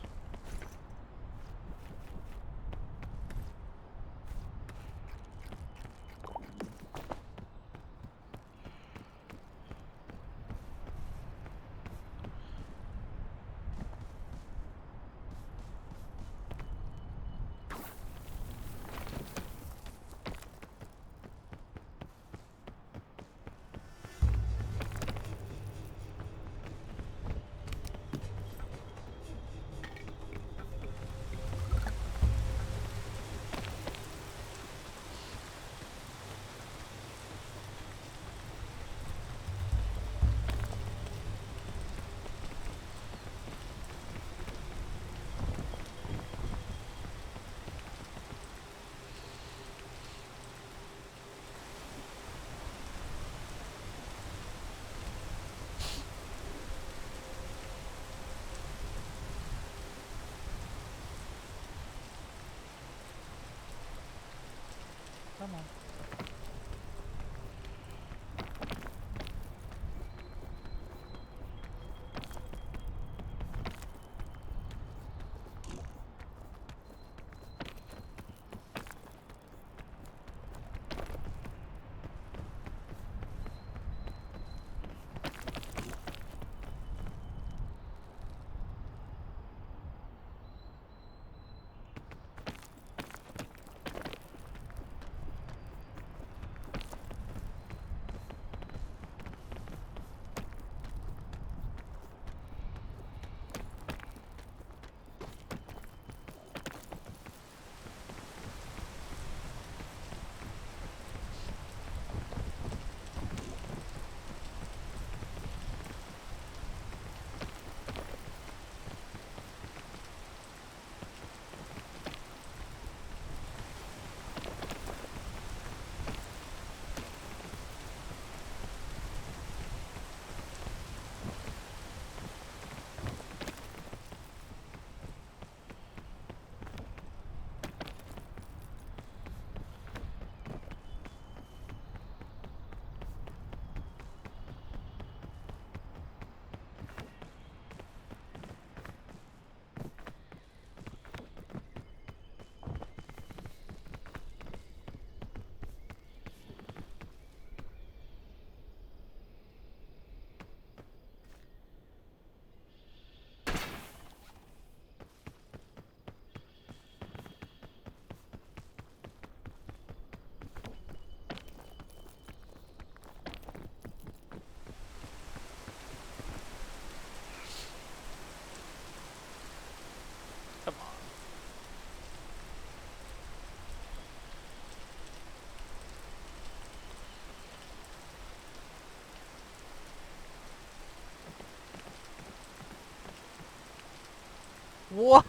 What?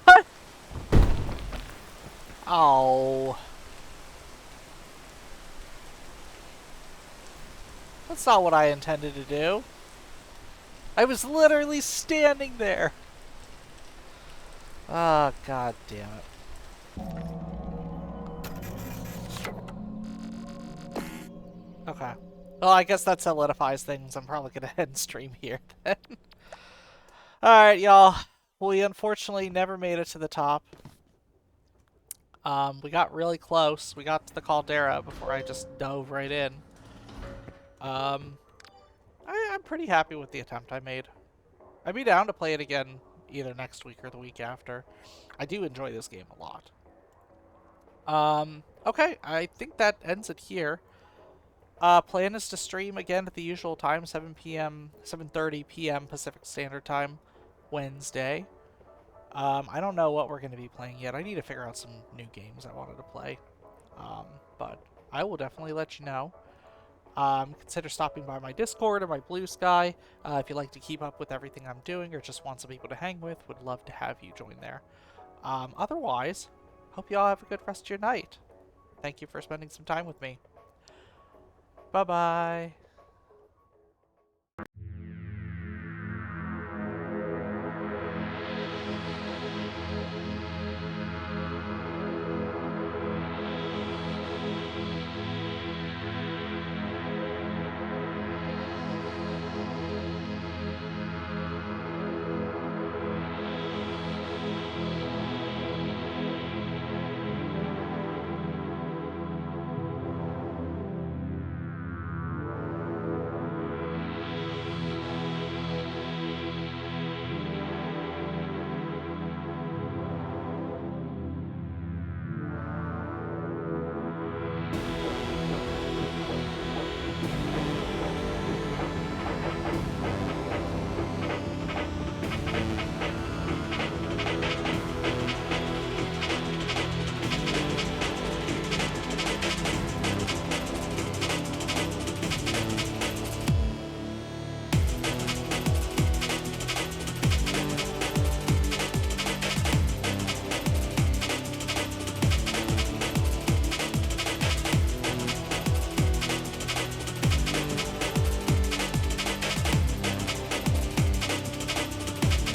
Oh. That's not what I intended to do. I was literally standing there. Oh, god damn it. Okay. Well, I guess that solidifies things. I'm probably gonna end stream here then. Alright, y'all. We unfortunately never made it to the top. We got really close. We got to the caldera before I just dove right in. I'm pretty happy with the attempt I made. I'd be down to play it again either next week or the week after. I do enjoy this game a lot. Okay, I think that ends it here. Plan is to stream again at the usual time, 7 p.m., 7:30 p.m. Pacific Standard Time, Wednesday. I don't know what we're going to be playing yet. I need to figure out some new games I wanted to play. But I will definitely let you know. Consider stopping by my Discord or my Blue Sky if you'd like to keep up with everything I'm doing or just want some people to hang with. Would love to have you join there. Otherwise, hope you all have a good rest of your night. Thank you for spending some time with me. Bye-bye.